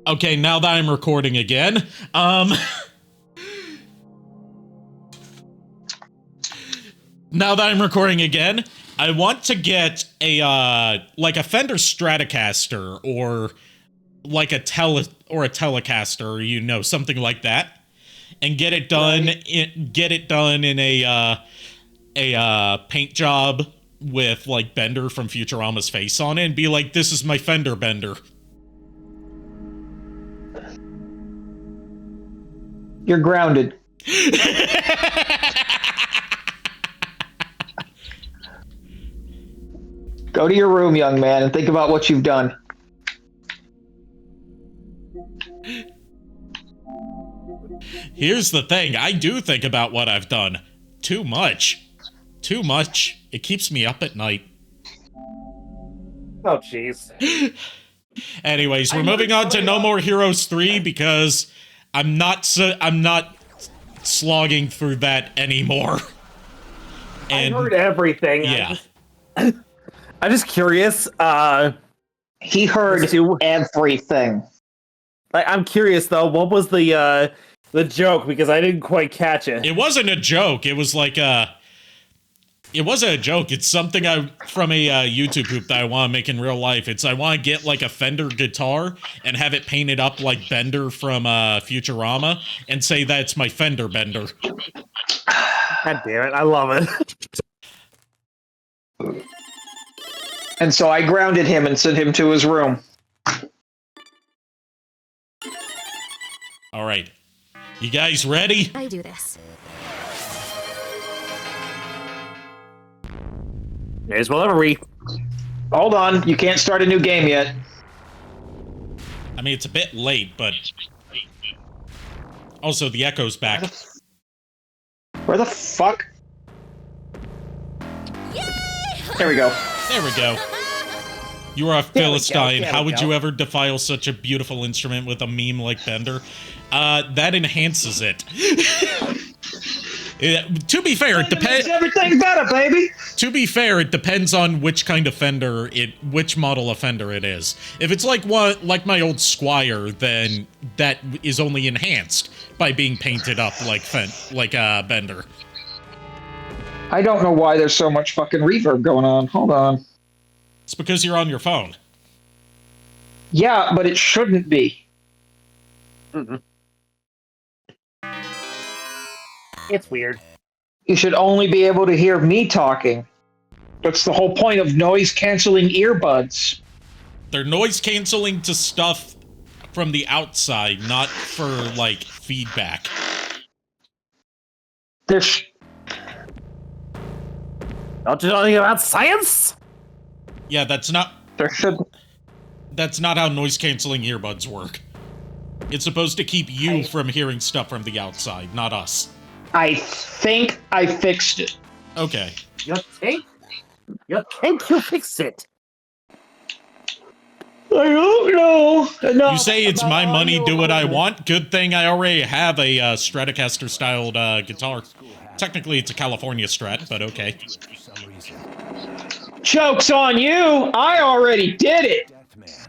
Okay, now that I'm recording again, now that I'm recording again, I want to get a, like a Fender Stratocaster, or like a Telecaster, or, you know, something like that, and get it done, in a paint job with, like, Bender from Futurama's face on it, and be like, this is my Fender Bender. You're grounded. Go to your room, young man, and think about what you've done. Here's the thing, I do think about what I've done. Too much. Too much. It keeps me up at night. Oh, jeez. Anyways, we're moving on to No More Heroes 3 because I'm not slogging through that anymore. And I heard everything. Yeah. I'm just curious. He heard everything. I'm curious though. What was the joke? Because I didn't quite catch it. It wasn't a joke. It was like it wasn't a joke. It's something from a YouTube group that I want to make in real life. I want to get like a Fender guitar and have it painted up like Bender from Futurama and say that it's my Fender Bender. God damn it! I love it. And so I grounded him and sent him to his room. All right, you guys ready? I do this. May as well ever Hold on, you can't start a new game yet. I mean, it's a bit late, but also the echo's back. Where the fuck? Yay! There we go. There we go. You are a Philistine. There we How would go. you ever defile such a beautiful instrument with a meme like Bender? That enhances it. To be fair, it depends. Everything better, baby. To be fair, it depends on which kind of Fender which model of Fender it is. If it's like my old Squire, then that is only enhanced by being painted up like Bender. I don't know why there's so much fucking reverb going on. Hold on. It's because you're on your phone. Yeah, but it shouldn't be. It's weird. You should only be able to hear me talking. That's the whole point of noise-canceling earbuds. They're noise canceling to stuff from the outside, not for, like, feedback. There's... Don't you know anything about science? Yeah, that's not how noise canceling earbuds work. It's supposed to keep you from hearing stuff from the outside, not us. I think I fixed it. Okay. You think you fix it? I don't know. No, You say it's my money, do what I want? Good thing I already have a Stratocaster-styled guitar. Technically, it's a California Strat, but okay. Joke's on you! I already did it! Deathman.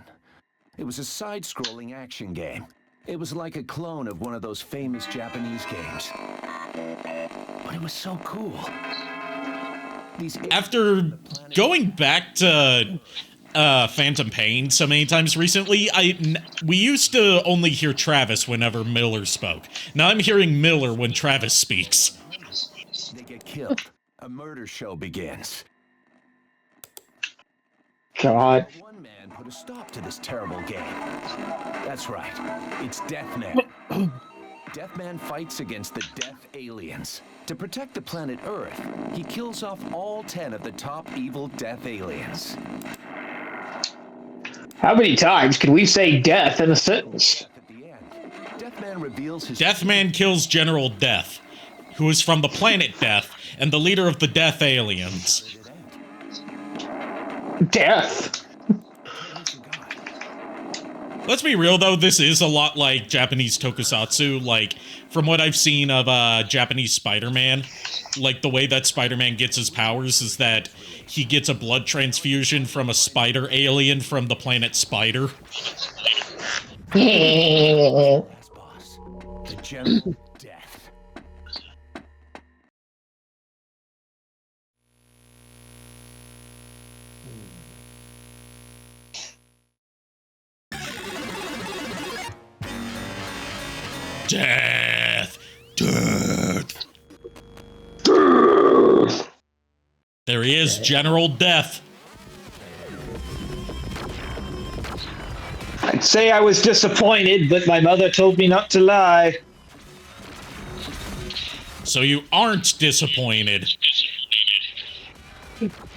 It was a side-scrolling action game. It was like a clone of one of those famous Japanese games. But it was so cool. After going back to Phantom Pain so many times recently, we used to only hear Travis whenever Miller spoke. Now I'm hearing Miller when Travis speaks. They get killed. A murder show begins. God. One man put a stop to this terrible game. That's right. It's Deathman. Deathman fights against the Death Aliens. To protect the planet Earth, he kills off all 10 of the top evil Death Aliens. How many times can we say death in a sentence? At the end, Deathman reveals his... Deathman kills General Death, who is from the planet Death, and the leader of the Death Aliens. Death. Let's be real, though, this is a lot like Japanese tokusatsu. Like, from what I've seen of Japanese Spider-Man, like, the way that Spider-Man gets his powers is that he gets a blood transfusion from a spider alien from the planet Spider. Last boss, the General Death. Death! Death! There he is, General Death. I'd say I was disappointed, but my mother told me not to lie. So you aren't disappointed.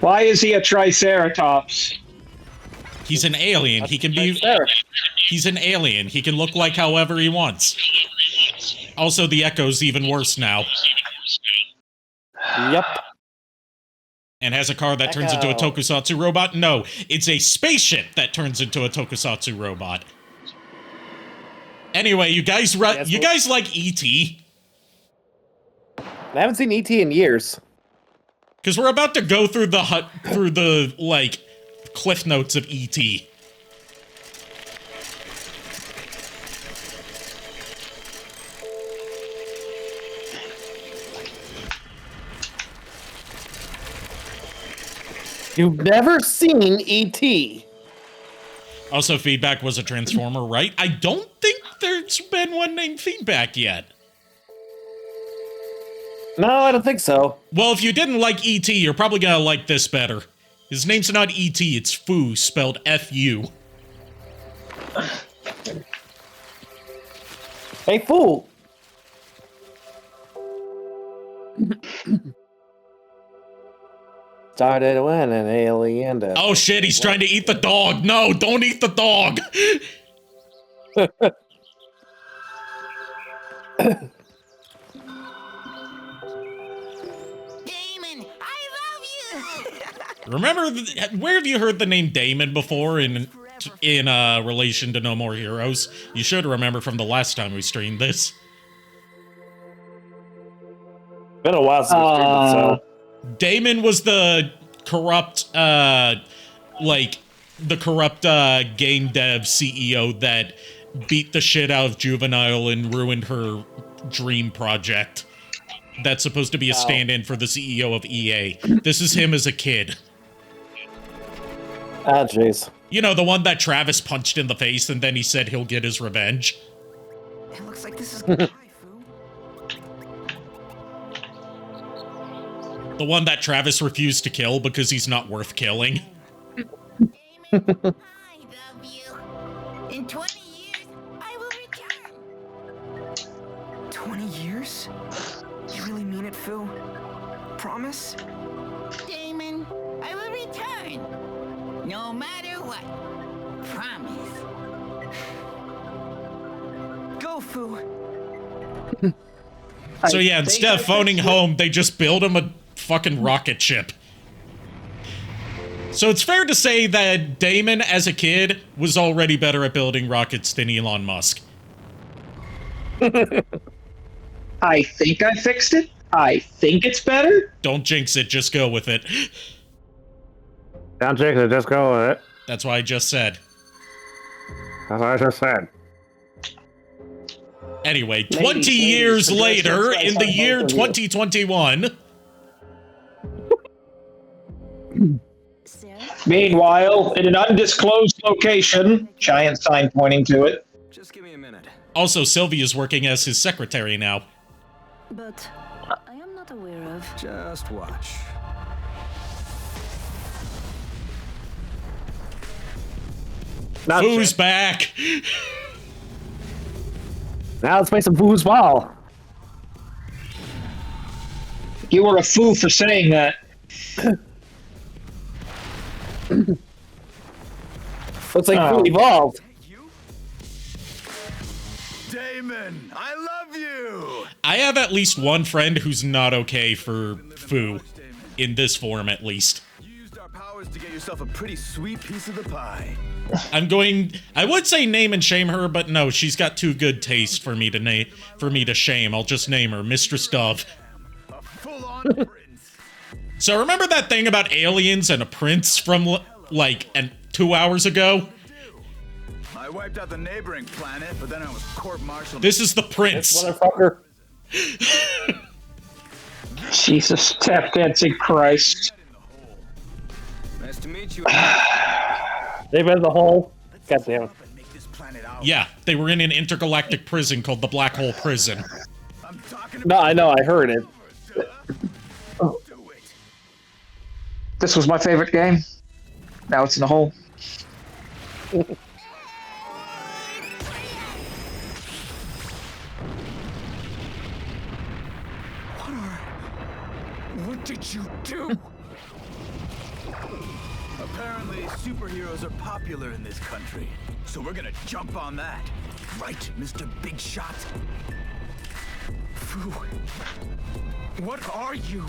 Why is he a Triceratops? He's an alien. He can be... He's an alien. He can look like however he wants. Also, the echo's even worse now. Yep. And has a car that turns into a tokusatsu robot? No, it's a spaceship that turns into a tokusatsu robot. Anyway, you guys like E.T.? I haven't seen E.T. in years. Because we're about to go through the like cliff notes of E.T. You've never seen E.T. Also, Feedback was a Transformer, right? I don't think there's been one named Feedback yet. No, I don't think so. Well, if you didn't like E.T., you're probably gonna like this better. His name's not E.T., it's Fu, spelled F-U. Hey, fool. Started when an alien. Oh shit, he's trying to eat the dog. No, don't eat the dog. Damon, I love you. Remember, where have you heard the name Damon before in relation to No More Heroes? You should remember from the last time we streamed this. Been a while since we streamed it, so. Damon was the corrupt, game dev CEO that beat the shit out of Juvenile and ruined her dream project. That's supposed to be a stand-in for the CEO of EA. This is him as a kid. Ah, jeez. You know, the one that Travis punched in the face and then he said he'll get his revenge. It looks like this is gonna die, Fu. The one that Travis refused to kill because he's not worth killing. Damon, I love you. In 20 years, I will return. 20 years? You really mean it, Fu? Promise? Damon, I will return. No matter what. Promise. Go, Fu. So yeah, instead of phoning home, they just build him a fucking rocket ship. So it's fair to say that Damon, as a kid, was already better at building rockets than Elon Musk. I think I fixed it. I think it's better. Don't jinx it, just go with it. Don't jinx it, just go with it. That's what I just said. That's what I just said. Anyway, 20 years later, in the year 2021... Meanwhile, in an undisclosed location, giant sign pointing to it. Just give me a minute. Also, Sylvia's working as his secretary now. But I am not aware of. Just watch. Who's back? Now let's make some foosball. You were a fool for saying that. Looks like Fu evolved. You? Damon, I love you! I have at least one friend who's not okay for Fu. In this form, at least. You used our powers to get yourself a pretty sweet piece of the pie. I would say name and shame her, but no, she's got too good taste for me to shame. I'll just name her Mistress Dove. A full-on prince. So remember that thing about aliens and a prince from, like, 2 hours ago? wiped out the neighboring planet, but then I was court-martialed. This is the prince. Motherfucker. Jesus, tap dancing Christ. Nice to meet you. They've been in the hole. God damn it. Yeah, they were in an intergalactic prison called the Black Hole Prison. No, I know, I heard it. This was my favorite game. Now it's in the hole. What did you do? Apparently, superheroes are popular in this country, so we're gonna jump on that. Right, Mr. Big Shot? Phew. What are you?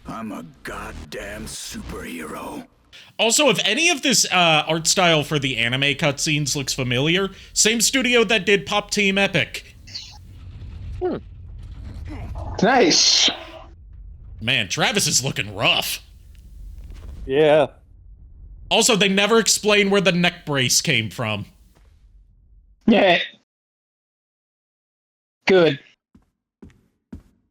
I'm a goddamn superhero. Also, if any of this art style for the anime cutscenes looks familiar, same studio that did Pop Team Epic. Nice. Man, Travis is looking rough. Yeah. Also, they never explain where the neck brace came from. Yeah. Good.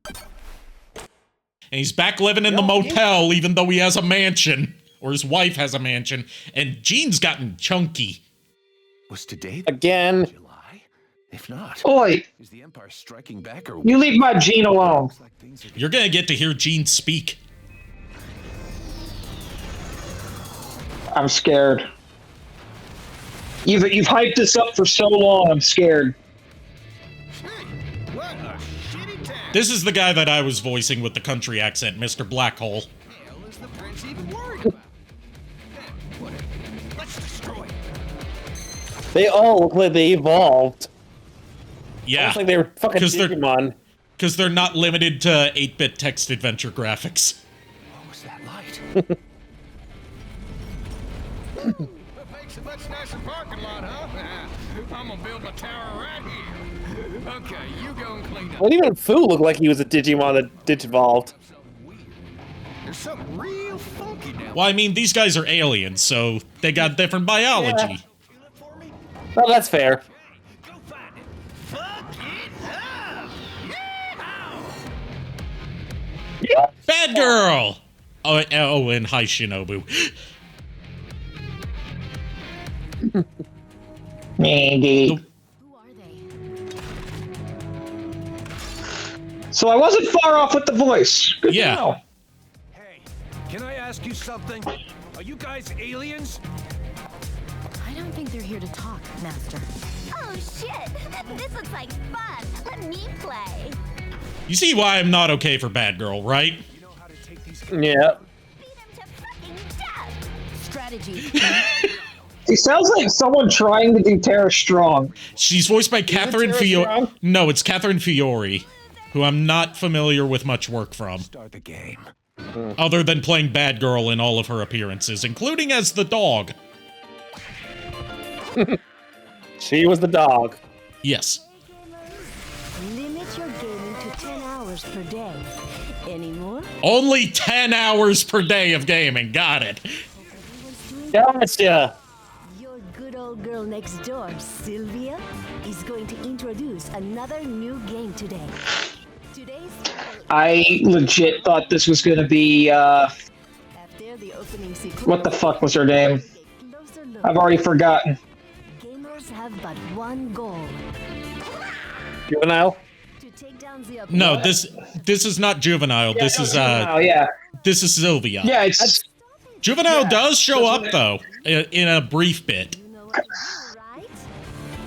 And he's back living in the motel, even though he has a mansion. Or his wife has a mansion. And Gene's gotten chunky. Was today Again. July? If not, Oi, is the Empire striking back or you leave my Gene alone. You're gonna get to hear Gene speak. I'm scared. You've hyped this up for so long, I'm scared. What a shitty town. This is the guy that I was voicing with the country accent, Mr. Blackhole. Hell is the prince even worried about? Whatever. Let's destroy it. They all look like they evolved. Yeah, Looks like they were fucking Digimon. because they're not limited to 8-bit text adventure graphics. what was that light? That makes a much nicer parking lot, huh? I'm gonna build my tower right here. Okay, you go and clean up. Well, even Fu looked like he was a Digimon that digivolved. There's something real funky down Well, I mean, these guys are aliens, so they got different biology. Well, that's fair. Go find it. Fuck it up. Yeah. Bad girl! Oh, and hi, Shinobu. Mandy. Who are they? So I wasn't far off with the voice. Good Yeah. to know. Hey, can I ask you something? Are you guys aliens? I don't think they're here to talk, Master. Oh shit! This looks like fun. Let me play. You see why I'm not okay for Bad Girl, right? You know how to take these Yeah. Beat him to fucking death. Strategy. He sounds like someone trying to do Tara Strong. She's voiced by Catherine Tara Fiore. Strong? No, it's Catherine Fiore, who I'm not familiar with much work from, start the game. other than playing Bad Girl in all of her appearances, including as the dog. She was the dog. Yes. Limit your gaming to 10 hours per day. Any more? Only 10 hours per day of gaming. Got it. Gotcha. Your good old girl next door, Sylvia, is going to introduce another new game today. Today's I legit thought this was gonna be, after the opening sequence. what the fuck was her name? Closer look. I've already forgotten. Gamers have but one goal: Juvenile. to take down the No, this is not Juvenile. This is Oh yeah, this is Sylvia. yeah. It's Juvenile does show up though in a brief bit. You know what I mean, right?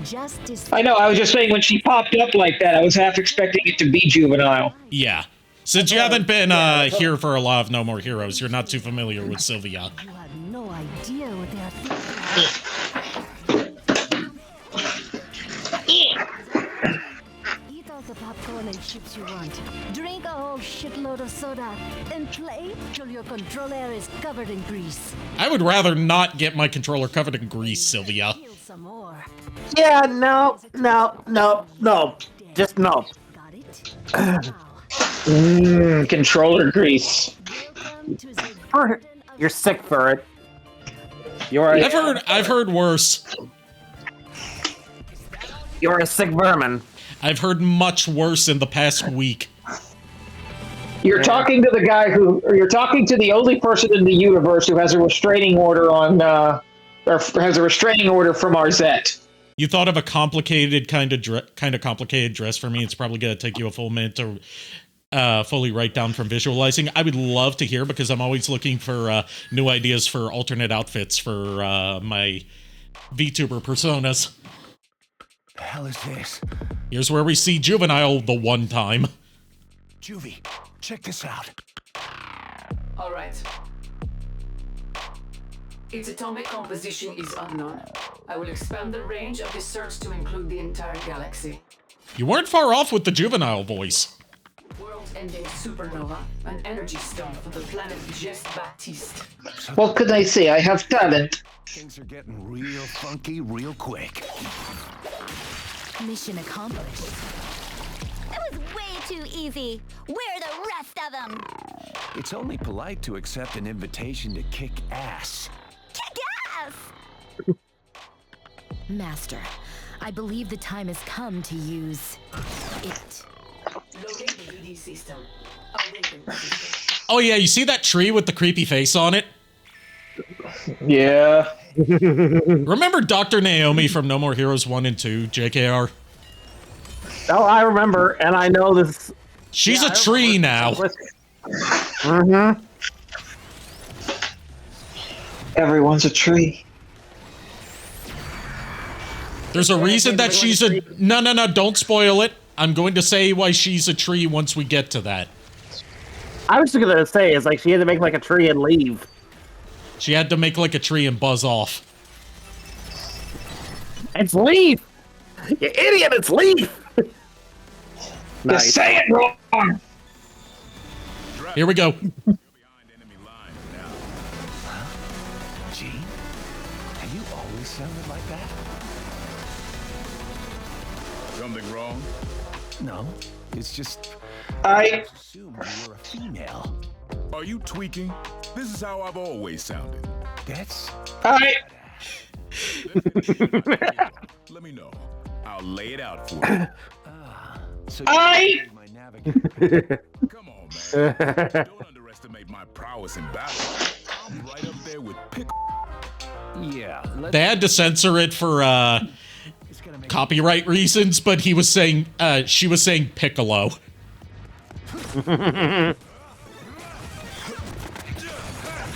Justice. I know. I was just saying when she popped up like that, I was half expecting it to be Juvenile. Yeah. Since you haven't been here for a lot of No More Heroes, you're not too familiar with Sylvia. You have no idea what they are thinking. Eat all the popcorn and chips you want. Drink a whole shitload of soda. And play till your controller is covered in grease. I would rather not get my controller covered in grease, Sylvia. Feel some more. Yeah, no. Just no. Got it? Now, Controller grease. welcome to the You're sick for it. You're right. I've heard worse. You're a sick vermin. I've heard much worse in the past week. You're talking to the guy or you're talking to the only person in the universe who has a restraining order on, or has a restraining order from Arzette. You thought of a complicated kind of complicated dress for me. It's probably gonna take you a full minute to fully write down from visualizing. I would love to hear because I'm always looking for new ideas for alternate outfits for my VTuber personas. The hell is this? Here's where we see Juvenile the one time. Juvie, check this out. All right. Its atomic composition is unknown. I will expand the range of this search to include the entire galaxy. You weren't far off with the Juvenile voice. World-ending supernova, an energy stone for the planet Gest Baptiste. What can I say? I have talent. Things are getting real funky real quick. Mission accomplished. That was way too easy. Where are the rest of them? It's only polite to accept an invitation to kick ass. Kick ass! Master, I believe the time has come to use it. Loading the ED system. Awaken the system. Oh yeah, you see that tree with the creepy face on it? Yeah. Remember Dr. Naomi from No More Heroes 1 and 2, JKR? Oh, I remember, and I know this. She's a tree now. Mm-hmm. Everyone's a tree. There's a reason that she's a... No, don't spoil it. I'm going to say why she's a tree once we get to that. I was just gonna say, it's like she had to make like a tree and leave. She had to make like a tree and buzz off. It's leaf! You idiot, it's leaf! Nice. Just say it wrong! Here we go. Gene, have you always sounded like that? Something wrong? No, it's just... I assumed you were a female. Are you tweaking? This is how I've always sounded. That's... Let me know. I'll lay it out for you. So I... my navigator. Come on, man. Don't underestimate my prowess in battle. I'm right up there with pick. Yeah, They had to censor it for copyright reasons, but he was saying she was saying Piccolo.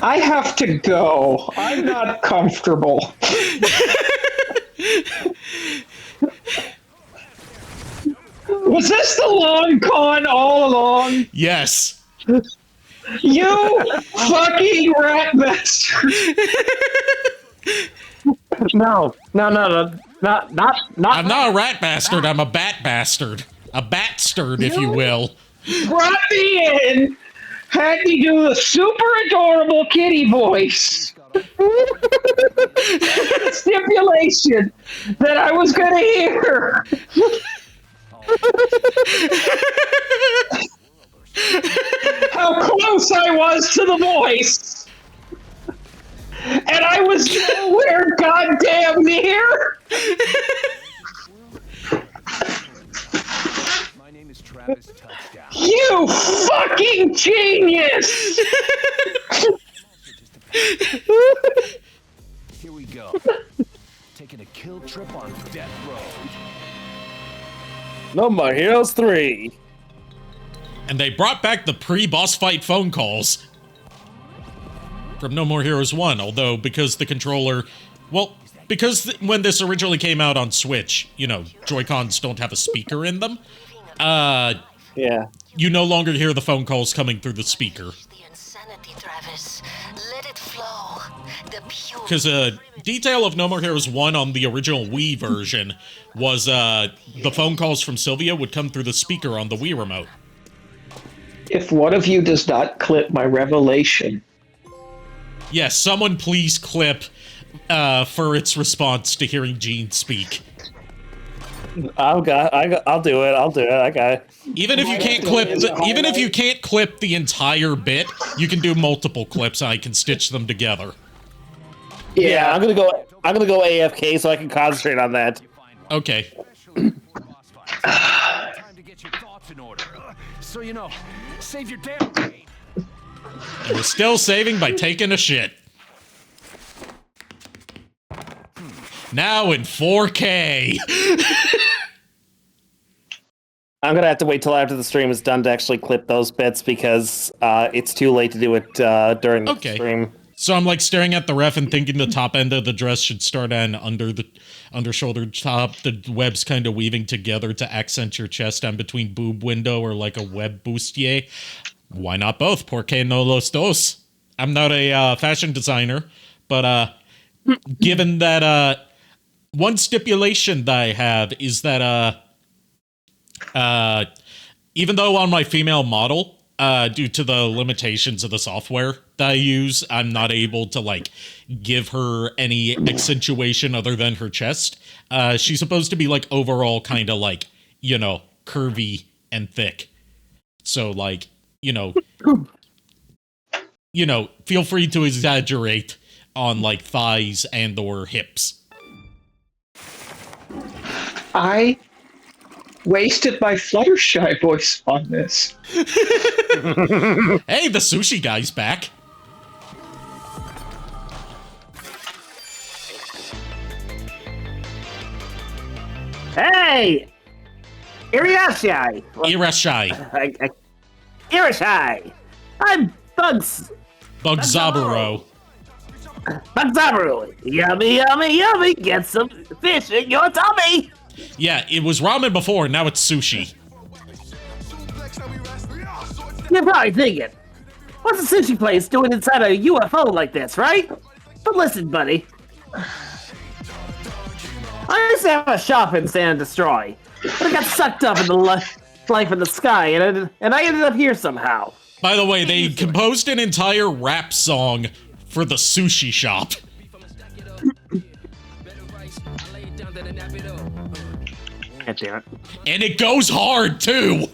I have to go. I'm not comfortable. Was this the long con all along? Yes. You fucking rat bastard! No, not. I'm not a rat bastard. I'm a bat bastard. A batstard, if you will. Brought me in, had me do the super adorable kitty voice. Stipulation that I was gonna hear. How close I was to the voice. And I was nowhere goddamn near. My name is Travis Touchdown. You fucking genius! Here we go. Taking a kill trip on Death Row. No More Heroes 3. And they brought back the pre-boss fight phone calls from No More Heroes 1, although because the controller... Well, because when this originally came out on Switch, you know, Joy-Cons don't have a speaker in them, yeah. You no longer hear the phone calls coming through the speaker. The insanity, Travis. Let it flow. The pure... Because a detail of No More Heroes 1 on the original Wii version was the phone calls from Sylvia would come through the speaker on the Wii remote. If one of you does not clip my revelation... Yes, someone please clip for its response to hearing Gene speak. I'll do it. I got it. Even if you can't clip the entire bit, you can do multiple clips and I can stitch them together. Yeah, I'm gonna go AFK so I can concentrate on that. Okay. just so you know. Save your damn brain. And we're still saving by taking a shit. Now in 4K. I'm gonna have to wait till after the stream is done to actually clip those bits because it's too late to do it during the stream. So I'm like staring at the ref and thinking the top end of the dress should start on under the shoulder top. The web's kind of weaving together to accent your chest on between boob window or like a web bustier. Why not both? Por qué no los dos? I'm not a fashion designer, but given that one stipulation that I have is that even though on my female model, due to the limitations of the software that I use, I'm not able to, like, give her any accentuation other than her chest. She's supposed to be, like, overall kind of, like, you know, curvy and thick. So, like, you know, feel free to exaggerate on, like, thighs and or hips. I wasted my Fluttershy voice on this. Hey, the sushi guy's back. Hey! Irashai! Irashai. Irashai! I'm Bugs! Bugzaburo. Bugzaburo! Yummy, yummy, yummy! Get some fish in your tummy! Yeah, it was ramen before, now it's sushi. You're probably thinking, what's a sushi place doing inside a UFO like this, right? But listen, buddy. I used to have a shop in Stand and Destroy, but I got sucked up in the life in the sky, and I ended up here somehow. By the way, they composed an entire rap song for the sushi shop. Damn it. And it goes hard, too!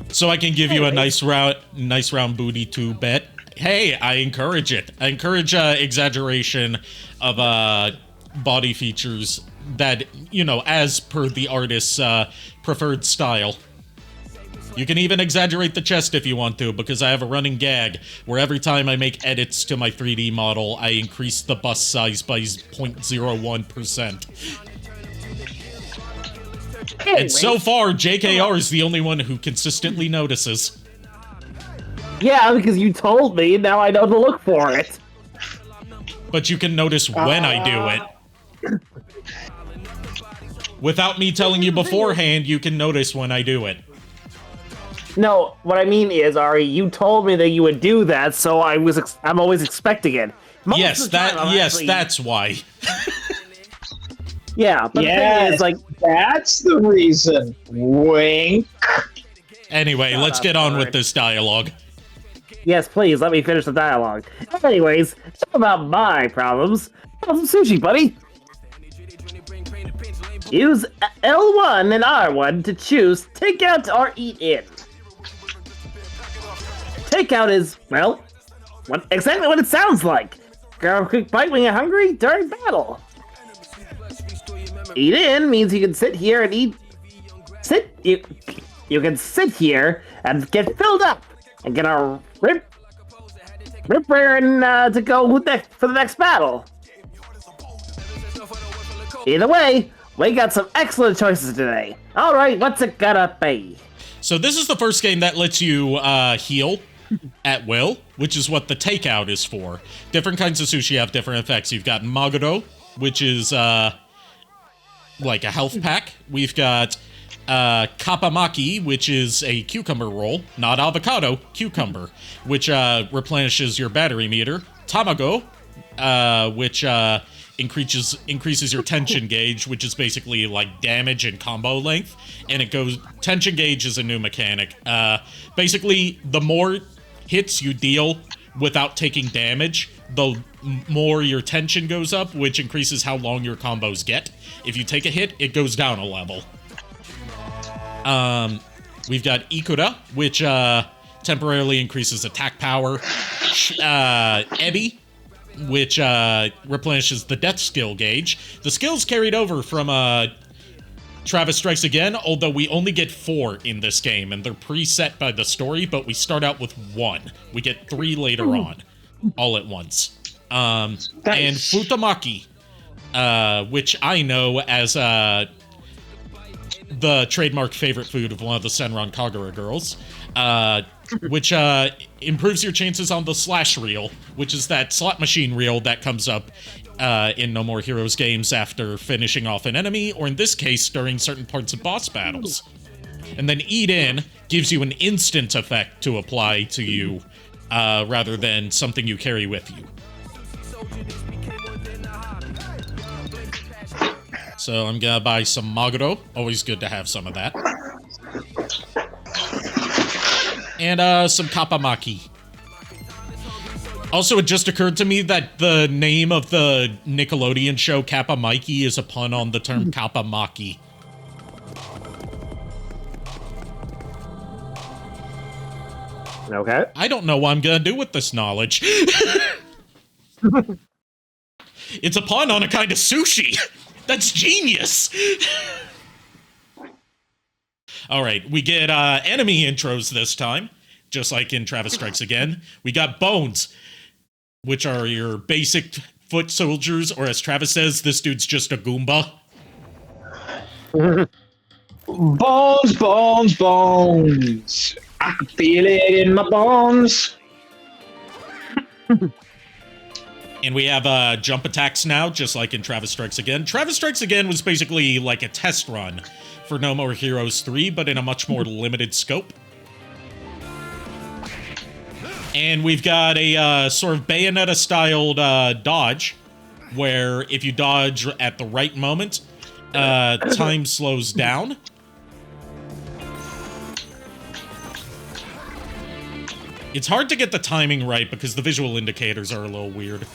So I can give you a nice round booty to bet. Hey, I encourage it. I encourage exaggeration of body features that, you know, as per the artist's preferred style. You can even exaggerate the chest if you want to, because I have a running gag where every time I make edits to my 3D model, I increase the bust size by 0.01%. And so far, JKR is the only one who consistently notices. Yeah, because you told me, now I know to look for it. But you can notice when I do it. Without me telling you beforehand, you can notice when I do it. No, what I mean is, Ari, you told me that you would do that, so I'm always expecting it. That's why. Yeah, but the thing is, like, that's the reason. Wink. Anyway, let's get on with this dialogue. Yes, please, let me finish the dialogue. Anyways, talk about my problems. Have some sushi, buddy. Use L1 and R1 to choose takeout or eat in. Takeout is, well, exactly what it sounds like. Grab a quick bite when you're hungry during battle. Eat in means you can sit here and eat. You can sit here and get filled up and get a rip raring to go for the next battle. Either way, we got some excellent choices today. All right, what's it gonna be? So this is the first game that lets you heal at will, which is what the takeout is for. Different kinds of sushi have different effects. You've got maguro, which is like a health pack. We've got kapamaki, which is a cucumber roll, not avocado, cucumber, which replenishes your battery meter. Tamago, which increases your tension gauge, which is basically like damage and combo length. And it goes, tension gauge is a new mechanic. Basically, the more hits you deal without taking damage, the more your tension goes up, which increases how long your combos get. If you take a hit, it goes down a level. We've got Ikura, which temporarily increases attack power. Ebi, which replenishes the death skill gauge. The skills carried over from Travis Strikes Again, although we only get 4 in this game, and they're preset by the story, but we start out with 1. We get 3 later on, all at once. And Futamaki, which I know as the trademark favorite food of one of the Senran Kagura girls, which improves your chances on the slash reel, which is that slot machine reel that comes up in No More Heroes games after finishing off an enemy, or in this case, during certain parts of boss battles. And then Eat In gives you an instant effect to apply to you, rather than something you carry with you. So I'm gonna buy some Maguro. Always good to have some of that. And some Kappamaki. Also, it just occurred to me that the name of the Nickelodeon show Kappa Mikey is a pun on the term Kappamaki. Okay. I don't know what I'm gonna do with this knowledge. It's a pun on a kind of sushi. That's genius. Alright, we get enemy intros this time, just like in Travis Strikes Again. We got Bones, which are your basic foot soldiers, or as Travis says, this dude's just a Goomba. Bones, bones, bones. I can feel it in my bones. And we have jump attacks now, just like in Travis Strikes Again. Travis Strikes Again was basically like a test run for No More Heroes 3, but in a much more limited scope. And we've got a sort of Bayonetta-styled dodge, where if you dodge at the right moment, time slows down. It's hard to get the timing right because the visual indicators are a little weird.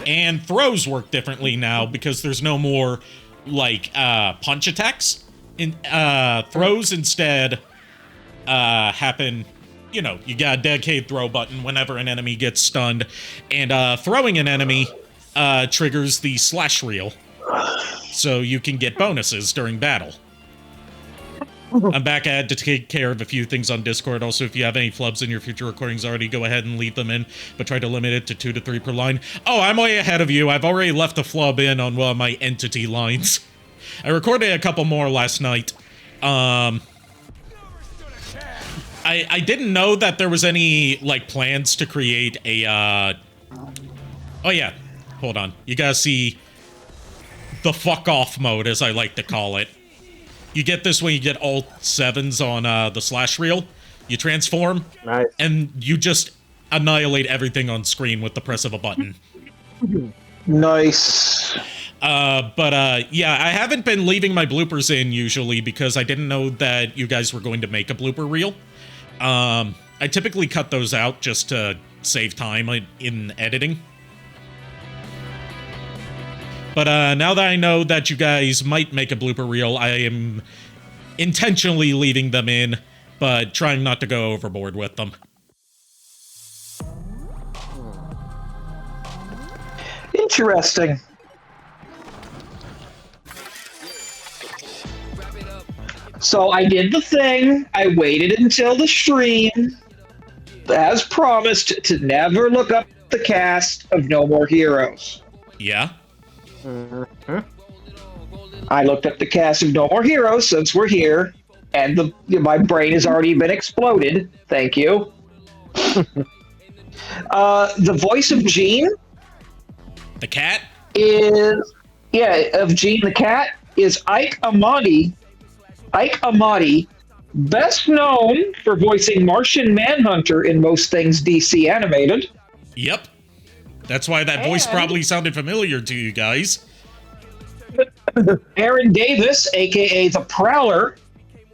And throws work differently now because there's no more, like, punch attacks. Throws instead happen, you know, you got a dedicated throw button whenever an enemy gets stunned. And throwing an enemy triggers the slash reel, so you can get bonuses during battle. I'm back. I had to take care of a few things on Discord. Also, if you have any flubs in your future recordings already, go ahead and leave them in, but try to limit it to 2 to 3 per line. Oh, I'm way ahead of you. I've already left a flub in on one of my entity lines. I recorded a couple more last night. I didn't know that there was any, like, plans to create a, Oh, yeah. Hold on. You gotta see the fuck off mode, as I like to call it. You get this when you get all 7s on the slash reel. You transform, nice. And you just annihilate everything on screen with the press of a button. Nice. Yeah, I haven't been leaving my bloopers in usually because I didn't know that you guys were going to make a blooper reel. I typically cut those out just to save time in editing. But now that I know that you guys might make a blooper reel, I am intentionally leaving them in, but trying not to go overboard with them. Interesting. So I did the thing. I waited until the stream, as promised, to never look up the cast of No More Heroes. Yeah? I looked up the cast of No More Heroes since we're here, and my brain has already been exploded. Thank you. The voice of Jean, the cat, of Jean the cat is Ike Amati. Ike Amati, best known for voicing Martian Manhunter in most things DC animated. Yep. That's why that voice probably sounded familiar to you guys. Aaron Davis, a.k.a. the Prowler,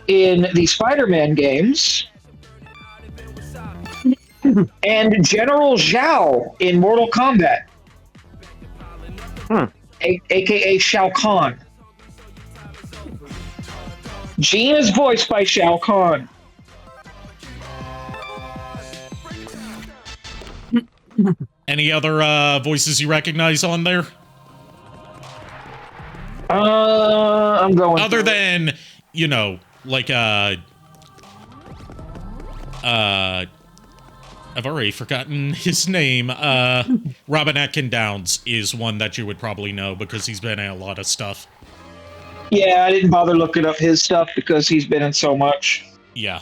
in the Spider-Man games. And General Zhao in Mortal Kombat. A.k.a. Shao Kahn. Jean is voiced by Shao Kahn. Any other voices you recognize on there? I'm going. Other than, you know, like, I've already forgotten his name. Robin Atkin Downs is one that you would probably know because he's been in a lot of stuff. Yeah, I didn't bother looking up his stuff because he's been in so much. Yeah.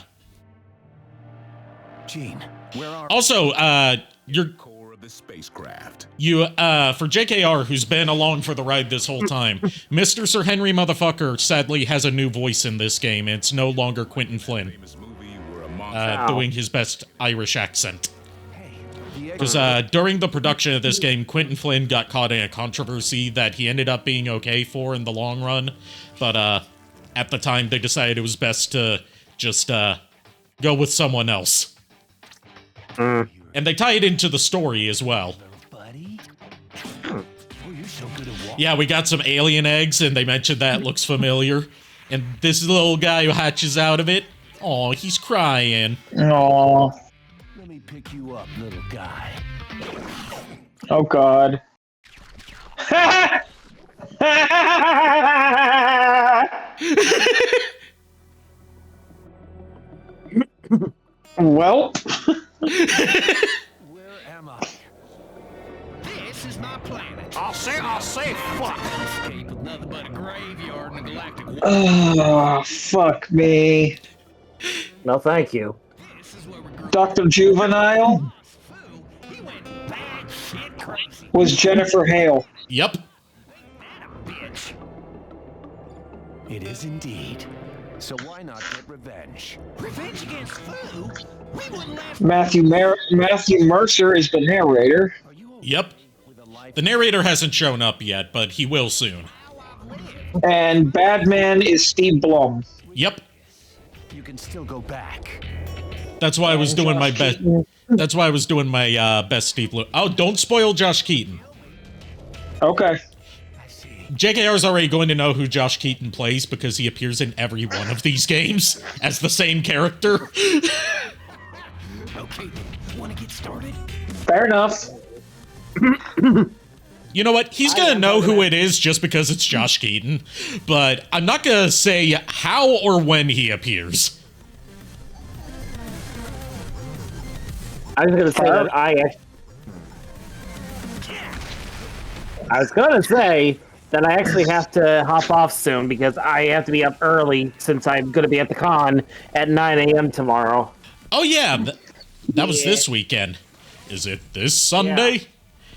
Gene, where are Also, you're core of the spacecraft? you for JKR, who's been along for the ride this whole time, Mr. Sir Henry Motherfucker sadly has a new voice in this game. It's no longer Quentin Flynn doing his best Irish accent. Because during the production of this game, Quentin Flynn got caught in a controversy that he ended up being okay for in the long run, but at the time they decided it was best to just go with someone else. And they tie it into the story as well. Yeah, we got some alien eggs, and they mentioned that looks familiar. And this little guy who hatches out of it, oh, he's crying. Aww. Let me pick you up, little guy. Oh God. Well. Where am I? This is my planet. I'll say, fuck. Escape with nothing but a graveyard and a galactic war. Oh, fuck me. No, thank you. This is where we're Dr. Juvenile He went bad shit crazy. was Jennifer Hale. Yep. That a bitch. It is indeed. So why not get revenge? Revenge against Fu? We wouldn't last. Matthew Mercer is the narrator. Yep. The narrator hasn't shown up yet, but he will soon. And Badman is Steve Blum. Yep. You can still go back. That's why I was doing my best. That's why I was doing my best Steve Blum. Oh, don't spoil Josh Keaton. Okay. JKR's already going to know who Josh Keaton plays because he appears in every one of these games as the same character. Okay, want to get started? Fair enough. You know what? He's gonna know who it is just because it's Josh Keaton, but I'm not gonna say how or when he appears. I was gonna say that I was gonna say that I actually have to hop off soon because I have to be up early since I'm gonna be at the con at 9 a.m. tomorrow. Oh yeah, that was this weekend. Is it this Sunday? Yeah.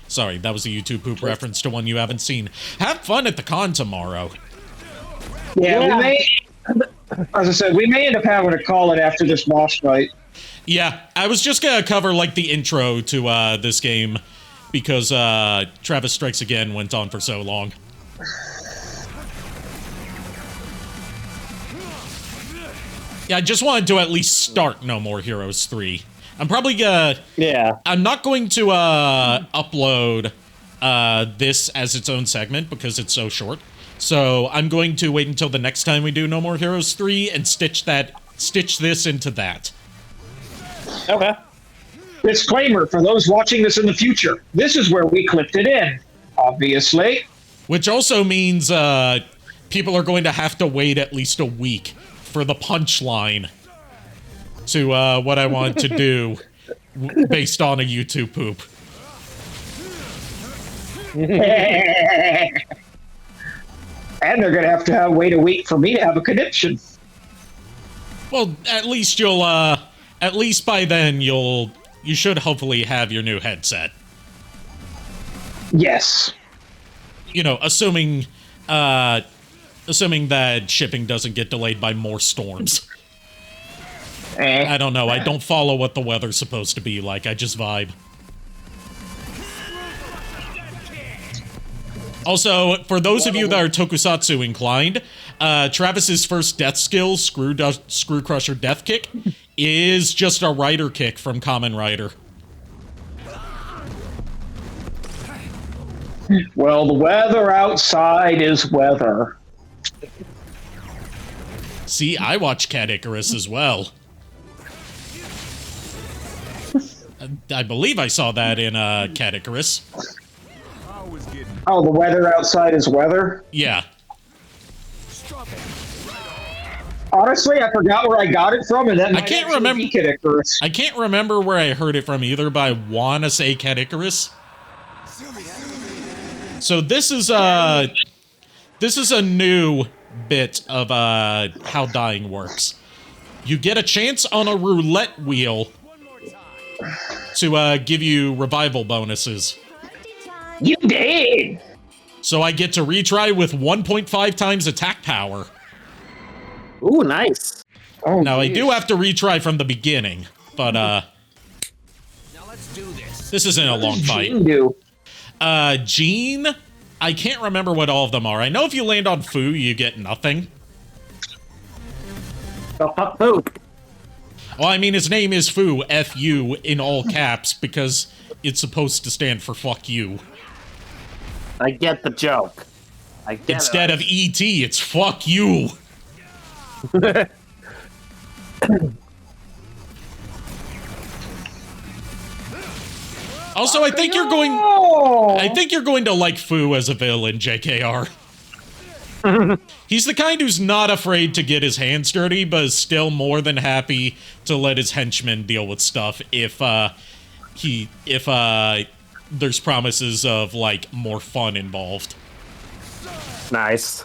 Sorry, that was a YouTube poop reference to one you haven't seen. Have fun at the con tomorrow. Yeah, we may, as I said, we may end up having to call it after this boss fight. Yeah, I was just gonna cover like the intro to this game because Travis Strikes Again went on for so long. Yeah, I just wanted to at least start No More Heroes 3. I'm probably gonna... Yeah. I'm not going to upload this as its own segment because it's so short. So I'm going to wait until the next time we do No More Heroes 3 and stitch this into that. Okay. Disclaimer for those watching this in the future. This is where we clipped it in, obviously. Which also means people are going to have to wait at least a week for the punchline to what I want to do based on a YouTube poop. And they're going to have wait a week for me to have a conniption. Well, at least you'll, at least by then you should hopefully have your new headset. Yes. You know, assuming that shipping doesn't get delayed by more storms. I don't know. I don't follow what the weather's supposed to be like. I just vibe. Also, for those of you that are tokusatsu inclined, Travis's first death skill, Screw Crusher Death Kick, is just a rider kick from Kamen Rider. Well, the weather outside is weather. See, I watch Cat Icarus as well. I believe I saw that in Cat Icarus. Oh, the weather outside is weather? Yeah. Honestly, I forgot where I got it from, and that I can't remember. Cat Icarus. I can't remember where I heard it from either, but I wanna say Cat Icarus. So this is a new bit of how dying works. You get a chance on a roulette wheel to give you revival bonuses. You did! So I get to retry with 1.5 times attack power. Ooh, nice. Oh, Now, geez. I do have to retry from the beginning, but Now let's do this. this isn't a long fight. Gene do? Gene, I can't remember what all of them are. I know if you land on Fu, you get nothing. Oh, fuck poop. Well, I mean, his name is Fu, F-U, in all caps, because it's supposed to stand for fuck you. I get the joke. I get Instead it. of E.T., it's fuck you. Also, I think you're going to like Fu as a villain, JKR. He's the kind who's not afraid to get his hands dirty, but is still more than happy to let his henchmen deal with stuff if there's promises of like more fun involved. Nice.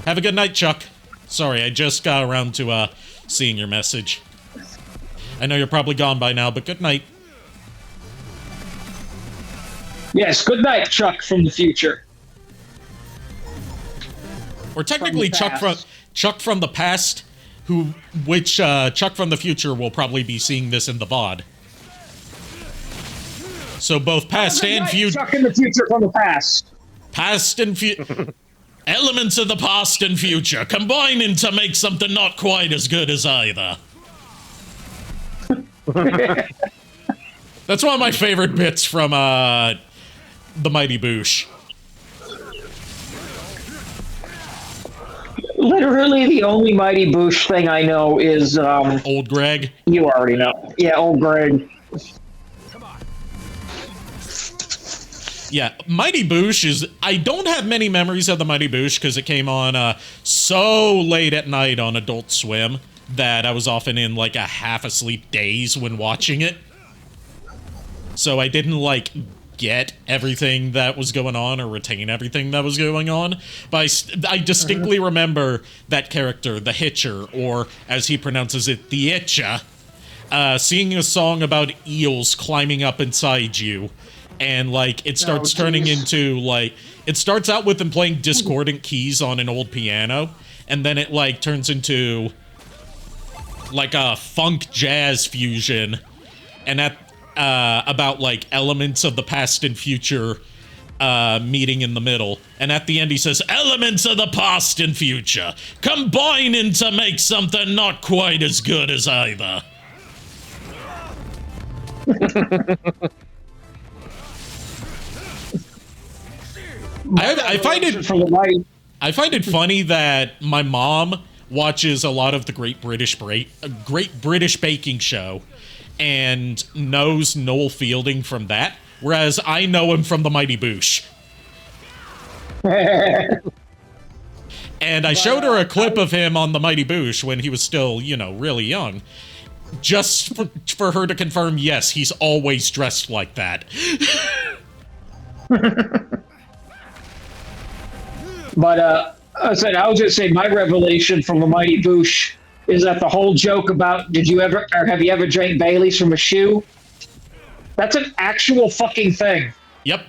Have a good night, Chuck. Sorry, I just got around to seeing your message. I know you're probably gone by now, but good night. Yes, good night, Chuck from the future. Or technically Chuck from the past, which Chuck from the future will probably be seeing this in the VOD. So both past and future. Chuck in the future from the past. Past and future. Elements of the past and future combining to make something not quite as good as either. That's one of my favorite bits from the Mighty Boosh. Literally, the only Mighty Boosh thing I know is Old Greg. You already know. Yeah, old Greg. Yeah, Mighty Boosh is... I don't have many memories of the Mighty Boosh because it came on so late at night on Adult Swim that I was often in like a half-asleep daze when watching it. So I didn't like get everything that was going on or retain everything that was going on. But I distinctly remember that character, the Hitcher, or as he pronounces it, the Itcha, singing a song about eels climbing up inside you. And, like, it starts turning into, like... It starts out with him playing discordant keys on an old piano, and then it, like, turns into, like, a funk jazz fusion, and about, like, elements of the past and future meeting in the middle. And at the end he says, elements of the past and future, combining to make something not quite as good as either. I find it funny that my mom watches a lot of the Great British Baking Show and knows Noel Fielding from that, whereas I know him from the Mighty Boosh. And I showed her a clip of him on the Mighty Boosh when he was still, you know, really young, just for her to confirm, yes, he's always dressed like that. But I was just saying, my revelation from the Mighty Boosh is that the whole joke about have you ever drank Bailey's from a shoe? That's an actual fucking thing. Yep.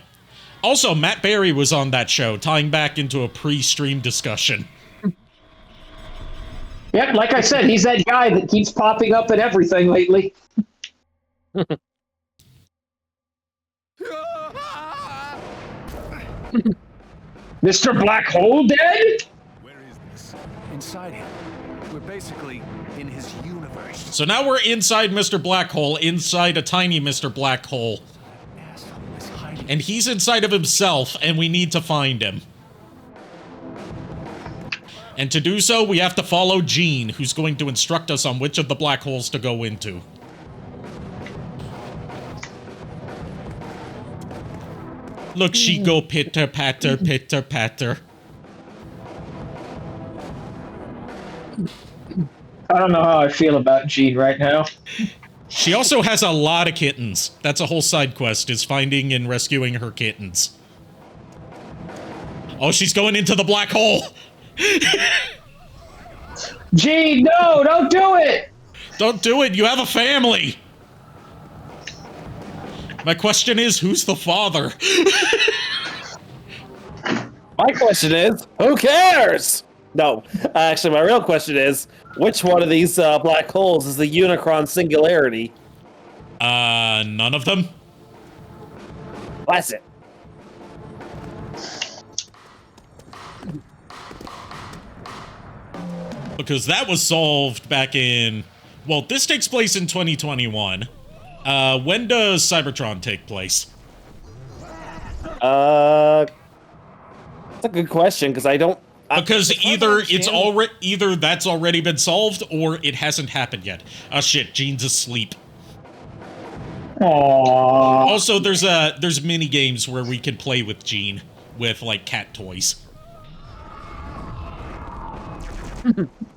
Also, Matt Berry was on that show, tying back into a pre-stream discussion. Yep, like I said, he's that guy that keeps popping up in everything lately. Mr. Black Hole dead? Where is this? Inside him. We're basically in his universe. So now we're inside Mr. Black Hole, inside a tiny Mr. Black Hole. Asshole is hiding And he's inside of himself, and we need to find him. And to do so, we have to follow Jean, who's going to instruct us on which of the black holes to go into. Look, she go pitter-patter, pitter-patter. I don't know how I feel about Jean right now. She also has a lot of kittens. That's a whole side quest, is finding and rescuing her kittens. Oh, she's going into the black hole! Jean, no, don't do it! Don't do it, you have a family! My question is, who's the father? My question is, who cares? No, actually, my real question is, which one of these black holes is the Unicron singularity? None of them? That's it. Because that was solved back in... Well, this takes place in 2021. When does Cybertron take place? That's a good question, because I don't... Because either that's already been solved, or it hasn't happened yet. Oh shit, Jean's asleep. Aww. Also, there's mini games where we can play with Jean with like cat toys.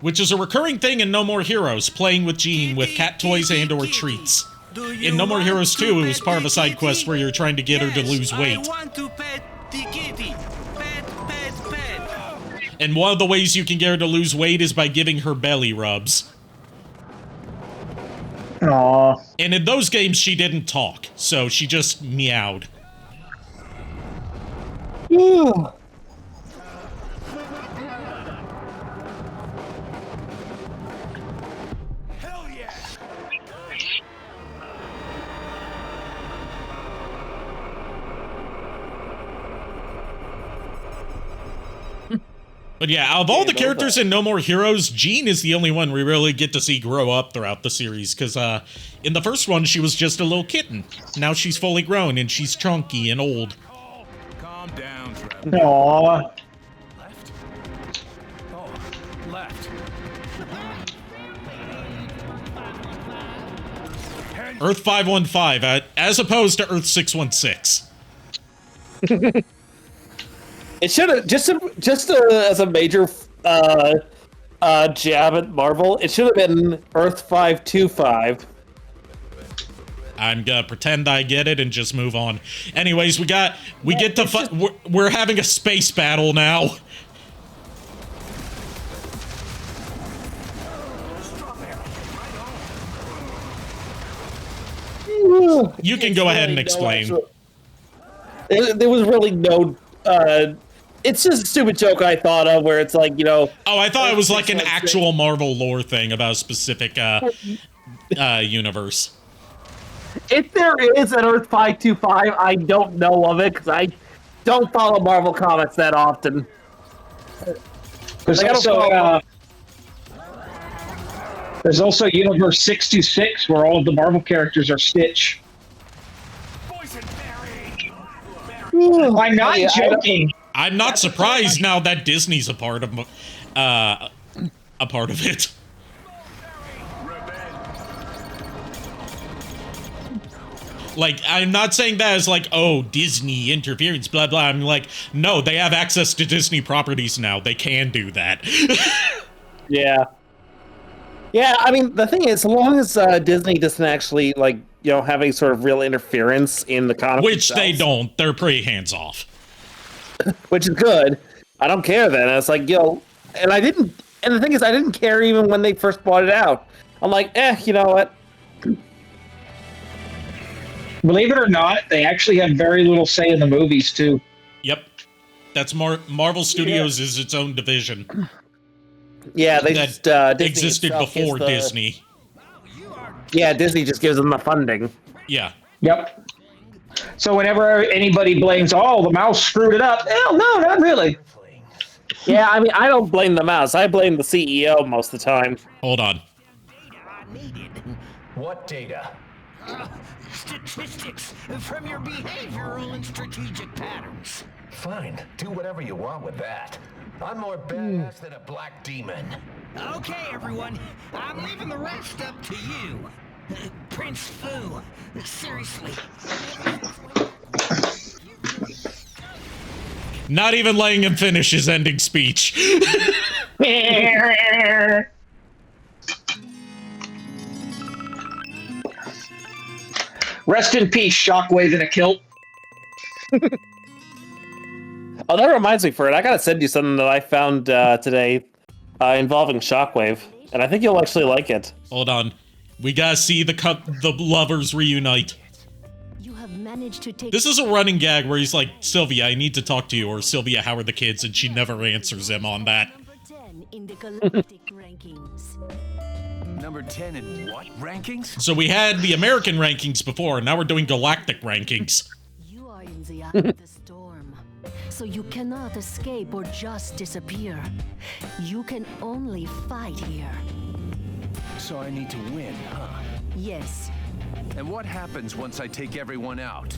Which is a recurring thing in No More Heroes, playing with Jean with cat toys and/or treats. In No More Heroes 2, it was part of a side quest where you're trying to get her to lose weight. I want to pet the kitty. Pet, pet, pet. And one of the ways you can get her to lose weight is by giving her belly rubs. Aww. And in those games, she didn't talk, so she just meowed. But yeah, out of all the characters in No More Heroes, Jean is the only one we really get to see grow up throughout the series, because in the first one, she was just a little kitten. Now she's fully grown, and she's chunky and old. Calm down, Trevor. Aww. Left? Oh, left. Earth 515, as opposed to Earth 616. It should have just as a major jab at Marvel. It should have been Earth 525. I'm gonna pretend I get it and just move on. Anyways, we're having a space battle now. You can go ahead and explain. There was really no. It's just a stupid joke I thought of where it's like, you know... Oh, I thought it was like an actual Marvel lore thing about a specific universe. If there is an Earth 525, I don't know there's it, because I don't follow Marvel comics that often. There's also Universe 626, where all of the Marvel characters are Stitch. I'm not joking. I'm not surprised now that Disney's a part of it. Like, I'm not saying that as like, oh, Disney interference, blah, blah. I'm like, no, they have access to Disney properties now. They can do that. Yeah. Yeah, I mean, the thing is, as long as Disney doesn't actually, like, you know, have any sort of real interference in the comics Which they don't. They're pretty hands-off. Which is good. I don't care then. It's like, yo, and the thing is, I didn't care even when they first brought it out. I'm like, you know what? Believe it or not, they actually have very little say in the movies, too. Yep. That's Marvel Studios is its own division. Yeah, they that just, existed before Disney. Yeah, Disney just gives them the funding. Yeah. Yep. So whenever anybody blames, oh, the mouse screwed it up, hell no, not really. Yeah, I mean, I don't blame the mouse. I blame the CEO most of the time. Hold on. What data? Statistics from your behavioral and strategic patterns. Fine, do whatever you want with that. I'm more badass than a black demon. Okay, everyone, I'm leaving the rest up to you. Prince Fu, seriously. Not even letting him finish his ending speech. Rest in peace, Shockwave in a kilt. Oh, that reminds me, Ferd. I gotta send you something that I found today involving Shockwave, and I think you'll actually like it. Hold on. We gotta see the lovers reunite. You have managed to take. This is a running gag where he's like, Sylvia, I need to talk to you, or Sylvia, how are the kids? And she never answers him on that. Number 10 in the galactic rankings. Number 10 in what rankings? So we had the American rankings before, and now we're doing galactic rankings. You are in the eye of the storm, so you cannot escape or just disappear. You can only fight here. So I need to win, huh? Yes. And what happens once I take everyone out?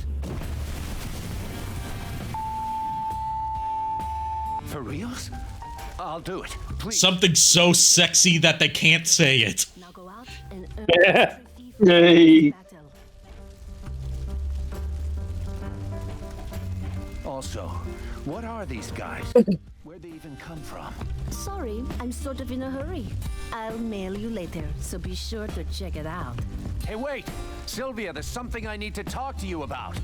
For reals? I'll do it. Please. Something so sexy that they can't say it. Now go out and Hey. battle. Also, what are these guys? Where'd they even come from? Sorry, I'm sort of in a hurry. I'll mail you later, so be sure to check it out. Hey, wait! Sylvia, there's something I need to talk to you about.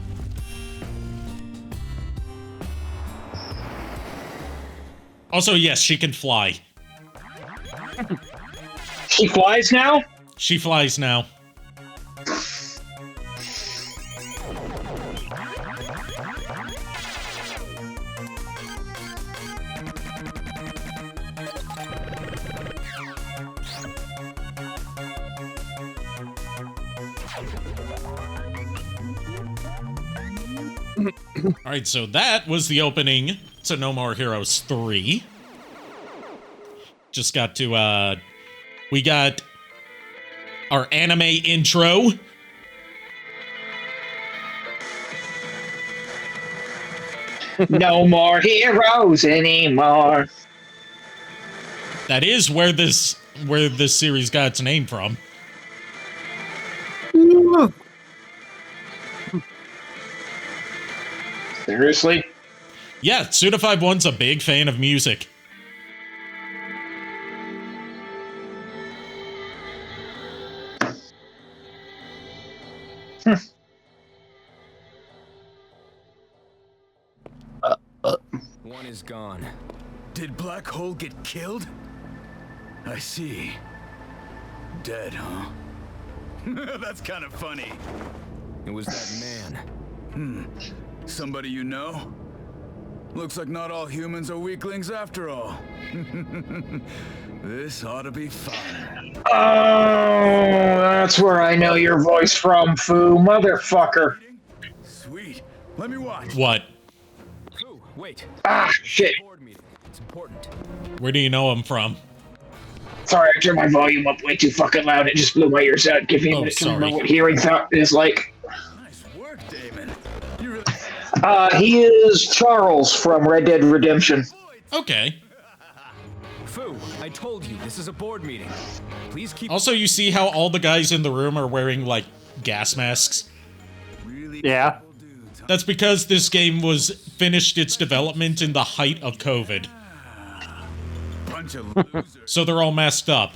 Also, yes, she can fly. She flies now? She flies now. Alright, so that was the opening to No More Heroes 3. Just got to, we got our anime intro. No more heroes anymore. That is where this series got its name from. Seriously? Yeah, Suda51's a big fan of music. One is gone. Did Black Hole get killed? I see. Dead, huh? That's kind of funny. It was that man. Somebody you know? Looks like not all humans are weaklings after all. This ought to be fun. Oh, that's where I know your voice from, Fu. Motherfucker. Sweet. Let me watch. What? Fu, wait. Ah, shit. Board meeting. It's important. Where do you know him from? Sorry, I turned my volume up way too fucking loud. It just blew my ears out. Give me a minute to remember what hearing thought is like. Nice work, Damon. You really... He is Charles from Red Dead Redemption. Okay. Fu, I told you, this is a board meeting. Please keep... Also, you see how all the guys in the room are wearing, like, gas masks? Really Yeah. dudes, huh? That's because this game was finished its development in the height of COVID. Bunch of losers. So they're all masked up.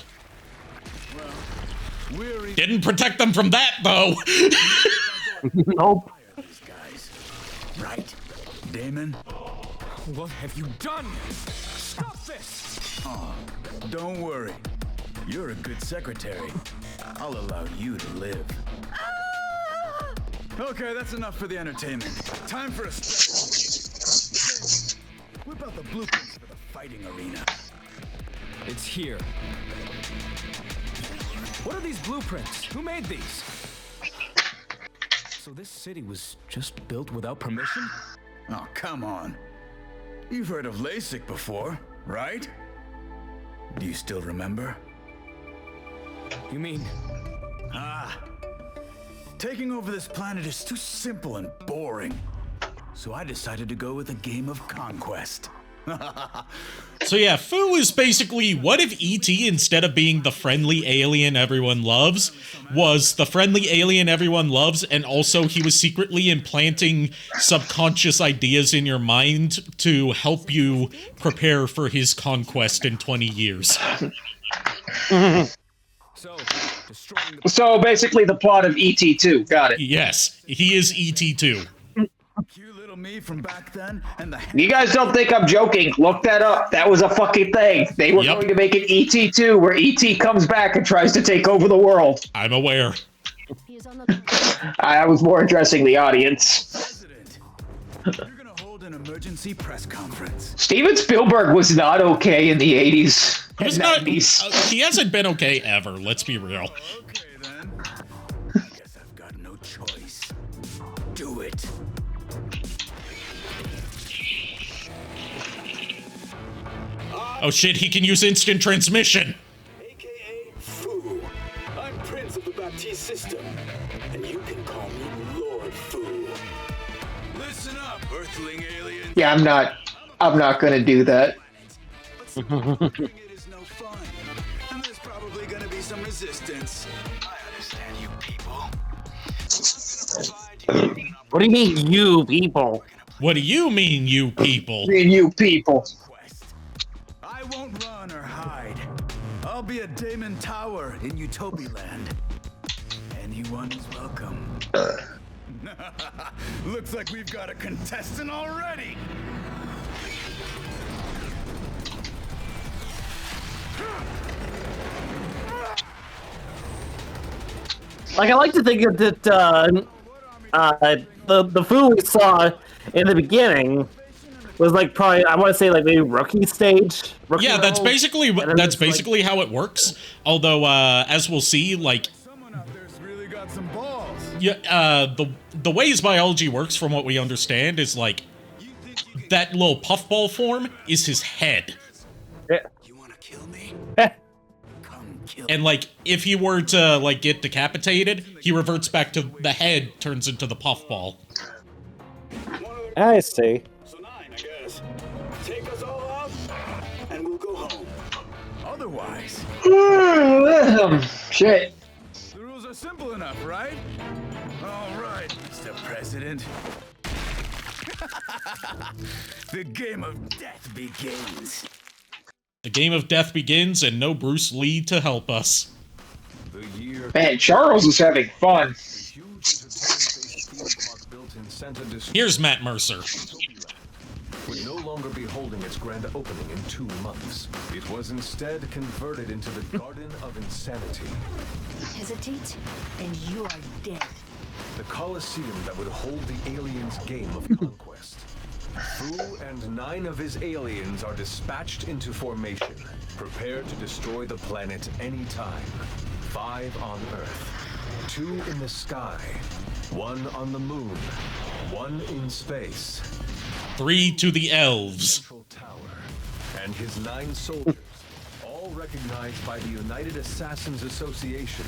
Weary Didn't protect them from that, though! Nope. these guys. Right, Damon? What have you done? Stop this! Oh, don't worry. You're a good secretary. I'll allow you to live. Okay, that's enough for the entertainment. Time for a... Whip out the blueprints for the fighting arena. It's here. What are these blueprints? Who made these? So this city was just built without permission? Oh, come on. You've heard of LASIK before, right? Do you still remember? You mean... Taking over this planet is too simple and boring. So I decided to go with a game of conquest. So yeah, Fu is basically, what if E.T., instead of being the friendly alien everyone loves, was the friendly alien everyone loves, and also he was secretly implanting subconscious ideas in your mind to help you prepare for his conquest in 20 years. So basically the plot of E.T. 2. Got it. Yes, he is E.T. 2. Cute little me from back then, and the You guys don't think I'm joking. Look that up. That was a fucking thing. They were going to make an E.T. 2 where E.T. comes back and tries to take over the world. I'm aware. I was more addressing the audience. You're gonna hold an emergency press conference. Steven Spielberg was not okay in the 80s. He was not, he hasn't been okay ever, let's be real. Okay then. Guess I've got no choice. Do it. Oh shit, he can use instant transmission! AKA Fu. I'm Prince of the Baptiste system, and you can call me Lord Fu. Listen up, Earthling aliens. Yeah, I'm not gonna do that. It is no fun, and there's probably gonna be some resistance. I understand you people. What do you mean, you people? What do you mean, you people? You people. I won't run or hide. I'll be a Damon Tower in Utopia Land. Anyone is welcome. Looks like we've got a contestant already. Like, I like to think that the Fu we saw in the beginning was like probably, I want to say, like maybe rookie stage. Rookie yeah, that's role. basically how it works. Although, as we'll see, like, Someone out there's really got some balls. yeah, the way his biology works, from what we understand, is like that little puffball form is his head. Yeah. You wanna kill me? Come kill And like, if he were to like get decapitated, he reverts back to the head, turns into the puffball. I see. So 9, I guess. Take us all out, and we'll go home. Otherwise, Shit. the rules are simple enough, right? All right, Mr. President. The game of death begins. The game of death begins, and no Bruce Lee to help us. The year Man, Charles is having fun. Here's Matt Mercer. would no longer be holding its grand opening in 2 months. It was instead converted into the Garden of Insanity. Hesitate, and you are dead. The Colosseum that would hold the aliens' game of conquest. Fu and 9 of his aliens are dispatched into formation, prepared to destroy the planet anytime. 5 on Earth, 2 in the sky, 1 on the moon, 1 in space. 3 to the elves. Central Tower and his 9 soldiers, all recognized by the United Assassins Association,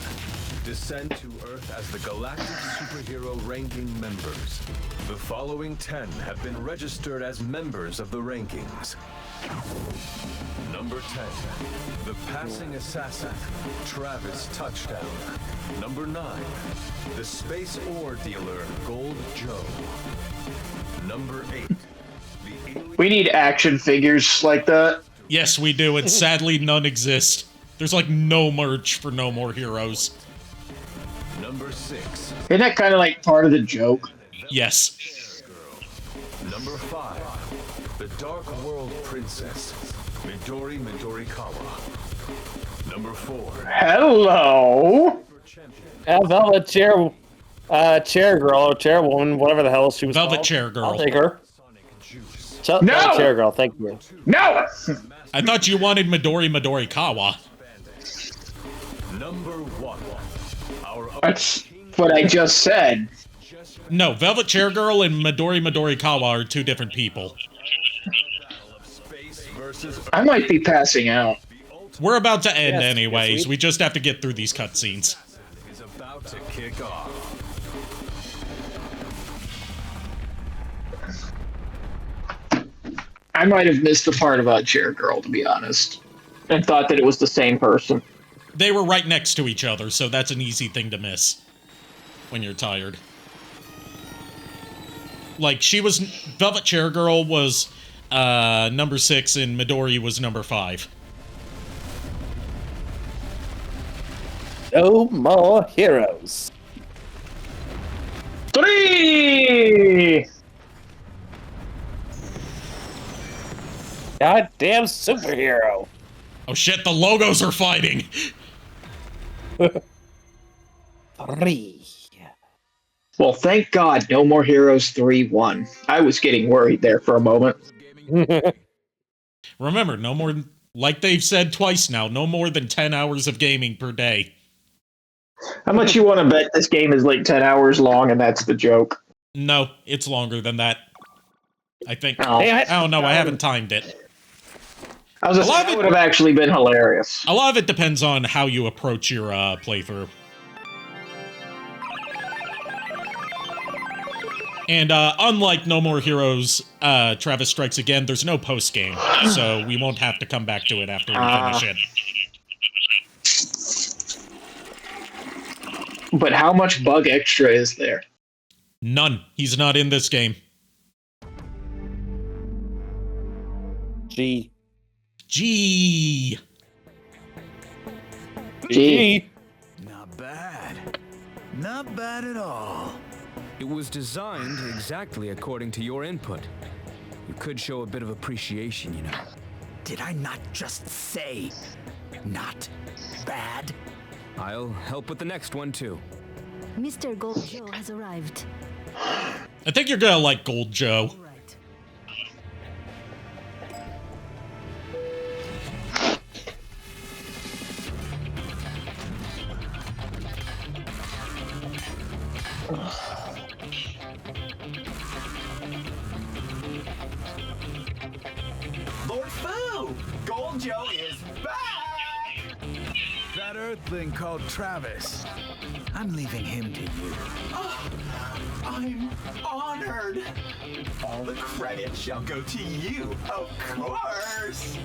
descend to Earth as the Galactic Superhero Ranking members. The following 10 have been registered as members of the rankings. Number 10, the Passing Assassin, Travis Touchdown. Number 9, the Space Ore Dealer, Gold Joe. Number 8, the Alien... We need action figures like that. Yes, we do, and sadly none exist. There's like no merch for No More Heroes. Number 6. Isn't that kind of like part of the joke? Yes. Number 5. The Dark World Princess, Midori Midorikawa. Number 4. Hello. Velvet chair girl or chairwoman, whatever the hell she was Velvet called. chair girl. I'll take her. No! Velvet chair girl, thank you. No. I thought you wanted Midori Midorikawa. Number 1. That's what I just said. No, Velvet Chair Girl and Midori Midorikawa are 2 different people. I might be passing out. We're about to end Yes, anyways. yes, We just have to get through these cutscenes. Is about to kick off. I might have missed the part about Chair Girl, to be honest, and thought that it was the same person. They were right next to each other, so that's an easy thing to miss when you're tired. Like, Velvet Chair Girl was number 6 and Midori was number 5. No more heroes. 3! Goddamn superhero. Oh shit, the logos are fighting! 3. Well, thank God, No More Heroes 3 won. I was getting worried there for a moment. Remember, no more, like they've said twice now, no more than 10 hours of gaming per day. How much you want to bet this game is like 10 hours long and that's the joke? No, it's longer than that. I think. Oh. I don't know, I haven't timed it. I was that would have actually been hilarious. A lot of it depends on how you approach your playthrough. And unlike No More Heroes, Travis Strikes Again, there's no post-game, so we won't have to come back to it after we finish it. But how much bug extra is there? None. He's not in this game. G. G. G. Not bad. Not bad at all. It was designed exactly according to your input. You could show a bit of appreciation, you know. Did I not just say not bad? I'll help with the next one, too. Mr. Gold Joe has arrived. I think you're gonna like Gold Joe. Right. Lord Fu! Gold Joe is back! That Earthling called Travis. I'm leaving him to you. Oh, I'm honored. All the credit shall go to you, of course.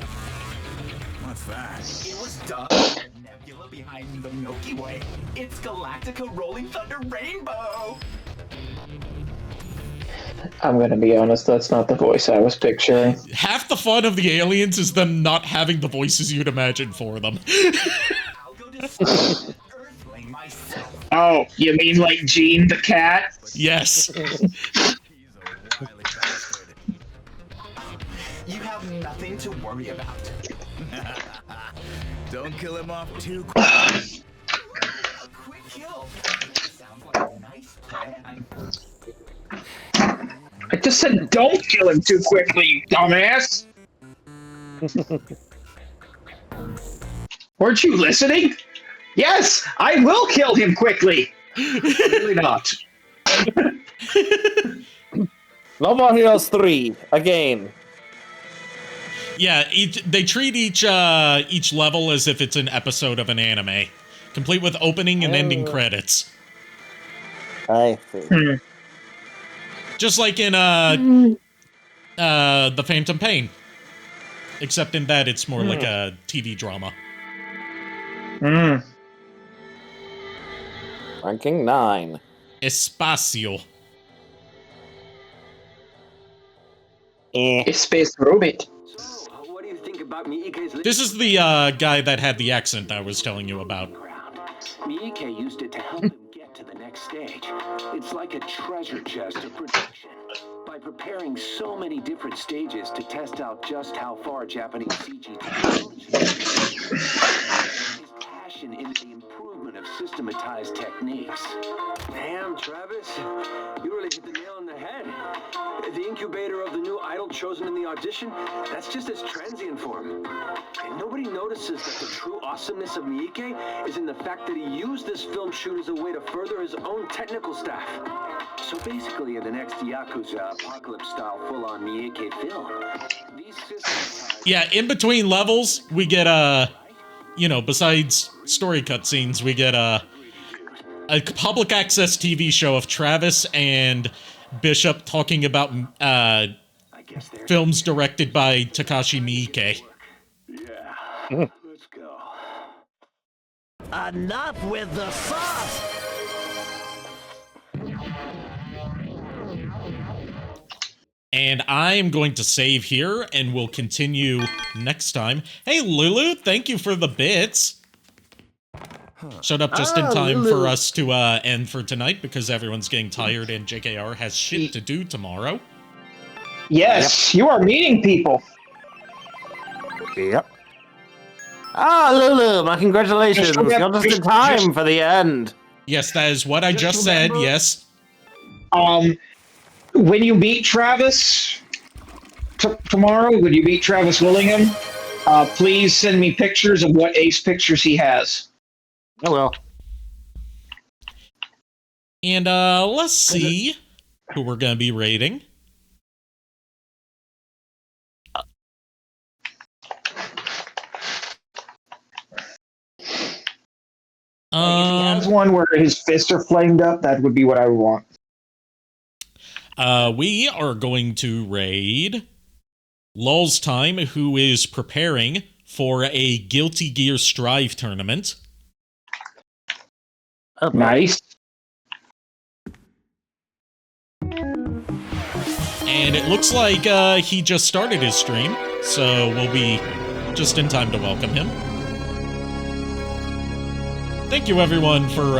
What's that? It was done by the nebula behind the Milky Way. It's Galactica Rolling Thunder Rainbow. I'm gonna be honest, that's not the voice I was picturing. Half the fun of the aliens is them not having the voices you'd imagine for them. I'll go to see Earthling myself. Oh, you mean like Gene the cat? Yes. He's a wily bastard. You have nothing to worry about. Don't kill him off too quick. A quick kill. Sounds like a nice plan. I just said don't kill him too quickly, you dumbass! Weren't you listening? Yes, I will kill him quickly! Really not. No More Heroes 3, again. Yeah, they treat each level as if it's an episode of an anime, complete with opening and ending credits. I see. Just like in The Phantom Pain. Except in that it's more like a TV drama. Ranking 9. Espacio. Space Robot. What do you think about Miike's This is the guy that had the accent I was telling you about. Miike used it to help him get to the next stage. It's like a treasure chest of production. By preparing so many different stages to test out just how far Japanese CG technology his passion into the improvement of systematized techniques. Damn, Travis, you really hit the nail on the head. The incubator of the new idol chosen in the audition, that's just his transient form. And nobody notices that the true awesomeness of Miike is in the fact that he used this film shoot as a way to further his own technical staff. So basically, in the next Yakuza apocalypse-style full-on Miike film, these systems... Yeah, in between levels, we get, you know, besides story cutscenes, we get, a public access TV show of Travis and Bishop talking about, Films directed by Takashi Miike. Yeah, let's go. Enough with the sauce! And I'm going to save here, and we'll continue next time. Hey, Lulu, thank you for the bits. Showed up just in time for us to end for tonight, because everyone's getting tired and JKR has shit to do tomorrow. Yes, you are meeting people. Yep. Lulu, my congratulations. You're just in time for the end. Yes, that is what I just said, yes. When you meet Travis tomorrow, when you meet Travis Willingham, please send me pictures of what ace pictures he has. I will. And let's see who we're going to be rating. If he has one where his fists are flamed up, that would be what I would want. We are going to raid Lul's Time, who is preparing for a Guilty Gear Strive tournament. Nice. And it looks like he just started his stream, so we'll be just in time to welcome him. Thank you everyone for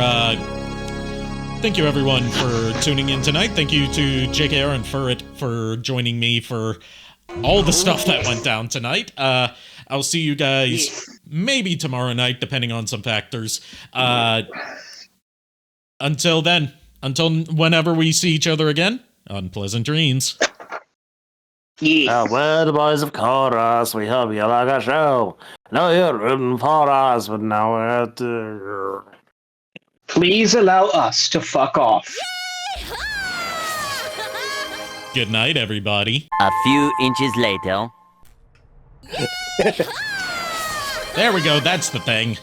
tuning in tonight. Thank you to JKR and Furret for joining me for all the stuff that went down tonight. I'll see you guys maybe tomorrow night, depending on some factors. Until then, until whenever we see each other again, unpleasant dreams. We're the boys of chorus. We hope you like our show. No, you're rooting for us, but now we're to... Please allow us to fuck off. Good night, everybody. A few inches later. There we go. That's the thing.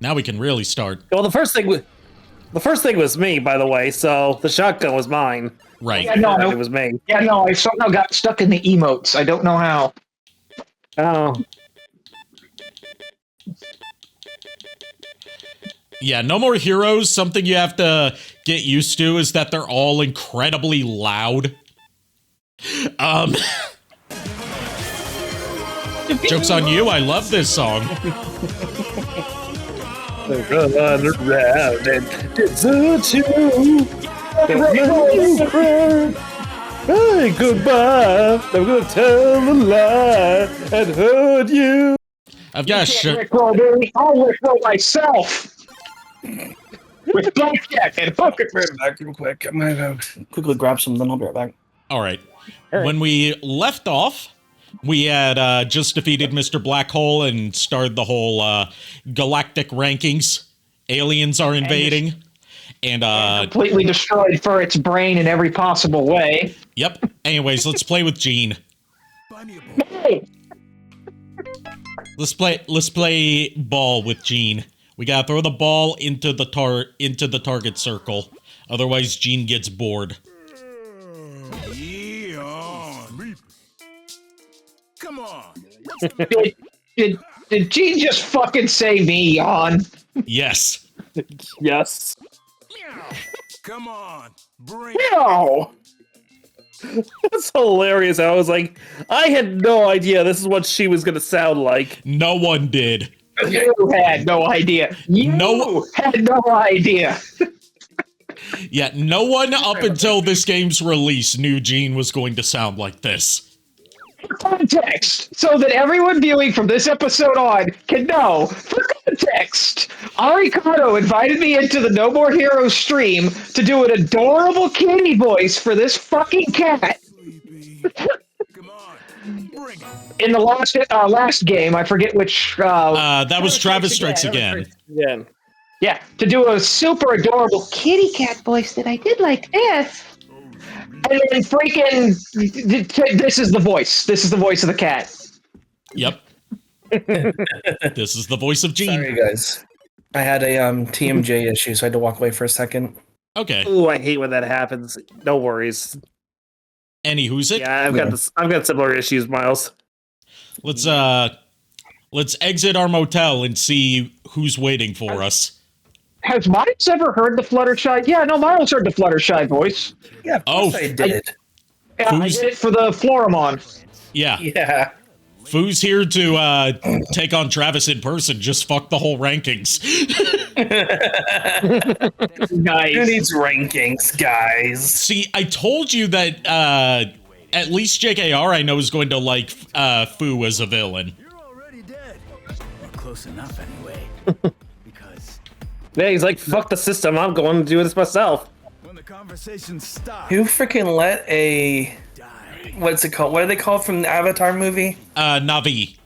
Now we can really start. Well, the first thing was me, by the way. So the shotgun was mine. Right. Yeah, no, it was me. Yeah, no, I somehow got stuck in the emotes. I don't know how. Oh. Yeah, No More Heroes, something you have to get used to is that they're all incredibly loud. Joke's on you, I love this song. Run around and desert you. Hey, goodbye. I'm gonna tell a lie and hurt you. I've got shit. I'll Rickroll myself. With blackjack and poker. Back real quick. I'm gonna quickly grab some, then I'll be right back. All right. When we left off, we had just defeated Mr. Black Hole and started the whole galactic rankings. Aliens are invading. And completely destroyed for its brain in every possible way. Yep. Anyways, let's play with Gene. Let's play ball with Gene. We gotta throw the ball into the target circle. Otherwise, Gene gets bored. Come on. Did Gene just fucking say me, yawn? Yes. Yes. Come on. Bring No. That's hilarious. I was like, I had no idea this is what she was gonna sound like. No one did. You had no idea. You had no idea. Yeah, no one up until this game's release knew Gene was going to sound like this. Context, so that everyone viewing from this episode on can know. For context, Arikado invited me into the No More Heroes stream to do an adorable kitty voice for this fucking cat. In the last game, I forget which. That was Travis Strikes Again. Yeah, to do a super adorable kitty cat voice that I did like this. And then freaking, this is the voice. This is the voice of the cat. Yep. This is the voice of Gene. Sorry, guys. I had a TMJ issue, so I had to walk away for a second. Okay. Ooh, I hate when that happens. No worries. Any who's it? Yeah, I've got similar issues, Miles. Let's exit our motel and see who's waiting for us. Has Miles ever heard the Fluttershy? Yeah, no, Miles heard the Fluttershy voice. Yeah, of course I did. I did it for the Floramon. Yeah. Yeah. Foo's here to take on Travis in person. Just fuck the whole rankings. Nice. Who needs rankings, guys? See, I told you that at least JKR I know is going to like Foo as a villain. You're already dead. Or close enough, anyway. Because Yeah, he's like, fuck the system. I'm going to do this myself. when the conversation stops, Who freaking let a... What's it called? What do they call it from the Avatar movie? Navi.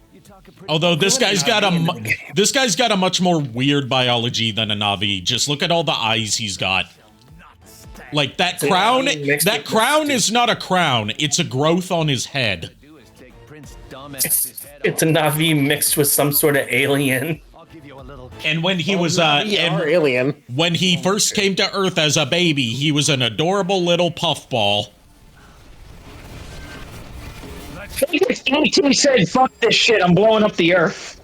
Although this guy's got a much more weird biology than a Navi. Just look at all the eyes he's got. Like that crown. That crown is not a crown. It's a growth on his head. It's a Navi mixed with some sort of alien. And when he was alien. When he first came to Earth as a baby, he was an adorable little puffball. He said, "Fuck this shit! I'm blowing up the Earth."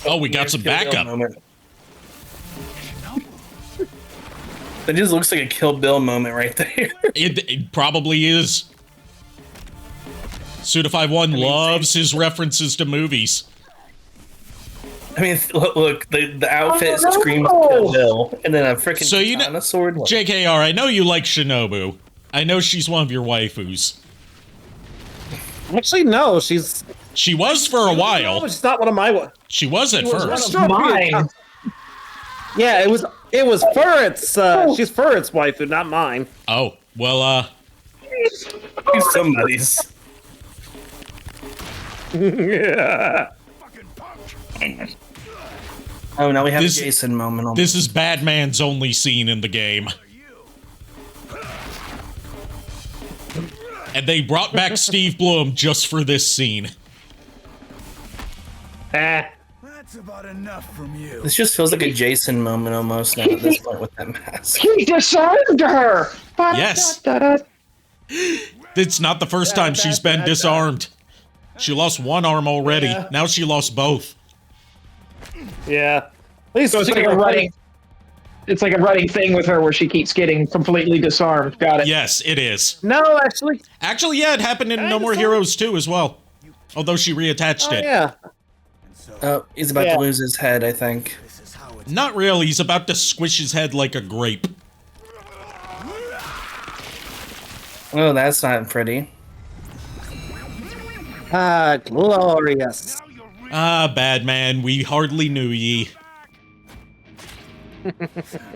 Oh, we got some backup. That just looks like a Kill Bill moment right there. It probably is. Suda51 loves his references to movies. I mean, look, the outfit screams Kill Bill, and then a freaking katana sword. JKR, I know you like Shinobu. I know she's one of your waifus. Actually, no, she was for a while. No, she's not one of my. She was at first. Mine. Yeah, it was Furret's. She's Furret's waifu, not mine. Oh well, somebody's. Yeah. Oh, now we have a Jason moment. This is Batman's only scene in the game. And they brought back Steve Bloom just for this scene. that's about enough from you. This just feels like a Jason moment almost now at this point with that mask. He disarmed her. Yes. It's not the first time she's been disarmed. She lost one arm already. Yeah. Now she lost both. Yeah. At least So it's like a running. It's like a running thing with her where she keeps getting completely disarmed. Got it. Yes, it is. No, actually. Actually, yeah, it happened in No More Heroes 2 as well. Although she reattached it. Yeah. Oh, he's about to lose his head, I think. Not really. He's about to squish his head like a grape. Oh, that's not pretty. Ah, glorious. Ah, bad man. We hardly knew ye.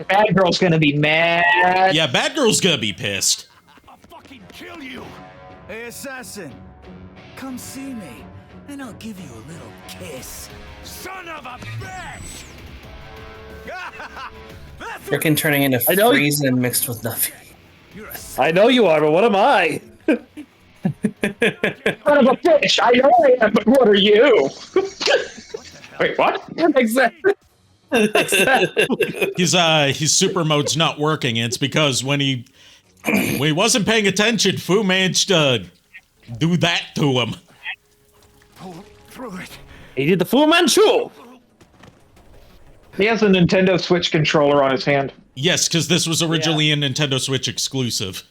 Bad girl's gonna be mad. Yeah, bad girl's gonna be pissed. I'll fucking kill you. Hey, assassin, come see me, and I'll give you a little kiss. Son of a bitch! Freaking turning into Friesen mixed with nothing. I know you are, but what am I? Son of a bitch! I know I am, but what are you? Wait, what? Exactly. His super mode's not working, and it's because when he wasn't paying attention, Fu managed to do that to him. Pull through it. He did the Fu Manchu. He has a Nintendo Switch controller on his hand. Yes, because this was originally a Nintendo Switch exclusive.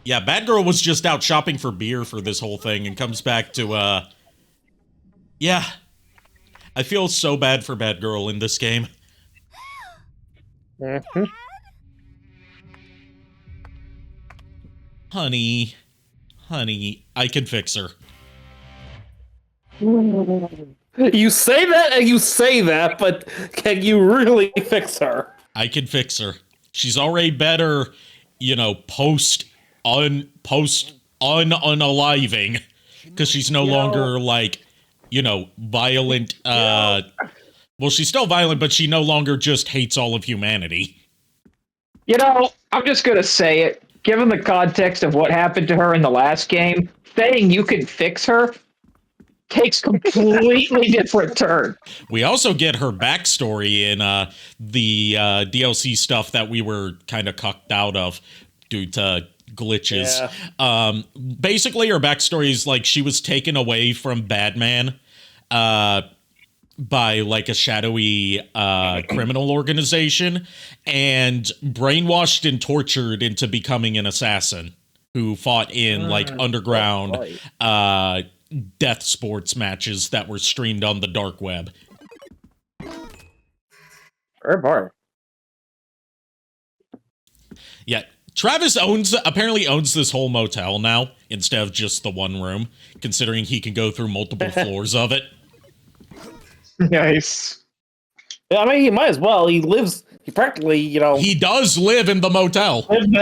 Yeah, Bad Girl was just out shopping for beer for this whole thing and comes back to, yeah. I feel so bad for Bad Girl in this game. Honey, I can fix her. You say that and you say that, but can you really fix her? I can fix her. She's already better, you know, unaliving, because she's no longer like, you know, violent. Well, she's still violent, but she no longer just hates all of humanity. You know, I'm just gonna say it. Given the context of what happened to her in the last game, saying you can fix her takes completely different turn. We also get her backstory in the DLC stuff that we were kind of cucked out of due to glitches. Yeah. Basically, her backstory is like she was taken away from Batman by like a shadowy criminal organization and brainwashed and tortured into becoming an assassin who fought in like underground death sports matches that were streamed on the dark web. Yeah, Travis apparently owns this whole motel now instead of just the one room, considering he can go through multiple floors of it. Nice. Yeah, I mean, he might as well. He practically, He does live in the motel. I mean,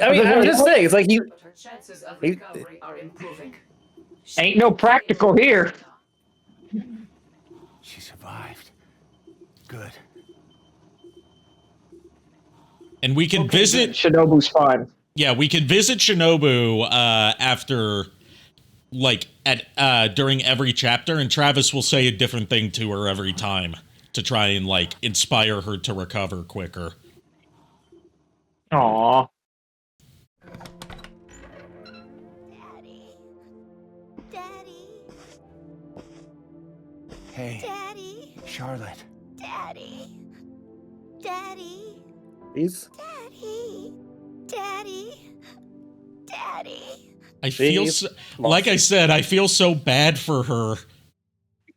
I'm just saying, it's like ain't no practical here. She survived. Good. And we can visit Shinobu's fine. Yeah, we can visit Shinobu after, like, during every chapter, and Travis will say a different thing to her every time to try and, like, inspire her to recover quicker. Aww. Daddy. Hey. Daddy. Charlotte. Daddy. Daddy. He's... Daddy. Daddy. Daddy. I feel so, like I said, I feel so bad for her.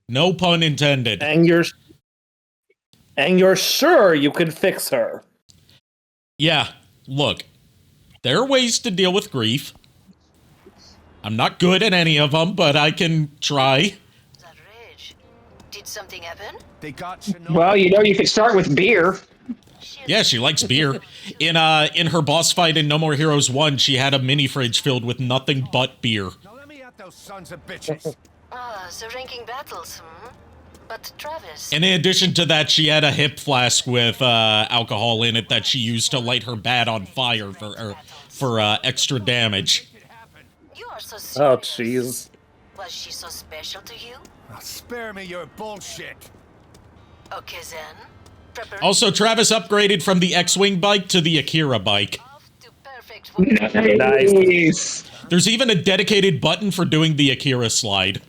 No pun intended. And you're sure you can fix her. Yeah, look. There are ways to deal with grief. I'm not good at any of them, but I can try. That rage. Did something happen? They got Shinobu. Well, you could start with beer. Yeah, she likes beer. In her boss fight in No More Heroes 1, she had a mini fridge filled with nothing but beer. Now let me at those sons of bitches. The ranking battles, But Travis... And in addition to that, she had a hip flask with alcohol in it that she used to light her bat on fire for extra damage. You are so serious. Oh, jeez. Was she so special to you? Now spare me your bullshit. Okay, then. Also, Travis upgraded from the X-Wing bike to the Akira bike. Nice. There's even a dedicated button for doing the Akira slide.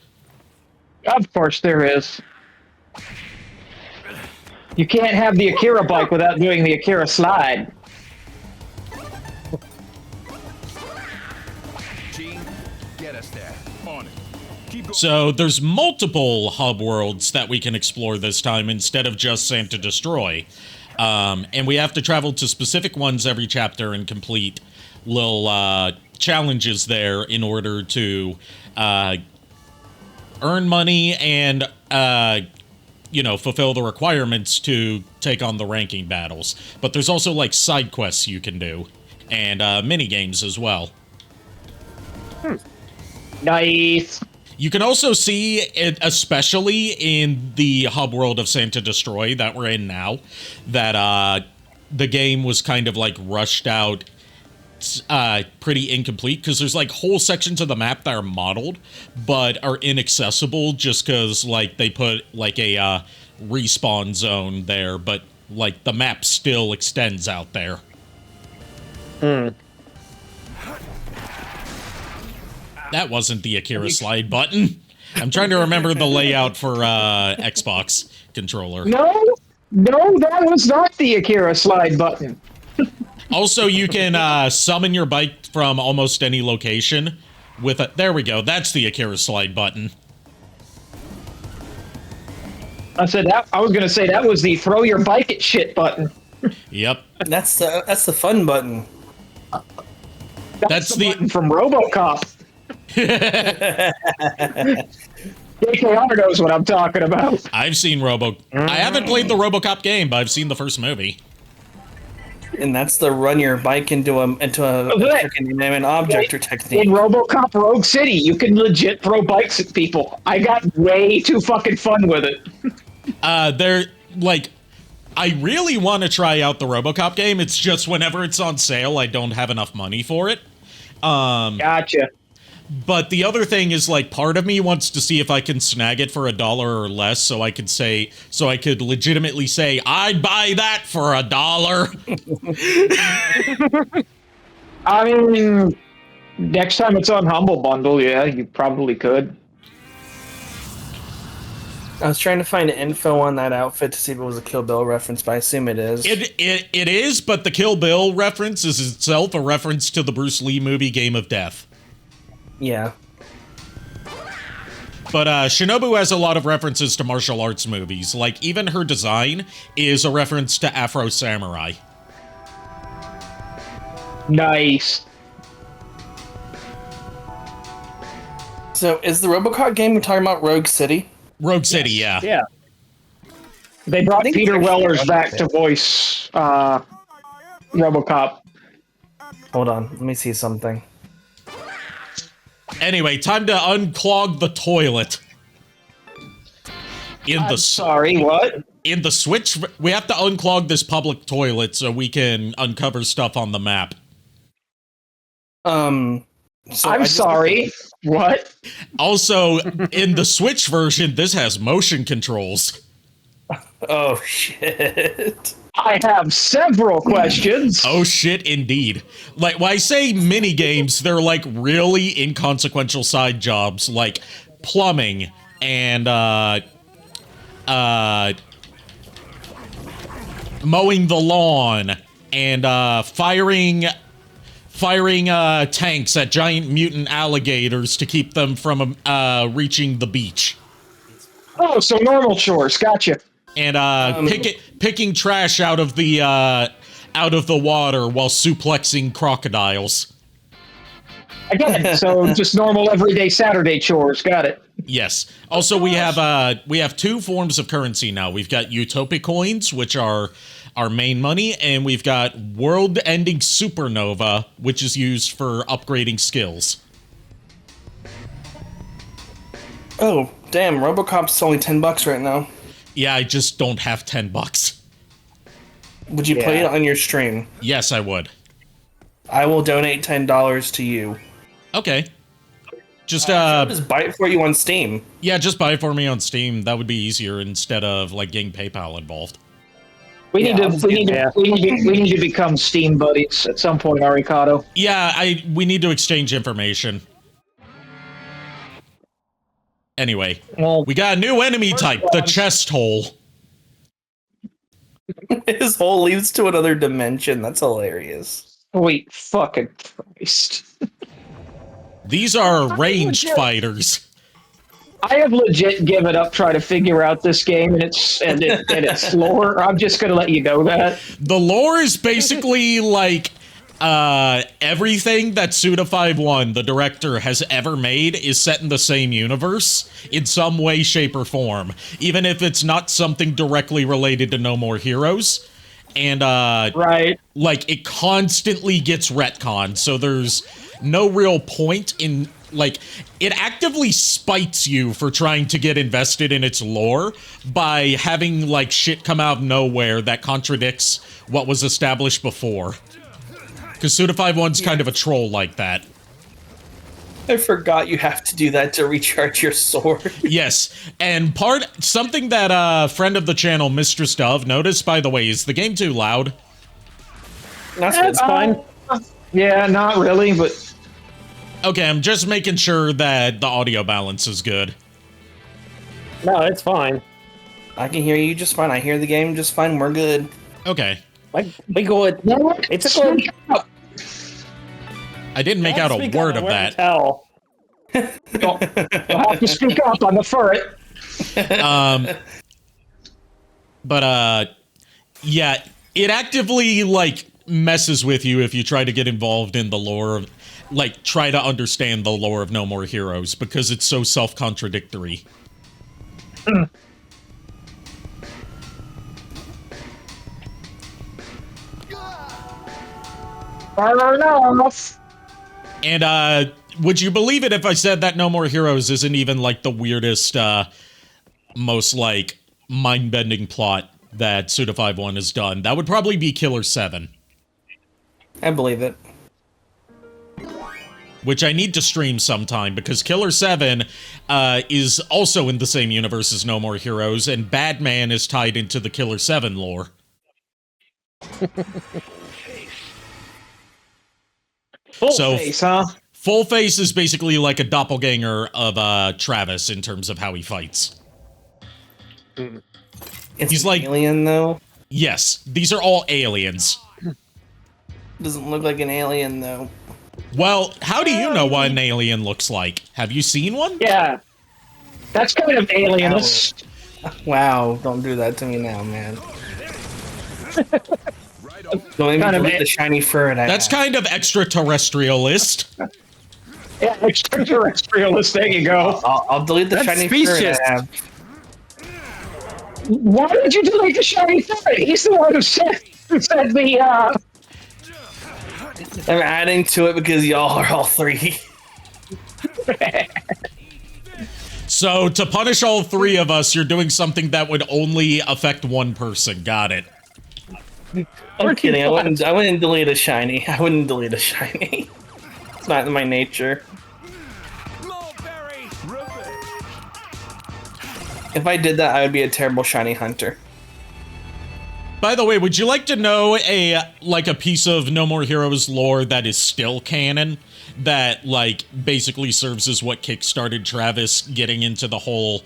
Of course there is. You can't have the Akira bike without doing the Akira slide. Gene, get us there. On it. So there's multiple hub worlds that we can explore this time instead of just Santa Destroy. And we have to travel to specific ones every chapter and complete little challenges there in order to earn money and, fulfill the requirements to take on the ranking battles. But there's also, like, side quests you can do and mini games as well. Nice. You can also see it, especially in the hub world of Santa Destroy that we're in now, that the game was kind of like rushed out, pretty incomplete, because there's like whole sections of the map that are modeled, but are inaccessible just because like they put like a respawn zone there, but like the map still extends out there. That wasn't the Akira slide button. I'm trying to remember the layout for Xbox controller. No, that was not the Akira slide button. Also, you can summon your bike from almost any location with a... There we go. That's the Akira slide button. I was going to say that was the throw your bike at shit button. Yep. That's the fun button. That's the button from RoboCop. JKR knows what I'm talking about. I've seen I haven't played the RoboCop game, but I've seen the first movie. And that's the run your bike into a freaking inanimate object or technique. In RoboCop Rogue City, you can legit throw bikes at people. I got way too fucking fun with it. I really want to try out the RoboCop game. It's just whenever it's on sale, I don't have enough money for it. Gotcha. But the other thing is, like, part of me wants to see if I can snag it for $1 or less, so I could legitimately say, I'd buy that for $1. I mean, next time it's on Humble Bundle, yeah, you probably could. I was trying to find info on that outfit to see if it was a Kill Bill reference, but I assume it is. It is, but the Kill Bill reference is itself a reference to the Bruce Lee movie Game of Death. Yeah. But Shinobu has a lot of references to martial arts movies. Like, even her design is a reference to Afro Samurai. Nice. So, is the RoboCop game we're talking about Rogue City? Rogue City, yeah. Yeah. They brought Peter Weller's back to voice RoboCop. Hold on, let me see something. Anyway, time to unclog the toilet. Sorry, what? In the Switch, we have to unclog this public toilet so we can uncover stuff on the map. I'm sorry. What? Also, in the Switch version, this has motion controls. Oh, shit. I have several questions. Oh shit, indeed. Like, when I say mini games, they're like really inconsequential side jobs, like plumbing and mowing the lawn and firing tanks at giant mutant alligators to keep them from reaching the beach. Oh, so normal chores. Gotcha. And picking trash out of the water while suplexing crocodiles. Again, so just normal everyday Saturday chores. Got it. Yes. Also, we have two forms of currency now. We've got Utopia coins, which are our main money, and we've got world-ending supernova, which is used for upgrading skills. Oh, damn! RoboCop's only $10 right now. Yeah, I just don't have $10. Would you play it on your stream? Yes, I would. I will donate $10 to you. Okay. Just just buy it for you on Steam. Yeah, just buy it for me on Steam. That would be easier instead of like getting PayPal involved. We need to become Steam buddies at some point, Arikado. Yeah, we need to exchange information. Anyway, we got a new enemy type, the chest hole. His hole leads to another dimension. That's hilarious. Sweet fucking Christ. These are ranged fighters. I have legit given up trying to figure out this game and its lore. I'm just gonna let you know that. The lore is basically like everything that Suda51, the director, has ever made is set in the same universe in some way, shape, or form, even if it's not something directly related to No More Heroes. And right, like it constantly gets retconned, so there's no real point in like it actively spites you for trying to get invested in its lore by having like shit come out of nowhere that contradicts what was established before. Because Suda51's kind of a troll like that. I forgot you have to do that to recharge your sword. Yes, and something that a friend of the channel, Mistress Dove, noticed, by the way, is the game too loud? That's fine. Yeah, not really, but... Okay, I'm just making sure that the audio balance is good. No, it's fine. I can hear you just fine. I hear the game just fine. We're good. Okay. Like, we good. It's a good... I didn't make out a word of that. You'll have to speak up on the ferret. Yeah, it actively, like, messes with you if you try to get involved in the lore of, like, try to understand the lore of No More Heroes, because it's so self-contradictory. And, would you believe it if I said that No More Heroes isn't even, like, the weirdest, most, like, mind-bending plot that Suda51 has done? That would probably be Killer 7. I believe it. which I need to stream sometime because Killer 7 is also in the same universe as No More Heroes, and Badman is tied into the Killer 7 lore. Full face, huh? Full face is basically like a doppelganger of Travis in terms of how he fights. He's like alien though. Yes, these are all aliens. Doesn't look like an alien though. Well, how do you know what an alien looks like? Have you seen one? Yeah, that's kind of alienist. Wow, don't do that to me now, man. Don't even delete the shiny fur. That's kind of extraterrestrialist. Yeah, extraterrestrialist. There you go. I'll delete the shiny fur I have. Why did you delete the shiny fur? He's the one who said the. I'm adding to it because y'all are all three. So to punish all three of us, you're doing something that would only affect one person. Got it. I'm kidding. I wouldn't delete a shiny. I wouldn't delete a shiny. It's not in my nature. If I did that, I would be a terrible shiny hunter. By the way, would you like to know a piece of No More Heroes lore that is still canon? That, basically serves as what kickstarted Travis getting into the whole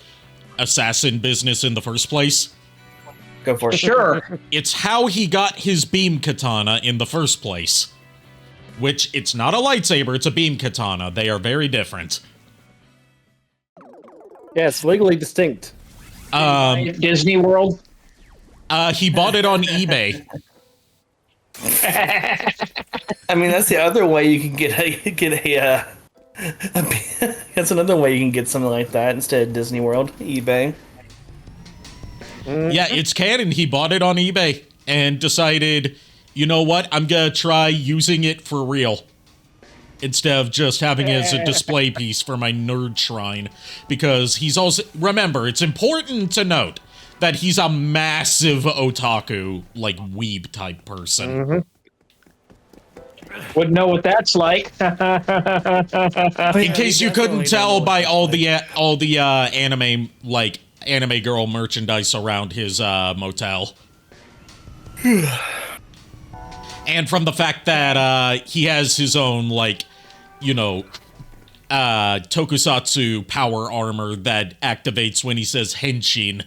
assassin business in the first place? Go for it. Sure. It's how he got his beam katana in the first place. Which, it's not a lightsaber, it's a beam katana. They are very different. Yeah, it's legally distinct. Disney World? He bought it on eBay. I mean, that's the other way you can that's another way you can get something like that instead of Disney World, eBay. Yeah, it's canon. He bought it on eBay and decided, you know what? I'm gonna try using it for real instead of just having it as a display piece for my nerd shrine. Because he's also, remember, it's important to note that he's a massive otaku, weeb type person. Wouldn't know what that's like. In case you couldn't tell by all the anime girl merchandise around his motel. And from the fact that he has his own tokusatsu power armor that activates when he says henshin.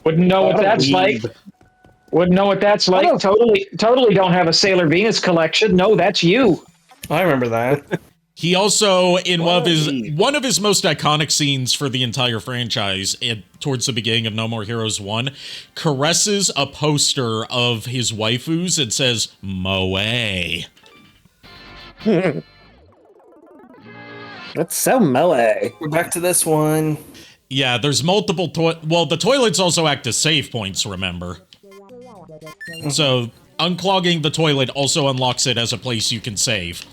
Wouldn't know what that's like. Wouldn't know what that's like. Totally don't have a Sailor Venus collection. No, that's you. I remember that. He also, in one of his most iconic scenes for the entire franchise, towards the beginning of No More Heroes 1, caresses a poster of his waifus and says, Moe. That's so Moe. We're back to this one. Yeah, there's multiple the toilets also act as save points, remember? So, unclogging the toilet also unlocks it as a place you can save.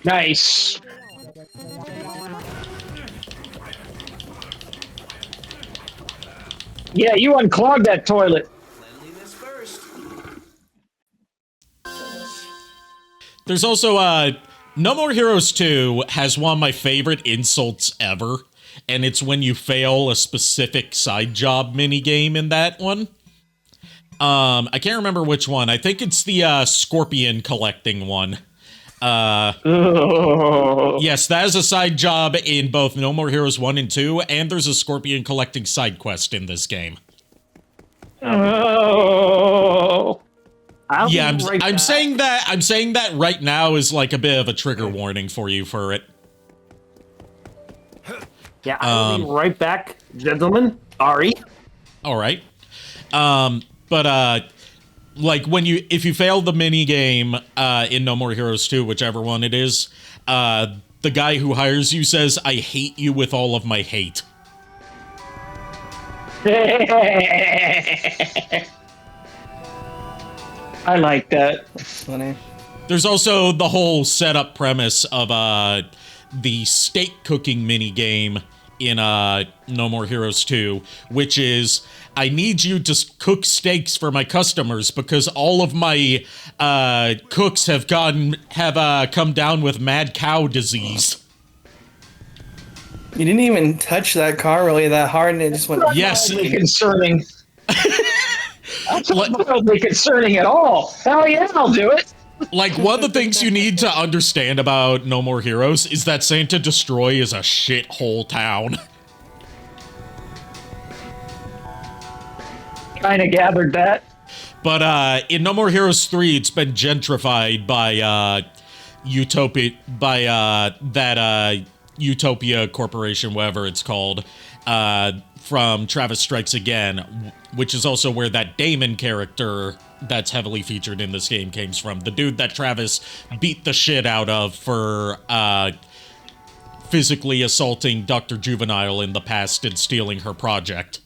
Nice. Yeah, you unclogged that toilet. There's also, No More Heroes 2 has one of my favorite insults ever, and it's when you fail a specific side job minigame in that one. I can't remember which one. I think it's the scorpion collecting one. Yes, that is a side job in both No More Heroes 1 and 2, and there's a scorpion collecting side quest in this game. Oh. Yeah, I'm saying that right now is like a bit of a trigger warning for you for it. Yeah, I'll be right back, gentlemen. Sorry. All right. But if you fail the mini game in No More Heroes 2, whichever one it is, the guy who hires you says, "I hate you with all of my hate." I like that. That's funny. There's also the whole setup premise of the steak cooking mini game in No More Heroes 2, which is I need you to cook steaks for my customers because all of my cooks have come down with mad cow disease. You didn't even touch that car really that hard, and it just went. Yes, concerning. That's not mildly concerning at all. Hell yeah, I'll do it. Like, one of the things you need to understand about No More Heroes is that Santa Destroy is a shithole town. Kind of gathered that. But in No More Heroes 3, it's been gentrified by Utopia Corporation, whatever it's called, from Travis Strikes Again, which is also where that Damon character that's heavily featured in this game came from. The dude that Travis beat the shit out of for physically assaulting Dr. Juvenile in the past and stealing her project.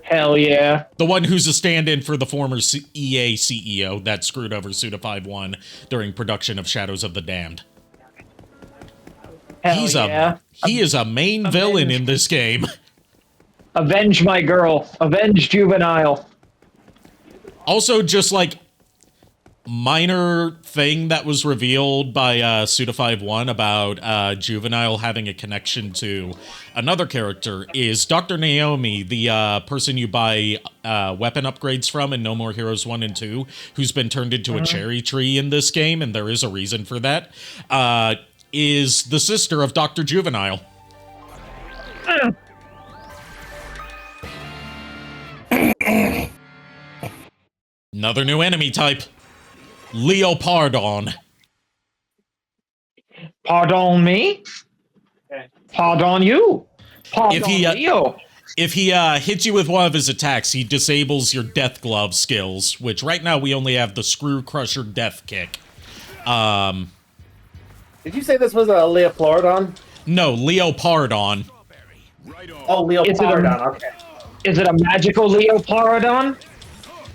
Hell yeah. The one who's a stand-in for the former EA CEO that screwed over Suda51 during production of Shadows of the Damned. Hell He is a main villain in this game. Avenge my girl. Avenge Juvenile. Also, just like minor thing that was revealed by Suda51 about Juvenile having a connection to another character is Dr. Naomi, the person you buy weapon upgrades from in No More Heroes 1 and 2, who's been turned into a cherry tree in this game, and there is a reason for that, is the sister of Dr. Juvenile. Another new enemy type. Leopardon. Pardon me? Pardon you? Pardon Leo? If he hits you with one of his attacks, he disables your Death Glove skills, which right now we only have the Screw Crusher Death Kick. Did you say this was a Leopardon? No, Leopardon. Oh, Leopardon, okay. Is it a magical Leopardon?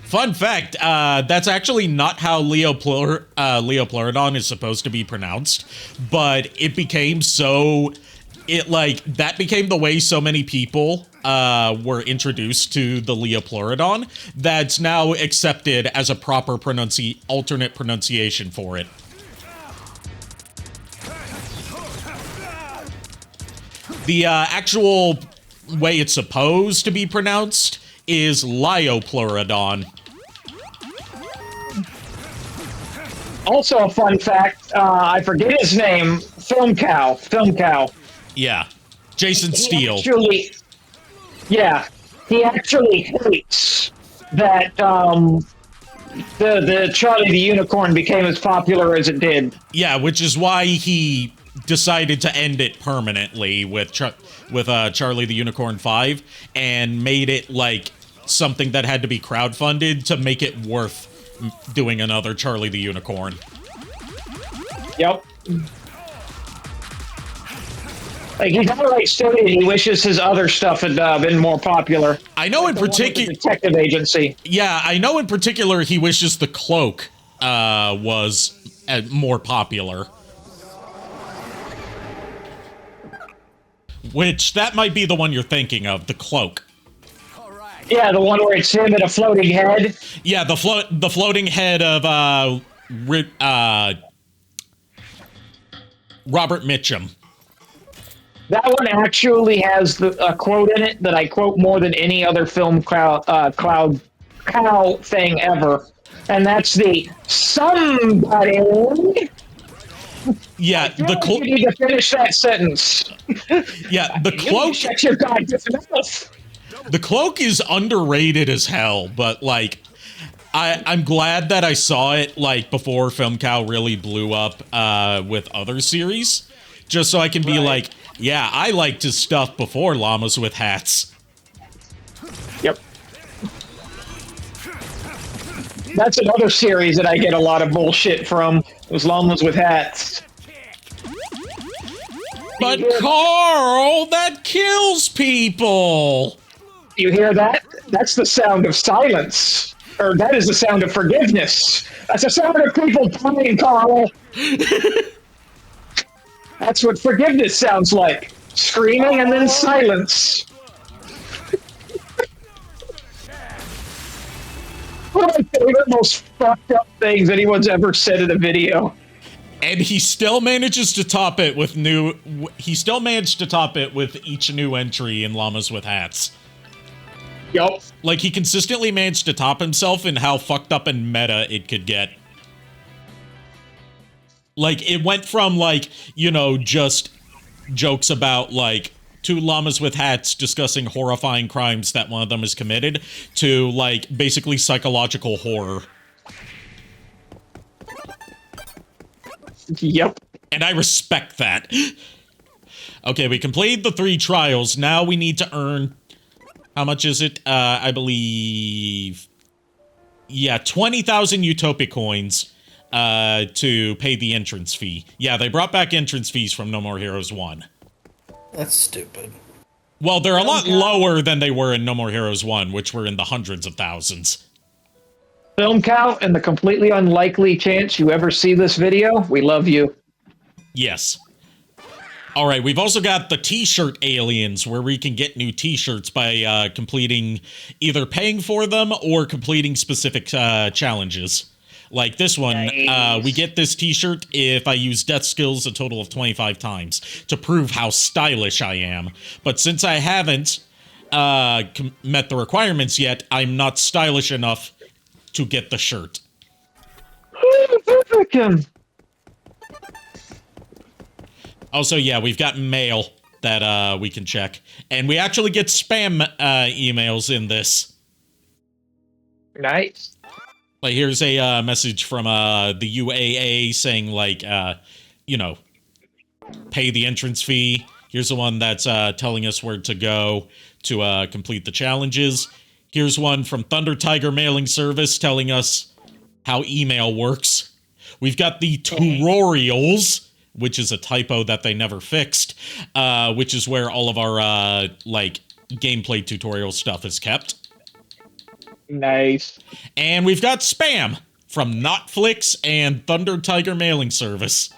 Fun fact, that's actually not how Leopardon is supposed to be pronounced, but it became that became the way so many people were introduced to the Leopardon that's now accepted as a proper alternate pronunciation for it. The actual way it's supposed to be pronounced is Leopardon. Also a fun fact, I forget his name, Film Cow. Yeah, Jason Steele. He actually hates that the Charlie the Unicorn became as popular as it did. Yeah, which is why he decided to end it permanently with Charlie the Unicorn 5 and made it like something that had to be crowdfunded to make it worth doing another Charlie the Unicorn. Yep. Like, he's already stated he wishes his other stuff had been more popular. I know in particular... Detective Agency. Yeah, I know in particular he wishes the Cloak was more popular. Which, that might be the one you're thinking of, the Cloak. Yeah, the one where it's him and a floating head. Yeah, the floating head of Robert Mitchum. That one actually has a quote in it that I quote more than any other film cow thing ever, and that's the somebody. Yeah, you need to finish that sentence. Yeah, the Cloak. Shut your goddamn mouth. The Cloak is underrated as hell, but like, I'm glad that I saw it like before Film Cow really blew up with other series, just so I can be like, yeah, I liked his stuff before Llamas with Hats. Yep. That's another series that I get a lot of bullshit from, was Llamas with Hats. But Carl, that kills people! You hear that? That's the sound of silence. Or that is the sound of forgiveness. That's the sound of people dying, Carl. That's what forgiveness sounds like. Screaming and then silence. One of my favorite, most fucked up things anyone's ever said in a video. And he still manages to top it with each new entry in Llamas with Hats. Yup. Like, he consistently managed to top himself in how fucked up and meta it could get. Like, it went from, like, you know, just jokes about, like, two llamas with hats discussing horrifying crimes that one of them has committed, to, like, basically psychological horror. Yep. And I respect that. Okay, we completed the 3 trials. Now we need to earn... How much is it? I believe... Yeah, 20,000 Utopia coins to pay the entrance fee. Yeah, they brought back entrance fees from No More Heroes 1. That's stupid. Well, they're a lot lower than they were in No More Heroes 1, which were in the hundreds of thousands. Film count and the completely unlikely chance you ever see this video, we love you. Yes. All right, we've also got the t-shirt aliens, where we can get new t-shirts by completing, either paying for them or completing specific challenges. Like this one, nice. We get this t-shirt if I use death skills a total of 25 times to prove how stylish I am. But since I haven't met the requirements yet, I'm not stylish enough to get the shirt. Also, yeah, we've got mail that we can check. And we actually get spam emails in this. Nice. Like, here's a message from the UAA saying, like, you know, pay the entrance fee. Here's the one that's telling us where to go to complete the challenges. Here's one from Thunder Tiger Mailing Service telling us how email works. We've got the tutorials, which is a typo that they never fixed, which is where all of our, like, gameplay tutorial stuff is kept. Nice. And we've got spam from Notflix and Thunder Tiger Mailing Service.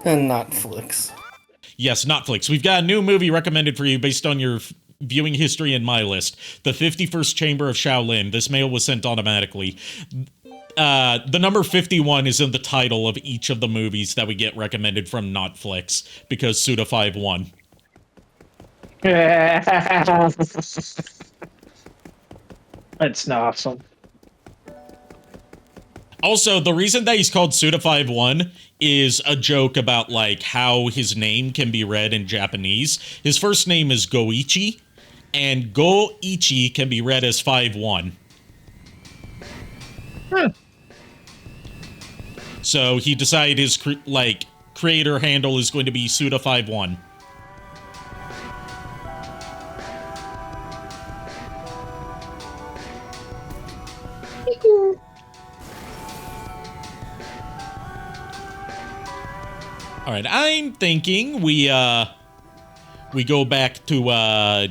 And Notflix. Yes, Notflix. We've got a new movie recommended for you based on your viewing history in my list. The 51st Chamber of Shaolin. This mail was sent automatically. The number 51 is in the title of each of the movies that we get recommended from Notflix, because Suda5 won. That's awesome. Also, the reason that he's called Suda51 is a joke about, like, how his name can be read in Japanese. His first name is Goichi, and Goichi can be read as 5-1. So he decided his, creator handle is going to be Suda51. All right, I'm thinking we go back to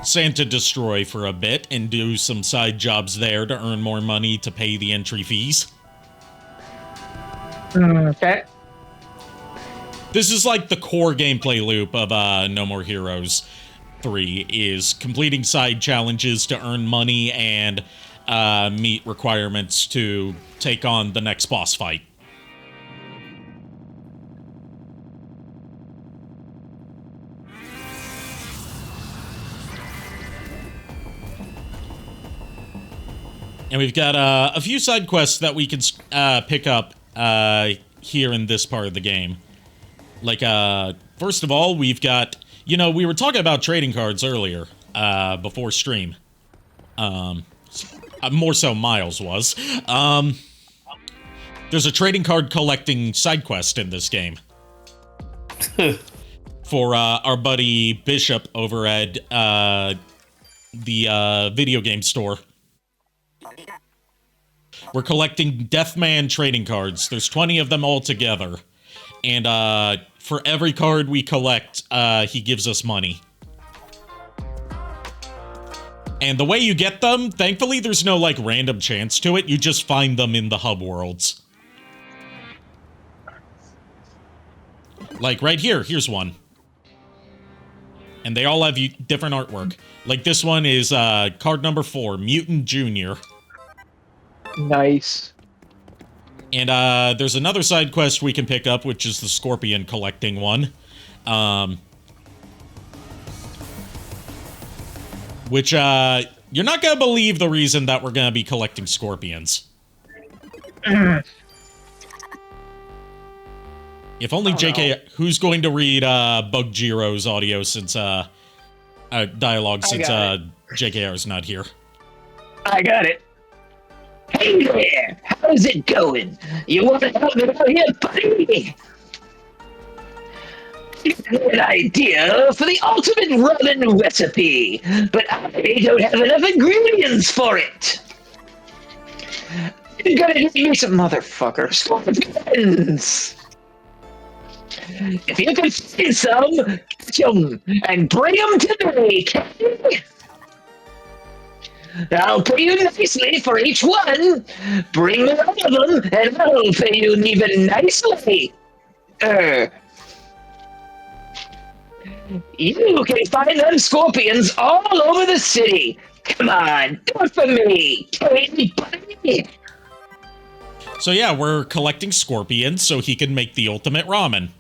Santa Destroy for a bit and do some side jobs there to earn more money to pay the entry fees. Okay. This is like the core gameplay loop of No More Heroes 3, is completing side challenges to earn money and meet requirements to take on the next boss fight. And we've got a few side quests that we can pick up here in this part of the game. Like, first of all, we've got... You know, we were talking about trading cards earlier, before stream. More so Miles was. There's a trading card collecting side quest in this game. For our buddy Bishop over at the video game store. We're collecting Deathman trading cards. There's 20 of them all together. And for every card we collect, he gives us money. And the way you get them, thankfully there's no, like, random chance to it. You just find them in the hub worlds. Like right here, here's one. And they all have different artwork. Like this one is card number 4, Mutant Junior. Nice. And there's another side quest we can pick up, which is the Scorpion collecting one. Which, you're not gonna believe the reason that we're gonna be collecting Scorpions. If only JK... Who's going to read Bugjiro's audio since... dialogue since JKR's not here? I got it. Hey there! How's it going? You want to help me out here, buddy? An idea for the ultimate ramen recipe, but I don't have enough ingredients for it. You gotta give me some motherfucker scorpions. If you can find some, catch 'em and bring them to me, okay? I'll pay you nicely for each one. Bring me all of them, and I'll pay you even nicely. You can find them scorpions all over the city. Come on, do it for me. Buddy. So yeah, we're collecting scorpions so he can make the ultimate ramen.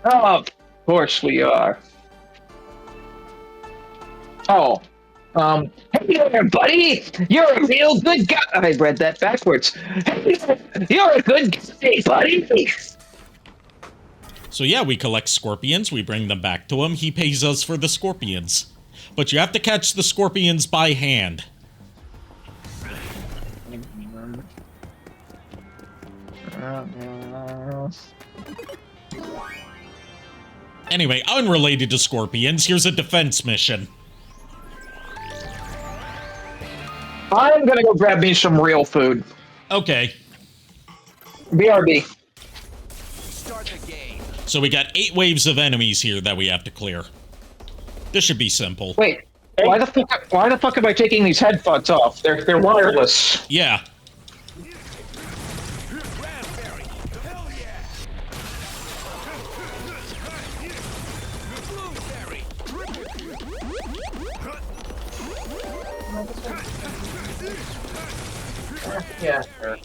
Oh, of course we are. Oh, hey there, buddy. You're a real good guy. I read that backwards. Hey, you're a good guy, buddy. So yeah, we collect scorpions, we bring them back to him, he pays us for the scorpions. But you have to catch the scorpions by hand. Anyway, unrelated to scorpions, here's a defense mission. I'm gonna go grab me some real food. Okay. BRB. So we got 8 waves of enemies here that we have to clear. This should be simple. Wait, why the fuck am I taking these headphones off? They're wireless. Yeah. Yeah, sure.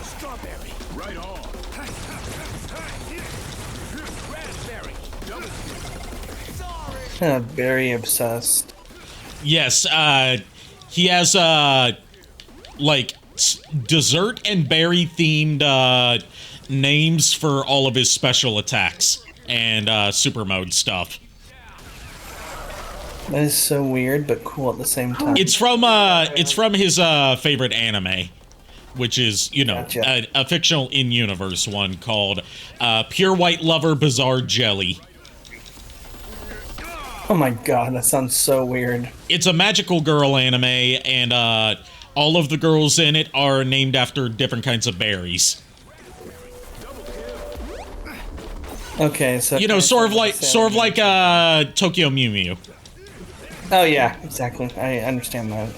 Strawberry. Right on. Raspberry. Very obsessed. Yes, he has, like, dessert and berry themed, names for all of his special attacks and, super mode stuff. That is so weird, but cool at the same time. It's from his, favorite anime, which is, you know, Gotcha. a fictional in-universe one called, Pure White Lover Bizarre Jelly. Oh my god, that sounds so weird. It's a magical girl anime, and, all of the girls in it are named after different kinds of berries. Okay, so you know, sort of like Tokyo Mew Mew. Oh yeah, exactly. I understand that.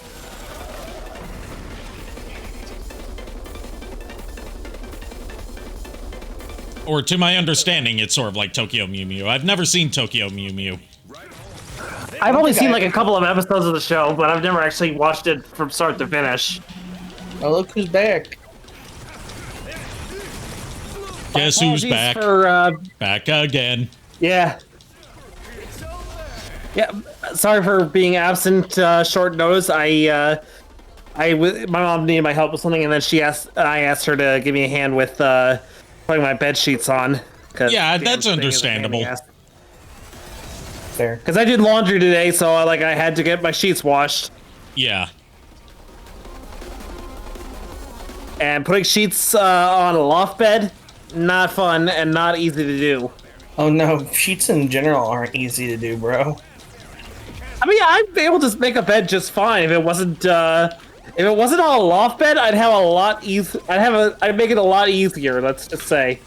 Or to my understanding, it's sort of like Tokyo Mew Mew. I've never seen Tokyo Mew Mew. I've only seen like a couple of episodes of the show, but I've never actually watched it from start to finish. Oh, look who's back. Guess who's back? Back again. Yeah. Yeah, sorry for being absent short notice. My mom needed my help with something, and then I asked her to give me a hand with putting my bed sheets on. Yeah, that's understandable. Fair. Because I did laundry today, so I had to get my sheets washed. Yeah. And putting sheets on a loft bed, not fun and not easy to do. Oh no, sheets in general aren't easy to do, bro. I mean, I'd be able to make a bed just fine if it wasn't on a loft bed. I'd have a lot I'd make it a lot easier. Let's just say.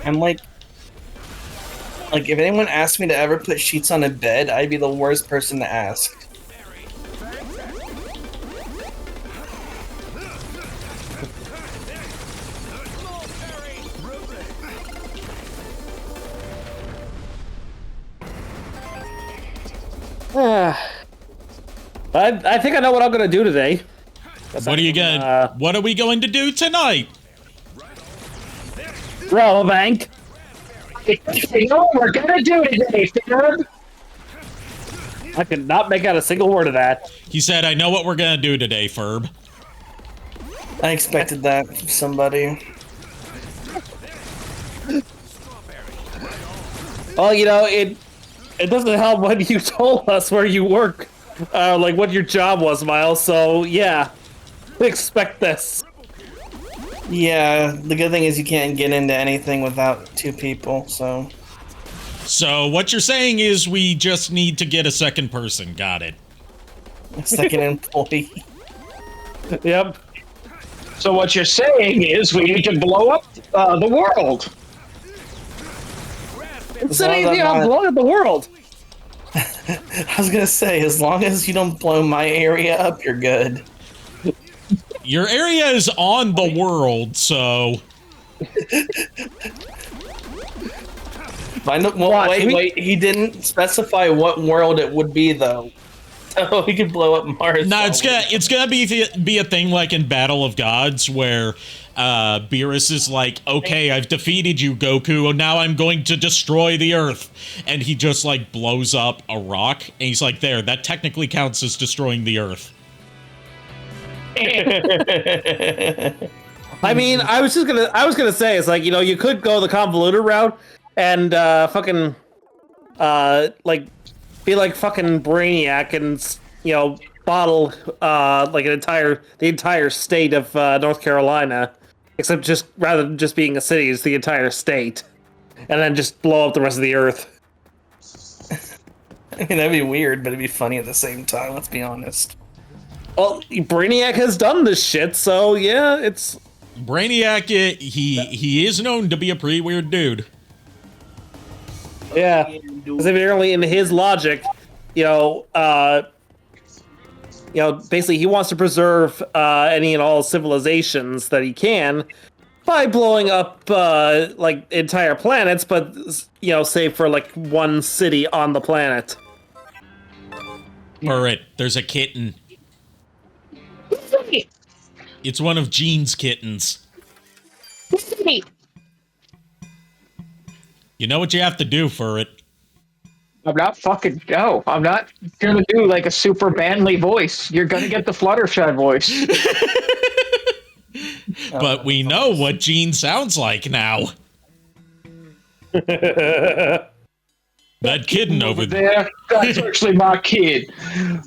I'm like Like, if anyone asked me to ever put sheets on a bed, I'd be the worst person to ask. I think I know what I'm gonna do today. What are you gonna? What are we going to do tonight? Rob a bank. You know what we're gonna do today, Ferb? I could not make out a single word of that. He said, "I know what we're gonna do today, Ferb." I expected that from somebody. Well, you know, it doesn't help when you told us where you work, like what your job was, Miles. So yeah, expect this. Yeah, the good thing is you can't get into anything without two people, so... So, what you're saying is we just need to get a second person. Got it. A second employee. Yep. So what you're saying is we need to blow up the world. It's an easy on blowing up the world. I was gonna say, as long as you don't blow my area up, you're good. Your area is on the world, so... Wait, he didn't specify what world it would be, though. So he could blow up Mars. No, it's gonna be a thing like in Battle of Gods, where Beerus is like, okay, I've defeated you, Goku, now I'm going to destroy the Earth. And he just, like, blows up a rock, and he's like, there, that technically counts as destroying the Earth. I mean, I was gonna say, it's like, you know, you could go the convoluted route and like be like fucking Brainiac and, you know, bottle like the entire state of North Carolina, except just rather than just being a city, it's the entire state, and then just blow up the rest of the Earth. I mean, that'd be weird, but it'd be funny at the same time. Let's be honest. Well, Brainiac has done this shit, so yeah, it's... Brainiac, he is known to be a pretty weird dude. Yeah, because apparently in his logic, basically he wants to preserve any and all civilizations that he can by blowing up, like, entire planets, but, you know, save for, like, one city on the planet. Alright, there's a kitten. It's one of Jean's kittens. You know what you have to do for it. I'm not gonna do like a super manly voice. You're gonna get the Fluttershy voice. But we know what Jean sounds like now. That kitten over there, that's actually my kid.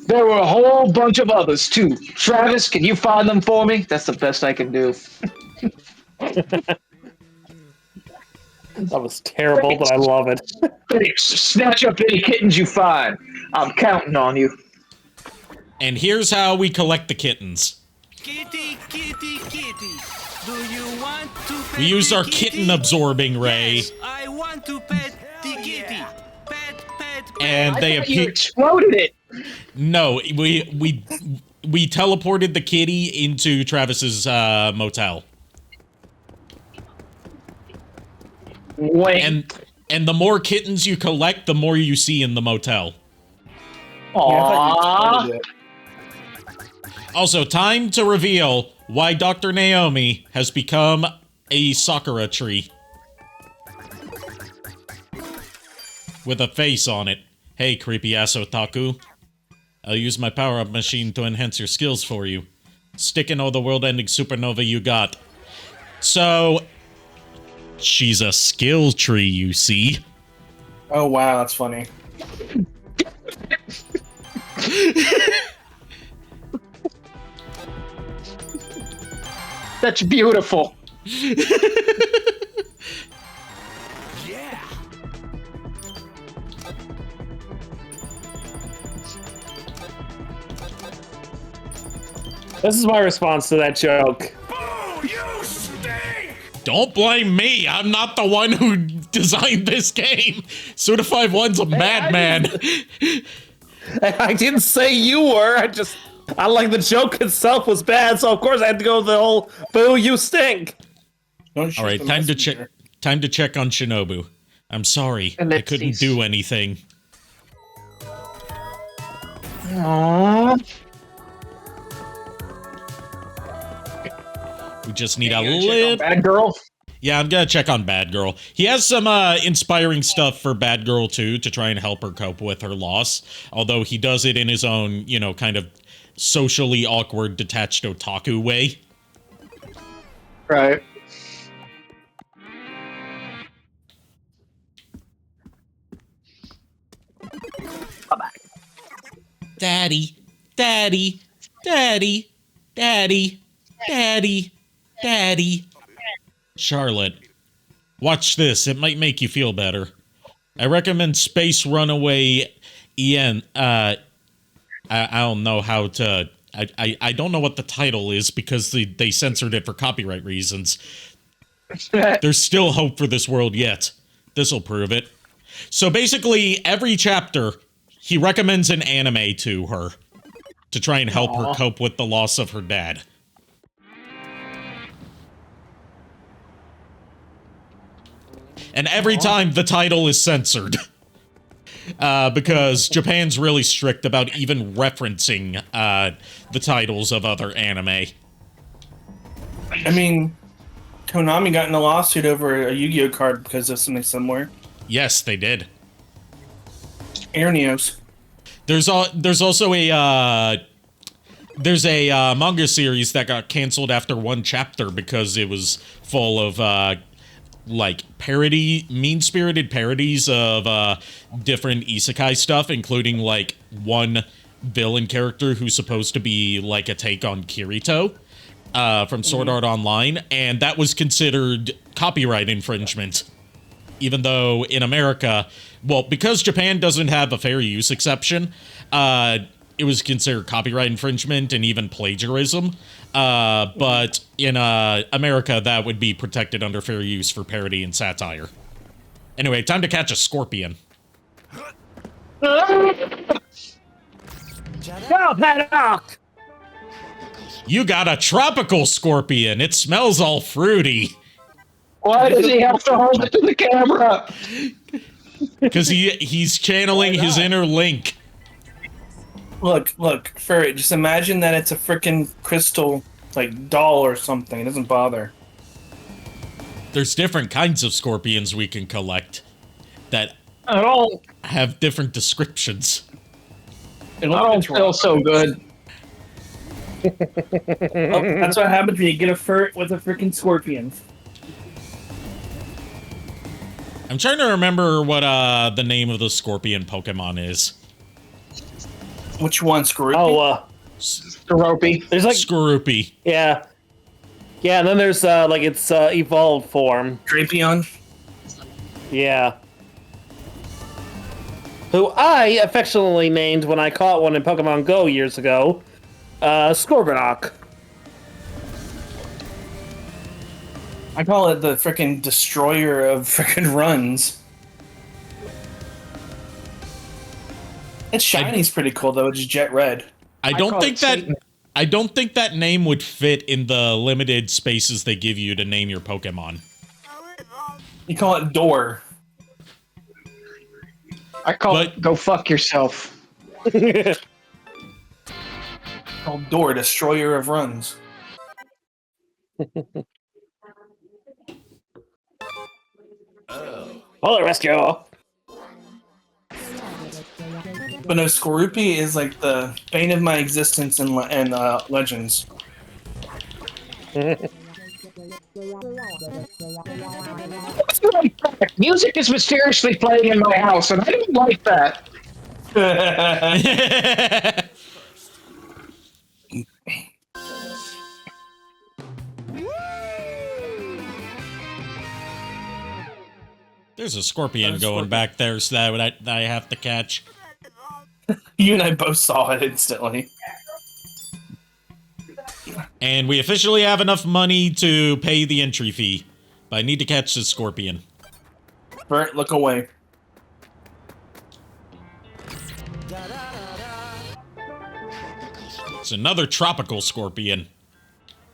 There were a whole bunch of others too. Travis, can you find them for me? That's the best I can do. That was terrible, but I love it. Thanks. Snatch up any kittens you find. I'm counting on you. And here's how we collect the kittens. Kitty, kitty, kitty. Do you want to pet We use our the kitten absorbing ray. Yes, I want to pet the kitty. Pet, pet. And they You exploded it. No, we teleported the kitty into Travis's motel. Wait. And the more kittens you collect, the more you see in the motel. Aww. Also, time to reveal why Dr. Naomi has become a Sakura tree. With a face on it. Hey, creepy-ass otaku. I'll use my power-up machine to enhance your skills for you. Stick in all the world-ending supernova you got. So, she's a skill tree, you see. Oh, wow, that's funny. That's beautiful. This is my response to that joke. Don't blame me. I'm not the one who designed this game. Suda51's a madman. I didn't say you were. I like the joke itself was bad, so of course I had to go the whole "boo, you stink." All right, time to check. Time to check on Shinobu. I'm sorry, I couldn't do anything. Aww. We just need a little Bad Girl. Yeah, I'm gonna check on Bad Girl. He has some inspiring stuff for Bad Girl too, to try and help her cope with her loss. Although he does it in his own, you know, kind of socially awkward, detached otaku way. Right. Daddy, daddy, daddy, daddy, daddy, daddy. Charlotte, watch this. It might make you feel better. I recommend Space Runaway EN. I don't know how to... I don't know what the title is because they censored it for copyright reasons. There's still hope for this world yet. This'll prove it. So basically, every chapter, he recommends an anime to her to try and help her cope with the loss of her dad. And every time the title is censored. Because Japan's really strict about even referencing the titles of other anime. I mean, Konami got in a lawsuit over a Yu-Gi-Oh card because of something similar. Yes, they did. Airneos. There's also a manga series that got canceled after one chapter because it was full of like mean-spirited parodies of different isekai stuff, including like one villain character who's supposed to be like a take on Kirito from Sword Art Online, and that was considered copyright infringement. Even though in America, well, because Japan doesn't have a fair use exception, it was considered copyright infringement and even plagiarism. But in America, that would be protected under fair use for parody and satire. Anyway, time to catch a scorpion. You got a tropical scorpion. It smells all fruity. Why does he have to hold it to the camera? Because he's channeling his inner Link. Look, Furry, just imagine that it's a freaking crystal, like, doll or something. It doesn't bother. There's different kinds of scorpions we can collect that have different descriptions. I don't feel so good. That's what happens when you get a fur with a freaking scorpion. I'm trying to remember what the name of the scorpion Pokemon is. Which one, Skorupi? Oh, Skorupi. There's like Skorupi. Yeah, and then there's like its evolved form, Drapion. Yeah. Who I affectionately named when I caught one in Pokemon Go years ago, Scorbunok. I call it the frickin' destroyer of frickin' runs. Its shiny's pretty cool though. It's jet red. I don't think that name would fit in the limited spaces they give you to name your Pokemon. You call it Door. I call it Go Fuck Yourself. Called Door, destroyer of runs. Polar Rescue! But no, Skorupi is like the bane of my existence in Legends. Music is mysteriously playing in my house, and I don't like that. There's a scorpion going back there, so that I have to catch. You and I both saw it instantly. And we officially have enough money to pay the entry fee. But I need to catch the scorpion. Bert, look away. It's another tropical scorpion.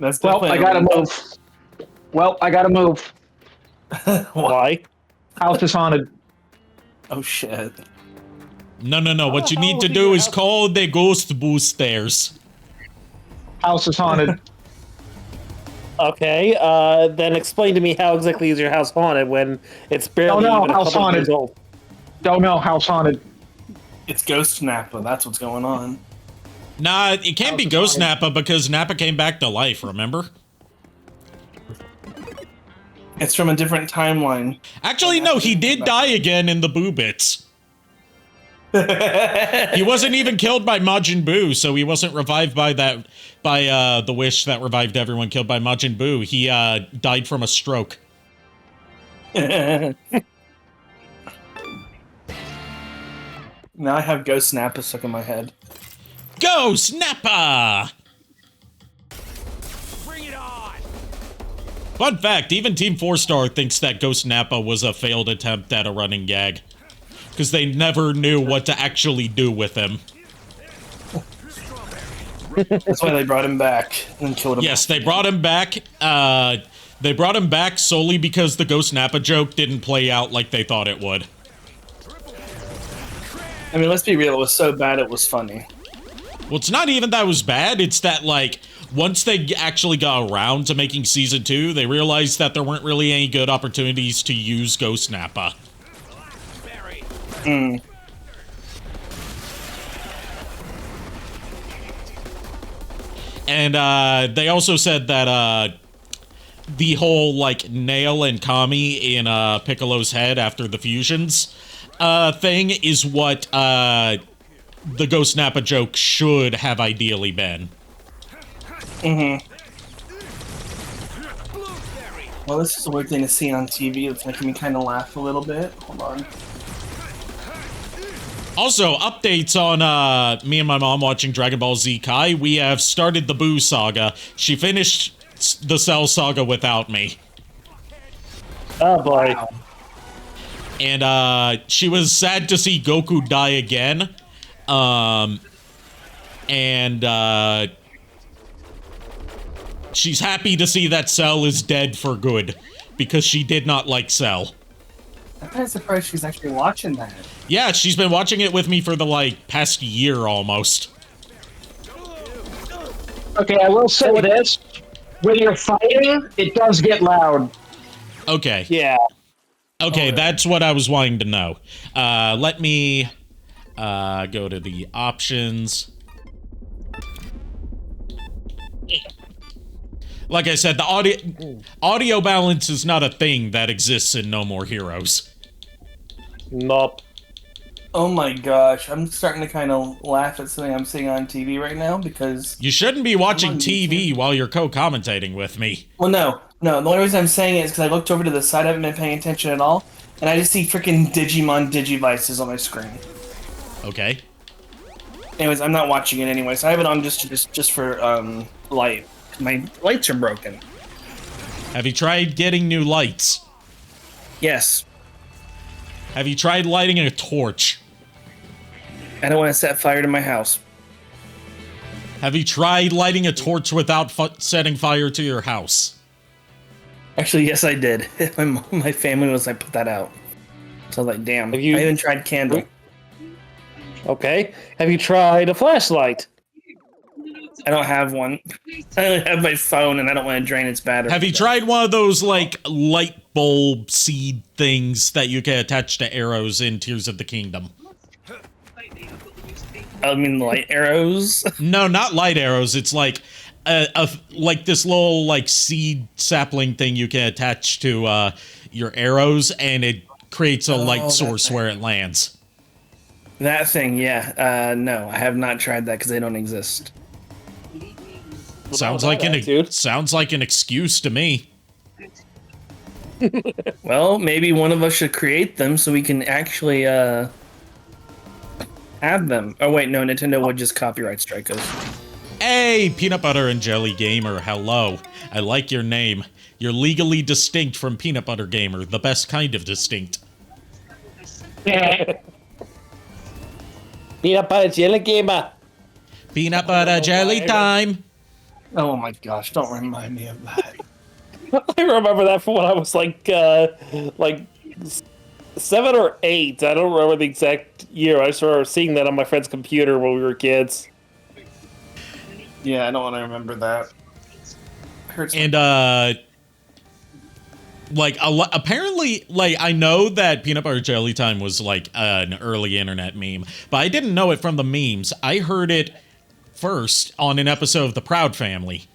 That's Well, I gotta move. Well, I gotta move. Why? House is haunted. Oh shit. No. What you need to do is call the ghost boosters. House is haunted. Okay, then explain to me how exactly is your house haunted when it's barely Don't know, even a house couple haunted. years old? Don't know, house haunted. It's Ghost Napa. That's what's going on. Nah, it can't be Ghost Nappa because Nappa came back to life, remember? It's from a different timeline. Actually, no, he did die again in the Boo Bits. He wasn't even killed by Majin Buu, so he wasn't revived by the wish that revived everyone killed by Majin Buu. He died from a stroke. Now I have Ghost Napa stuck in my head. Ghost Nappa! Bring it on! Fun fact, even Team 4-Star thinks that Ghost Nappa was a failed attempt at a running gag. Because they never knew what to actually do with him. That's why they brought him back and killed him. Yes, they brought him back. They brought him back solely because the Ghost Nappa joke didn't play out like they thought it would. I mean, let's be real. It was so bad it was funny. Well, it's not even that it was bad. It's that, like, once they actually got around to making Season 2, they realized that there weren't really any good opportunities to use Ghost Nappa. Mm. And they also said that the whole, like, Nail and Kami in Piccolo's head after the fusions thing is what the Ghost Nappa joke should have ideally been. Mm-hmm. Well, this is a weird thing to see on TV. It's making me kind of laugh a little bit. Hold on. Also, updates on me and my mom watching Dragon Ball Z Kai. We have started the Boo saga. She finished the Cell saga without me. Oh boy. Wow. And she was sad to see Goku die again. And she's happy to see that Cell is dead for good, because she did not like Cell. I'm kind of surprised she's actually watching that. Yeah, she's been watching it with me for the, like, past year almost. Okay, I will say this. When you're fighting, it does get loud. Okay. Yeah. Okay, that's what I was wanting to know. Let me go to the options. Like I said, the audio balance is not a thing that exists in No More Heroes. Nope. Oh my gosh, I'm starting to kind of laugh at something I'm seeing on TV right now because... You shouldn't be watching TV while you're co-commentating with me. Well, no. The only reason I'm saying it is because I looked over to the side, I haven't been paying attention at all, and I just see freaking Digimon Digivices on my screen. Okay. Anyways, I'm not watching it anyway, so I have it on just for light. My lights are broken. Have you tried getting new lights? Yes. Have you tried lighting a torch? I don't want to set fire to my house. Have you tried lighting a torch without setting fire to your house? Actually, yes, I did. My family was like, put that out. So I was like, damn. I even tried candle. Okay. Have you tried a flashlight? I don't have one. I only have my phone, and I don't want to drain its battery. Have you tried one of those, like, light bulb seed things that you can attach to arrows in Tears of the Kingdom? I mean, light arrows? No, not light arrows. It's like like this little, like, seed sapling thing you can attach to your arrows, and it creates a light source where it lands. That thing, yeah. No, I have not tried that because they don't exist. Sounds like an excuse to me. Well, maybe one of us should create them so we can actually have them. Oh wait, no, Nintendo would just copyright strike us. Hey, Peanut Butter and Jelly Gamer, hello. I like your name. You're legally distinct from Peanut Butter Gamer, the best kind of distinct. Peanut butter jelly gamer. Peanut butter jelly time. Oh my gosh! Don't remind me of that. I remember that from when I was like 7 or 8. I don't remember the exact year. I just remember seeing that on my friend's computer when we were kids. Yeah, I don't want to remember that. And like apparently, like I know that peanut butter jelly time was like an early internet meme, but I didn't know it from the memes. I heard it first on an episode of The Proud Family.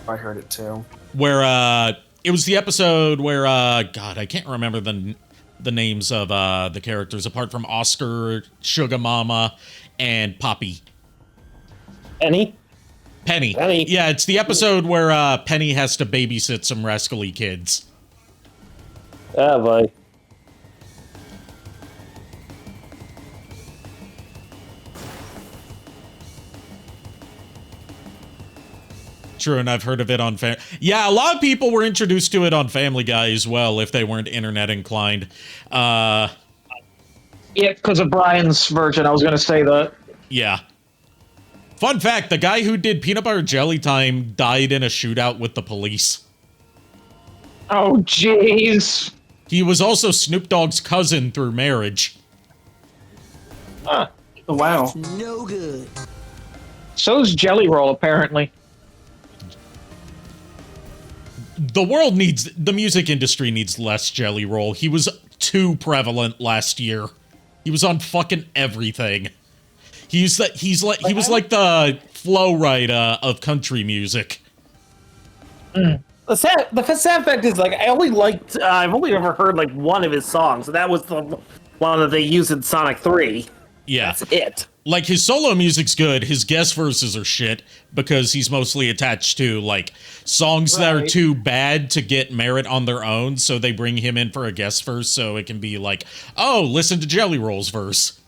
I heard it too. Where it was the episode where God, I can't remember the names of the characters apart from Oscar, Sugar Mama, and Poppy. Penny. Yeah, it's the episode where Penny has to babysit some rascally kids. Oh boy. True, and I've heard of it on Yeah, a lot of people were introduced to it on Family Guy as well, if they weren't internet inclined. Yeah, because of Brian's version, I was going to say that. Yeah. Fun fact, the guy who did Peanut Butter Jelly Time died in a shootout with the police. Oh, jeez. He was also Snoop Dogg's cousin through marriage. Huh. Oh, wow. No good. So's Jelly Roll, apparently. The music industry needs less Jelly Roll. He was too prevalent last year. He was on fucking everything. He was like the Flow Rida of country music. The sad fact is, like, I've only ever heard like one of his songs, and that was the one that they used in Sonic 3. Yeah. That's it. Like, his solo music's good, his guest verses are shit, because he's mostly attached to, like, songs that are too bad to get merit on their own, so they bring him in for a guest verse, so it can be like, oh, listen to Jelly Roll's verse.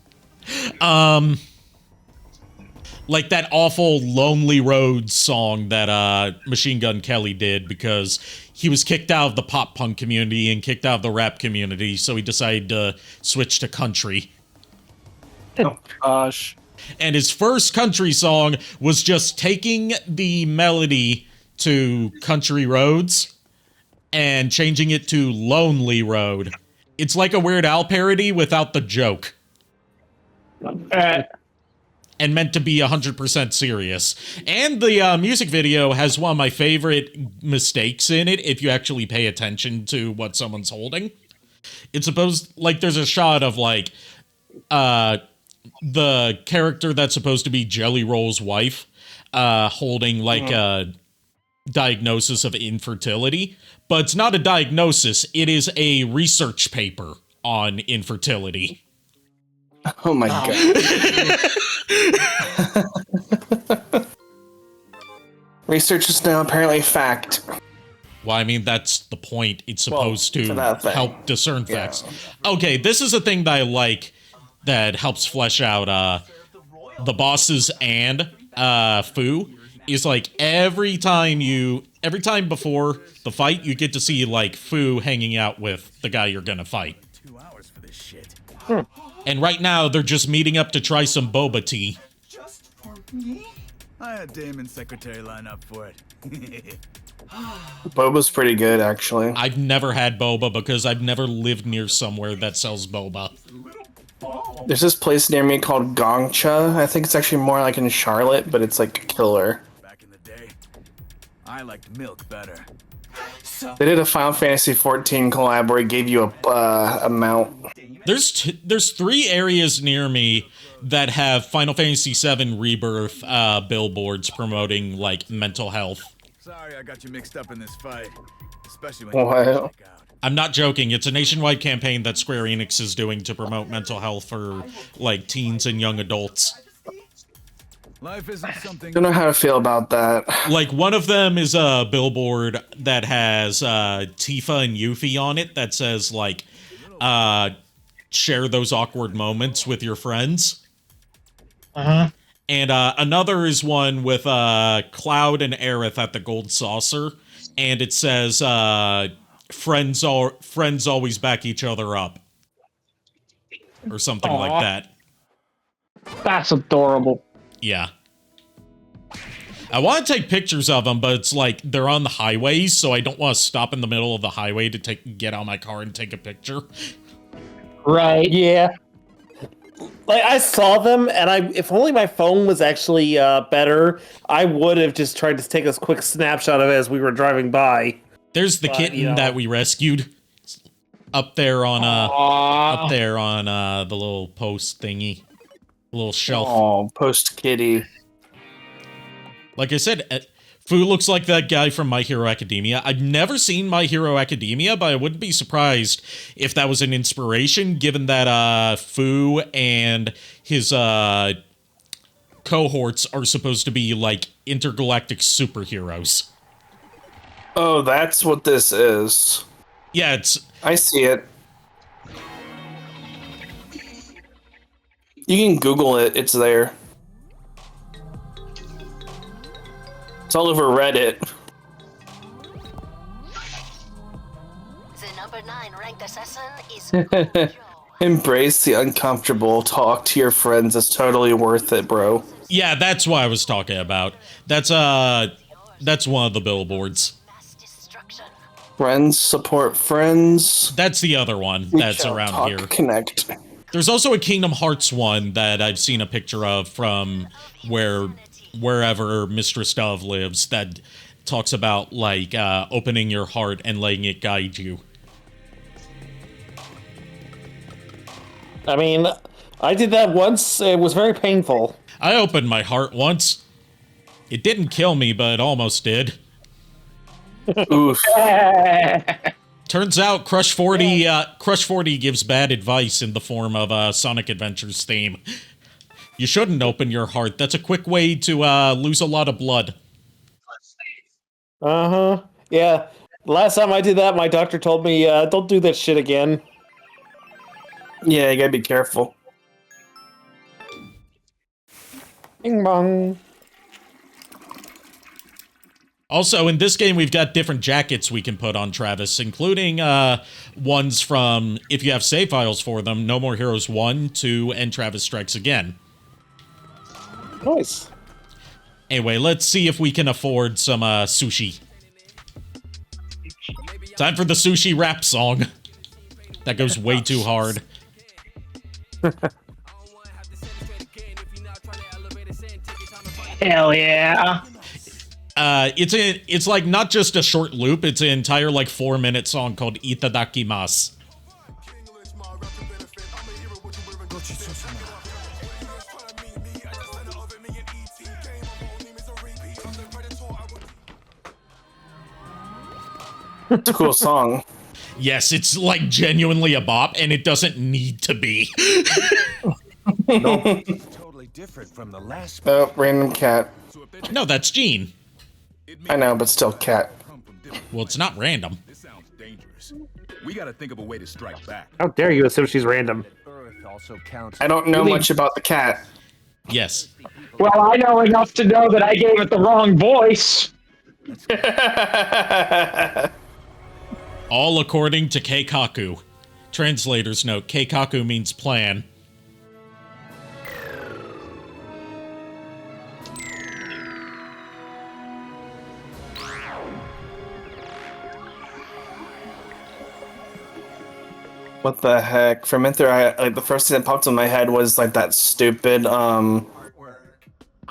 Like that awful Lonely Road song that Machine Gun Kelly did, because he was kicked out of the pop punk community and kicked out of the rap community, so he decided to switch to country. Oh gosh. And his first country song was just taking the melody to Country Roads and changing it to Lonely Road. It's like a Weird Al parody without the joke. And meant to be 100% serious. And the music video has one of my favorite mistakes in it, if you actually pay attention to what someone's holding. It's supposed, like, there's a shot of, like, the character that's supposed to be Jelly Roll's wife, holding, like, a diagnosis of infertility. But it's not a diagnosis, it is a research paper on infertility. Oh my god. Research is now apparently fact. Well, I mean, that's the point. It's supposed to help discern facts. Okay, this is a thing that I like that helps flesh out the bosses and Fu. Is like every time before the fight, you get to see like Fu hanging out with the guy you're gonna fight. 2 hours for this shit. And right now, they're just meeting up to try some boba tea. Just for me? I had Damon's secretary line up for it. Boba's pretty good, actually. I've never had boba because I've never lived near somewhere that sells boba. There's this place near me called Gongcha. I think it's actually more like in Charlotte, but it's like killer. Back in the day, I liked milk better. They did a Final Fantasy XIV collab where it gave you a mount. There's 3 areas near me that have Final Fantasy VII Rebirth billboards promoting like mental health. Sorry I got you mixed up in this fight. Especially when Wow. I'm not joking. It's a nationwide campaign that Square Enix is doing to promote mental health for like teens and young adults. Life isn't something. Don't know how to feel about that. Like one of them is a billboard that has Tifa and Yuffie on it that says like share those awkward moments with your friends. Uh-huh. And another is one with Cloud and Aerith at the Gold Saucer, and it says friends always back each other up. Or something Aw. like that. That's adorable. Yeah. I want to take pictures of them, but it's like they're on the highways, so I don't want to stop in the middle of the highway to get out my car and take a picture. Right. Yeah. Like, I saw them, and if only my phone was actually better, I would have just tried to take a quick snapshot of it as we were driving by. There's the kitten that we rescued up there on the little post thingy, little shelf. Oh, post kitty. Like I said, Fu looks like that guy from My Hero Academia. I've never seen My Hero Academia, but I wouldn't be surprised if that was an inspiration, given that Fu and his cohorts are supposed to be like intergalactic superheroes. Oh, that's what this is. Yeah, I see it. You can Google it. It's there. It's all over Reddit. The number 9 ranked assassin is Embrace the uncomfortable. Talk to your friends. It's totally worth it, bro. Yeah, that's what I was talking about. That's one of the billboards. Friends support friends. That's the other one that's around talk, here. Connect. There's also a Kingdom Hearts one that I've seen a picture of from wherever Mistress Dove lives that talks about like opening your heart and letting it guide you. I mean, I did that once. It was very painful. I opened my heart once. It didn't kill me, but it almost did. Oof. Turns out Crush 40 gives bad advice in the form of Sonic Adventure's theme. You shouldn't open your heart. That's a quick way to lose a lot of blood. Uh-huh. Yeah. Last time I did that, my doctor told me, don't do that shit again. Yeah, you gotta be careful. Bing bong. Also, in this game, we've got different jackets we can put on Travis, including ones from, if you have save files for them, No More Heroes 1, 2, and Travis Strikes Again. Nice. Anyway, let's see if we can afford some sushi. Time for the sushi rap song. That goes way too hard. Hell yeah. It's like not just a short loop, it's an entire like 4-minute song called Itadakimasu. It's a cool song. Yes, it's like genuinely a bop, and it doesn't need to be. Nope. Totally different from the last. Oh, random cat. No, that's Gene. I know, but still cat. Well, it's not random. This sounds dangerous. We gotta think of a way to strike back. How dare you assume she's random? Earth also counts. I don't know much about the cat. Yes. Well, I know enough to know that I gave it the wrong voice. All according to Keikaku. Translator's note, Keikaku means plan. What the heck? For a minute there, like the first thing that popped in my head was like that stupid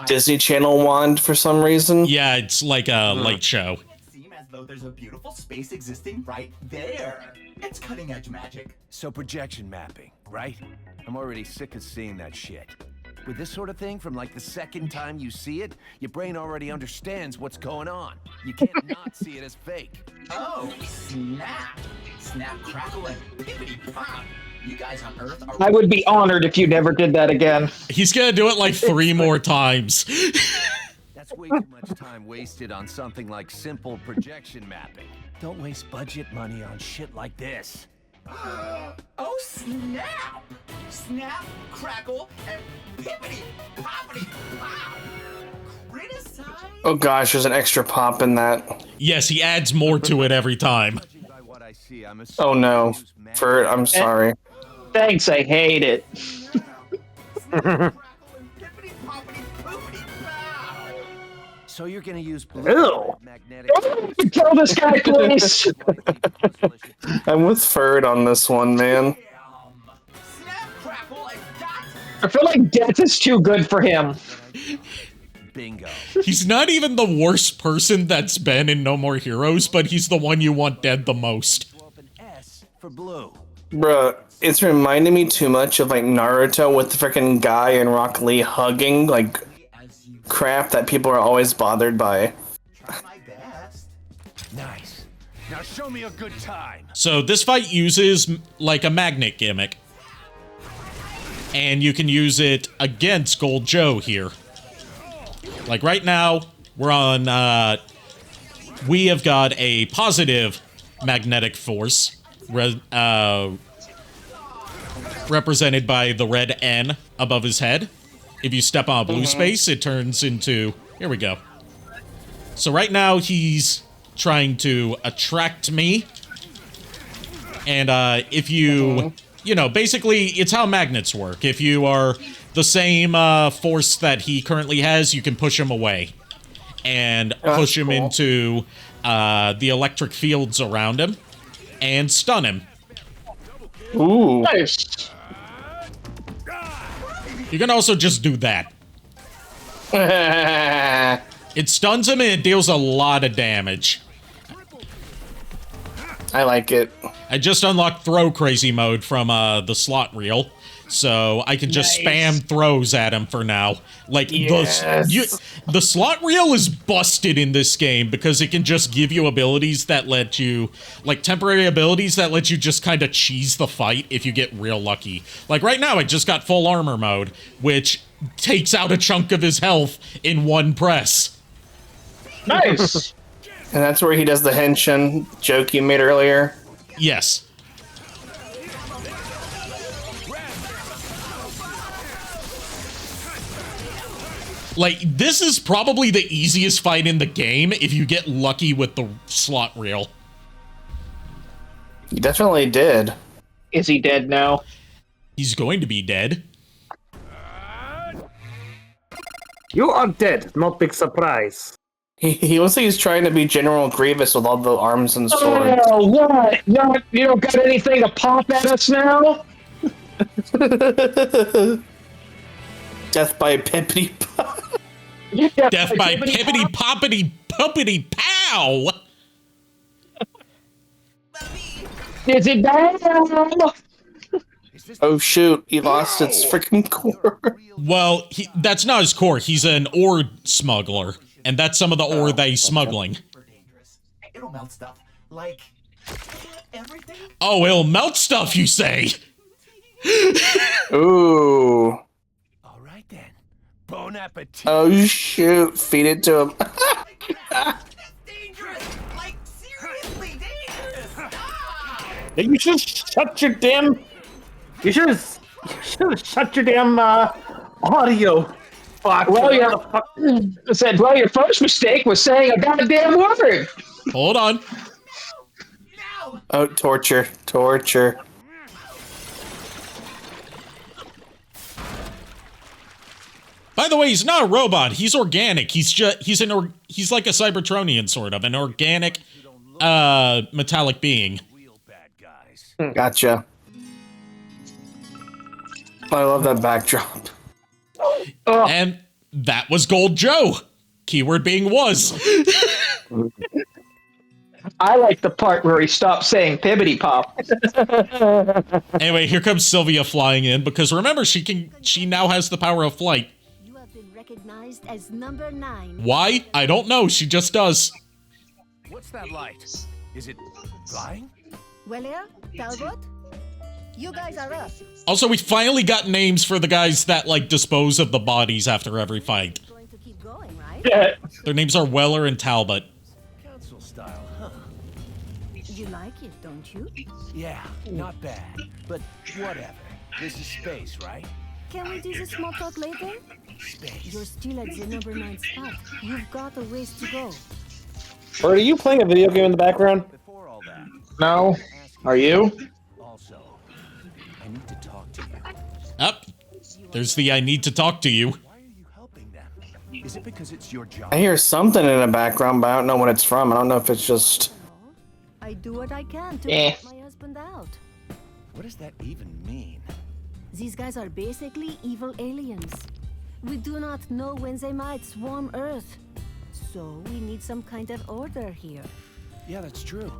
Disney Channel wand for some reason. Yeah, it's like a light show. Seem as though there's a beautiful space existing right there. It's cutting edge magic. So projection mapping, right? I'm already sick of seeing that shit. With this sort of thing, from like the second time you see it, your brain already understands what's going on. You can't not see it as fake. Oh, snap! Snap, crackle, and bippity pop. You guys on Earth are. I would be honored if you never did that again. He's gonna do it like 3 more times. That's way too much time wasted on something like simple projection mapping. Don't waste budget money on shit like this. Oh, snap! Snap, crackle, and bippity poppity pop. Criticize. Oh gosh, there's an extra pop in that. Yes, he adds more to it every time. Judging by what I See, I'm Oh no, Furt, I'm sorry. Thanks, I hate it. So you're gonna use Ew. magnetic. Kill this guy, please. I'm with Furt on this one, man. I feel like death is too good for him. Bingo. He's not even the worst person that's been in No More Heroes, but he's the one you want dead the most. S for blue. Bruh, it's reminding me too much of like Naruto with the freaking guy and Rock Lee hugging, like crap that people are always bothered by. Nice. Now show me a good time. So this fight uses like a magnet gimmick. And you can use it against Gold Joe here. Like right now, we're on, we have got a positive magnetic force, represented by the red N above his head. If you step on a blue space, it turns into, here we go. So right now, he's trying to attract me. And, if you, you know, basically, it's how magnets work. If you are the same force that he currently has, you can push him away and push him into the electric fields around him and stun him. Ooh. Nice. You can also just do that. It stuns him and it deals a lot of damage. I like it. I just unlocked throw crazy mode from the slot reel, so I can just spam throws at him for now. Like the slot reel is busted in this game because it can just give you abilities that let you, like temporary abilities that let you just kind of cheese the fight if you get real lucky. Like right now, I just got full armor mode, which takes out a chunk of his health in one press. Nice. And that's where he does the henshin joke you made earlier. Yes. Like, this is probably the easiest fight in the game if you get lucky with the slot reel. You definitely did. Is he dead now? He's going to be dead. You are dead, no big surprise. He looks like he's trying to be General Grievous with all the arms and swords. Oh, what? You don't got anything to pop at us now? Death by pippity pop. Death by pippity poppity puppity pow! Is it bad? Oh shoot, he lost its freaking core. Well, that's not his core. He's an ore smuggler. And that's some of the ore that he's smuggling. It'll melt stuff. Like everything? Oh, it'll melt stuff, you say? Ooh. All right then. Bon appetit. Oh shoot, feed it to him. Dangerous! Like seriously dangerous! You should shut your damn. You should have shut your damn audio. Fuck. Well, your first mistake was saying a goddamn word. Hold on. Oh, torture. By the way, he's not a robot. He's organic. He's like a Cybertronian sort of, an organic metallic being. Gotcha. I love that backdrop. And that was Gold Joe. Keyword being was. I like the part where he stopped saying pibbity pop. Anyway, here comes Sylvia flying in because remember she now has the power of flight. You have been recognized as number 9. Why? I don't know. She just does. What's that light? Is it flying? Well, yeah, Talbot, you guys are up. Also, we finally got names for the guys that like dispose of the bodies after every fight. Going to keep going, right? Their names are Weller and Talbot. Council style, huh? You like it, don't you? Yeah, not bad. But whatever. This is space, right? Can we do the small talk later? Space. You're still at the number 9 spot. You've got a ways to go. Or are you playing a video game in the background? Before all that. No. Are you? Also, I need to talk to you. Up. There's the I need to talk to you. Why are you helping them? Is it because it's your job? I hear something in the background, but I don't know what it's from. I don't know if it's just... I do what I can to Eh. help my husband out. What does that even mean? These guys are basically evil aliens. We do not know when they might swarm Earth. So we need some kind of order here. Yeah, that's true.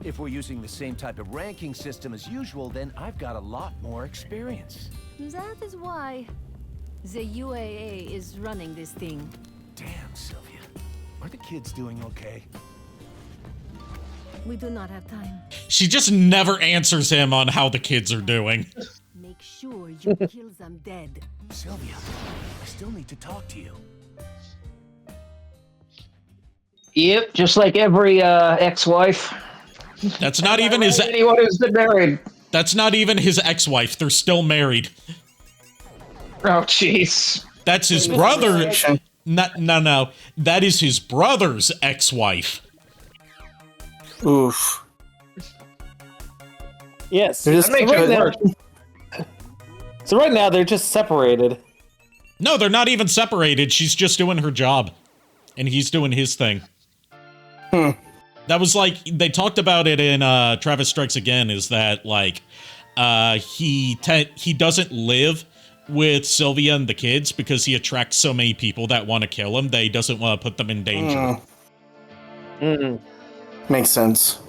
If we're using the same type of ranking system as usual, then I've got a lot more experience. That is why the UAA is running this thing. Damn, Sylvia. Are the kids doing okay? We do not have time. She just never answers him on how the kids are doing. Make sure you kill them dead. Sylvia, I still need to talk to you. Yep, just like every ex-wife. That's not even his... Anyone who's been married. That's not even his ex-wife. They're still married. Oh, jeez. That's his brother. No. That is his brother's ex-wife. Oof. Yes. So right now they're just separated. No, they're not even separated. She's just doing her job. And he's doing his thing. That was like, they talked about it in Travis Strikes Again, is that, like, he doesn't live with Sylvia and the kids because he attracts so many people that want to kill him that he doesn't want to put them in danger. Makes sense.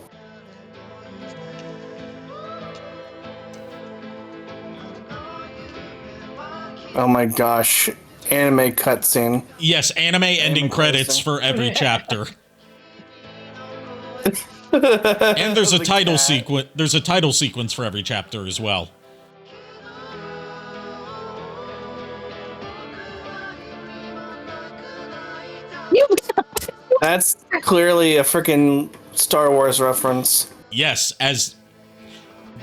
Oh my gosh. Anime cutscene. Yes, anime ending credits for every chapter. And there's a title sequence. There's a title sequence for every chapter as well. That's clearly a freaking Star Wars reference. Yes,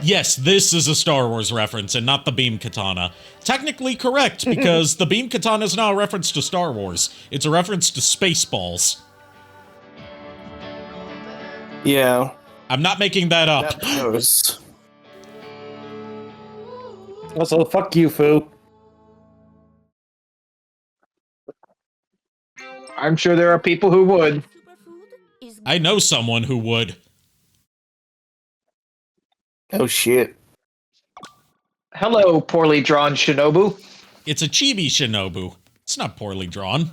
this is a Star Wars reference and not the beam katana. Technically correct, because the beam katana is not a reference to Star Wars. It's a reference to Spaceballs. Yeah. I'm not making that up. Also, fuck you, Fu. I'm sure there are people who would. I know someone who would. Oh shit. Hello, poorly drawn Shinobu. It's a chibi Shinobu. It's not poorly drawn.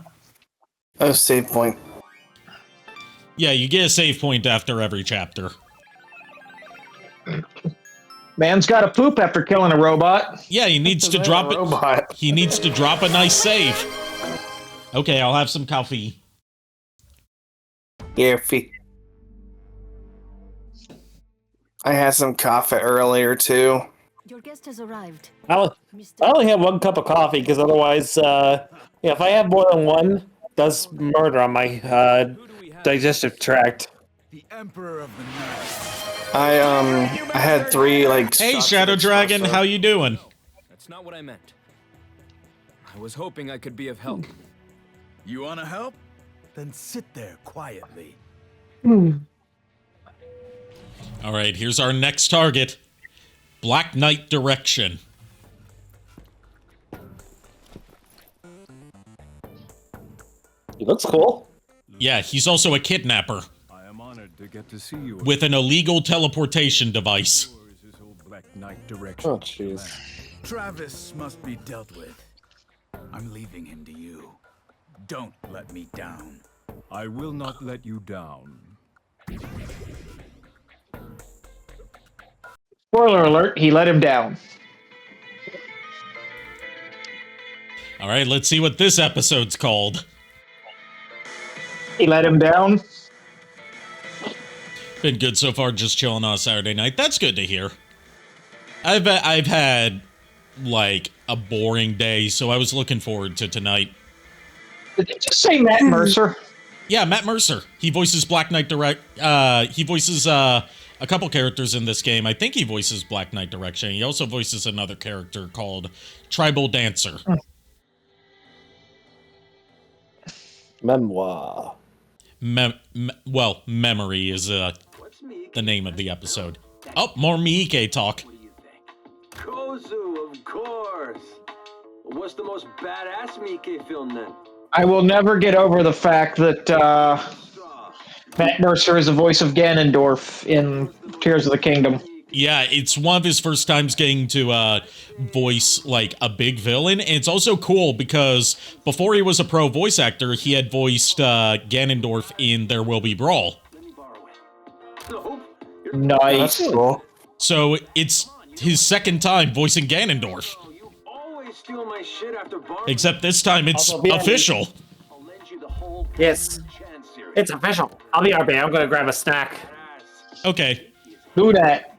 Oh, save point. Yeah, you get a save point after every chapter. Man's got to poop after killing a robot. Yeah, he needs to drop it. He needs to drop a nice save. Okay, I'll have some coffee. Yeah, I had some coffee earlier too. Your guest has arrived. I only have one cup of coffee because otherwise, if I have more than one, it does murder on my digestive tract. The Emperor of the Night. I had 3 like. Hey, Shadow Dragon, how you doing? That's not what I meant. I was hoping I could be of help. You wanna help? Then sit there quietly. All right, here's our next target. Black Knight Direction. He looks cool. Yeah, he's also a kidnapper. I am honored to get to see you. With an illegal teleportation device. Black Knight Direction. Oh, jeez. Travis must be dealt with. I'm leaving him to you. Don't let me down. I will not let you down. Spoiler alert, he let him down. All right, let's see what this episode's called. He let him down. Been good so far, just chilling on a Saturday night. That's good to hear. I've had, like, a boring day, so I was looking forward to tonight. Did you just say Matt Mercer? Yeah, Matt Mercer. He voices Black Knight he voices a couple characters in this game. I think he voices Black Knight Direction. He also voices another character called Tribal Dancer. Memoir. Memory is the name of the episode. Oh, more Miike talk. Kozu, of course. What's the most badass Miike film then? I will never get over the fact that Matt Mercer is the voice of Ganondorf in Tears of the Kingdom. Yeah, it's one of his first times getting to voice like a big villain, and it's also cool because before he was a pro voice actor, he had voiced Ganondorf in There Will Be Brawl. Nice. That's cool. So it's his second time voicing Ganondorf. Except this time it's official. Yes. It's official. I'll be RB. I'm gonna grab a snack. Okay. Do that.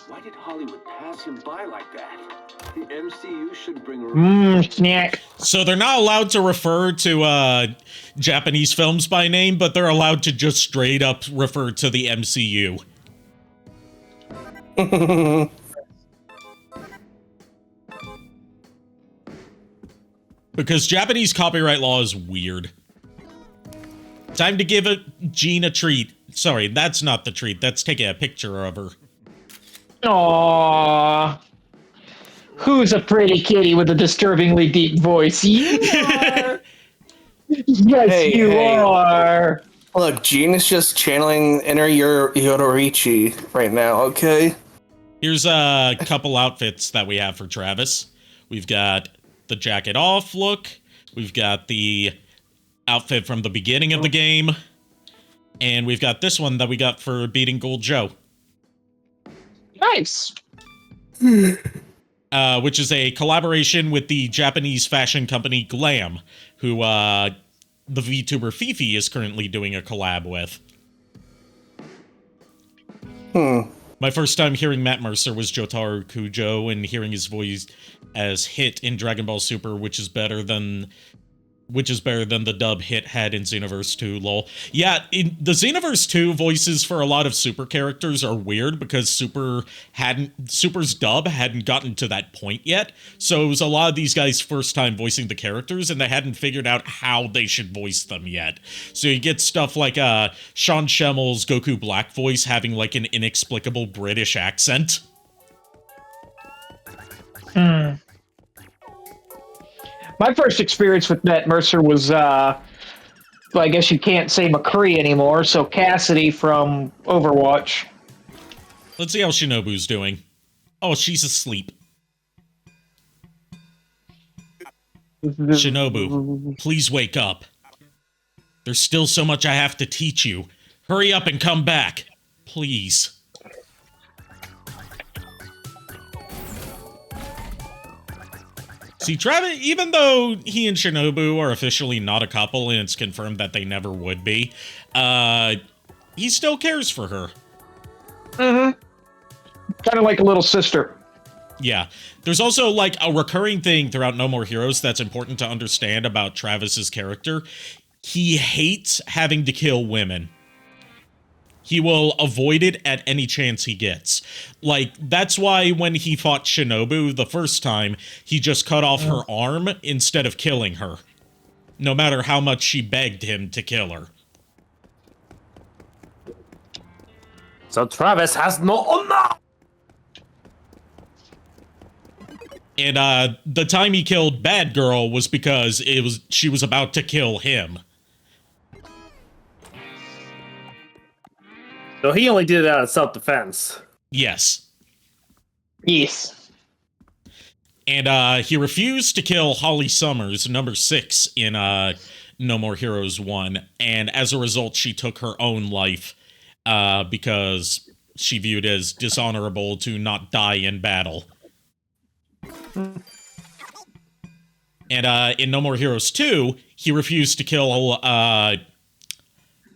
Why did Hollywood pass him by like that? The MCU should bring snack. So they're not allowed to refer to Japanese films by name, but they're allowed to just straight up refer to the MCU. Because Japanese copyright law is weird. Time to give Jean a treat. Sorry, that's not the treat. That's taking a picture of her. Aww. Who's a pretty kitty with a disturbingly deep voice? You are. Yes, you are. Look, Jean is just channeling inner Yoruichi right now, okay? Here's a couple outfits that we have for Travis. We've got the jacket off look. We've got the outfit from the beginning of the game. And we've got this one that we got for beating Gold Joe. Nice. Which is a collaboration with the Japanese fashion company Glam, who the VTuber Fifi is currently doing a collab with. My first time hearing Matt Mercer was Jotaro Kujo, and hearing his voice as Hit in Dragon Ball Super, which is better than the dub Hit had in Xenoverse 2, lol. Yeah, in the Xenoverse 2 voices for a lot of Super characters are weird because Super's dub hadn't gotten to that point yet. So it was a lot of these guys' first time voicing the characters, and they hadn't figured out how they should voice them yet. So you get stuff like Sean Schemmel's Goku Black voice having like an inexplicable British accent. My first experience with Matt Mercer was, well, I guess you can't say McCree anymore, so Cassidy from Overwatch. Let's see how Shinobu's doing. Oh, she's asleep. Shinobu, please wake up. There's still so much I have to teach you. Hurry up and come back. Please. See, Travis, even though he and Shinobu are officially not a couple and it's confirmed that they never would be, he still cares for her. Kind of like a little sister. Yeah. There's also, like, a recurring thing throughout No More Heroes that's important to understand about Travis's character. He hates having to kill women. He will avoid it at any chance he gets. Like, that's why when he fought Shinobu the first time, he just cut off her arm instead of killing her. No matter how much she begged him to kill her. So Travis has no honor! And, the time he killed Bad Girl was because she was about to kill him. So he only did it out of self-defense. Yes. Yes. And he refused to kill Holly Summers, number 6, in No More Heroes 1. And as a result, she took her own life because she viewed it as dishonorable to not die in battle. And in No More Heroes 2, he refused to kill...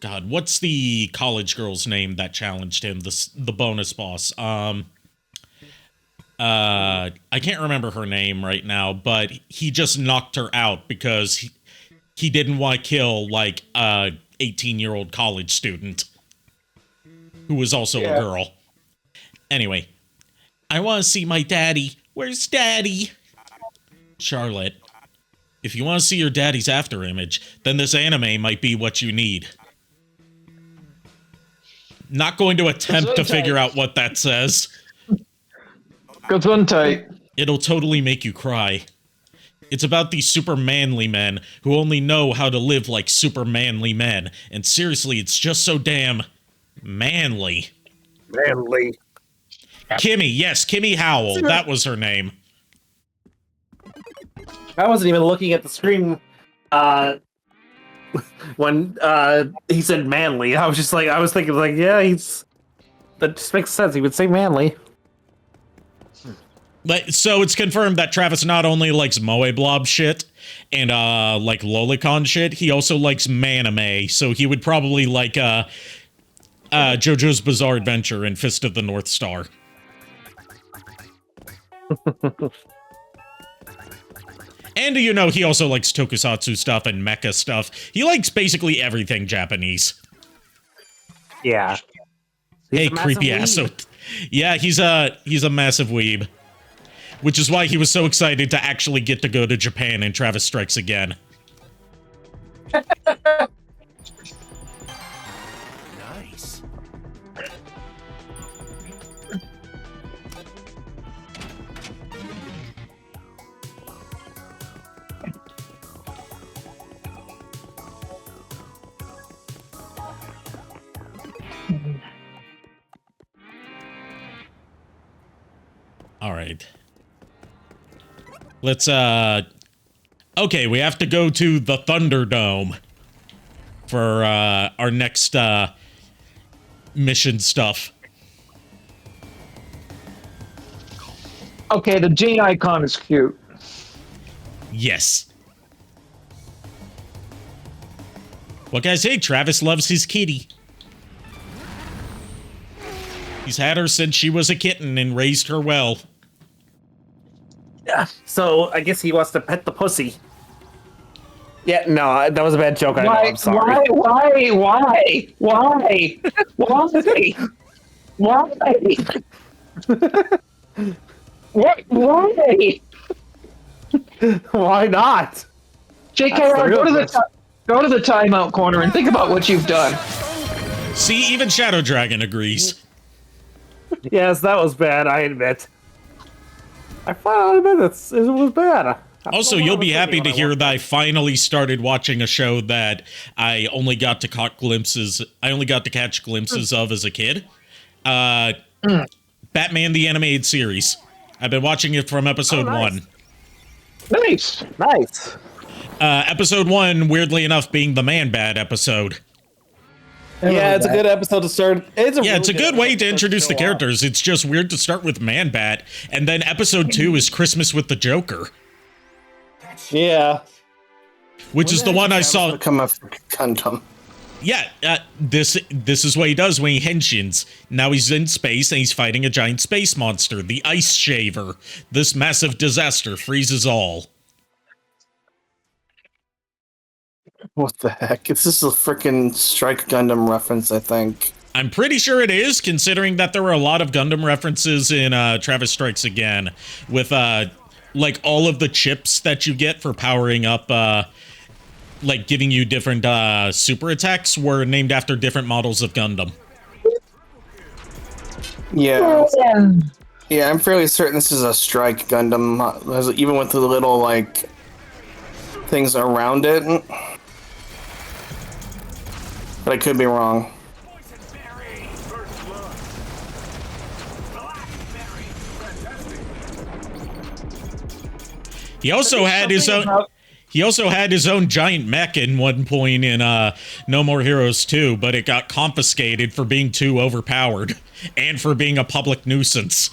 God, what's the college girl's name that challenged him? The bonus boss. I can't remember her name right now, but he just knocked her out because he didn't want to kill, like, a 18-year-old college student who was also a girl. Anyway, I want to see my daddy. Where's daddy? Charlotte, if you want to see your daddy's afterimage, then this anime might be what you need. Not going to attempt to figure out what that says. Gesundheit. It'll totally make you cry. It's about these super manly men who only know how to live like super manly men. And seriously, it's just so damn manly. Manly. Kimmy, yes, Kimmy Howell. That was her name. I wasn't even looking at the screen when he said manly. I was thinking like, yeah, that just makes sense. He would say manly. So it's confirmed that Travis not only likes Moe Blob shit and like Lolicon shit, he also likes manime. So he would probably like JoJo's Bizarre Adventure and Fist of the North Star. And you know, he also likes tokusatsu stuff and mecha stuff. He likes basically everything Japanese. Yeah. Hey, creepy ass. Yeah, he's a massive weeb. Which is why he was so excited to actually get to go to Japan in Travis Strikes Again. Nice. All right. Let's, okay, we have to go to the Thunderdome for, our next, mission stuff. Okay, the Jane icon is cute. Yes. What can I say? Travis loves his kitty. He's had her since she was a kitten and raised her well. Yeah, so I guess he wants to pet the pussy. Yeah, no, that was a bad joke. I know, I'm sorry. Why? What? Why? Why not? JKR, go to the timeout corner and think about what you've done. See, even Shadow Dragon agrees. Yes, that was bad, I admit. I finally admit it was bad. Also, you'll be happy to hear that I finally started watching a show that I only got to catch glimpses of as a kid. Batman the Animated Series. I've been watching it from episode 1. Nice. Episode 1, weirdly enough, being the Man-Bat episode. Yeah, it's a good episode to start. It's a good way to introduce the characters. It's just weird to start with Man-Bat, and then episode 2 is Christmas with the Joker. Yeah. Which is the one I saw. Become a condom. Yeah, this is what he does when he henshins. Now he's in space and he's fighting a giant space monster, the Ice Shaver. This massive disaster freezes all. What the heck? This is a freaking Strike Gundam reference, I think. I'm pretty sure it is, considering that there were a lot of Gundam references in Travis Strikes Again, with like all of the chips that you get for powering up, like giving you different super attacks were named after different models of Gundam. Yeah. Yeah, I'm fairly certain this is a Strike Gundam, even with the little, like, things around it. But I could be wrong. He also had his own. He also had his own giant mech in one point in No More Heroes 2, but it got confiscated for being too overpowered and for being a public nuisance.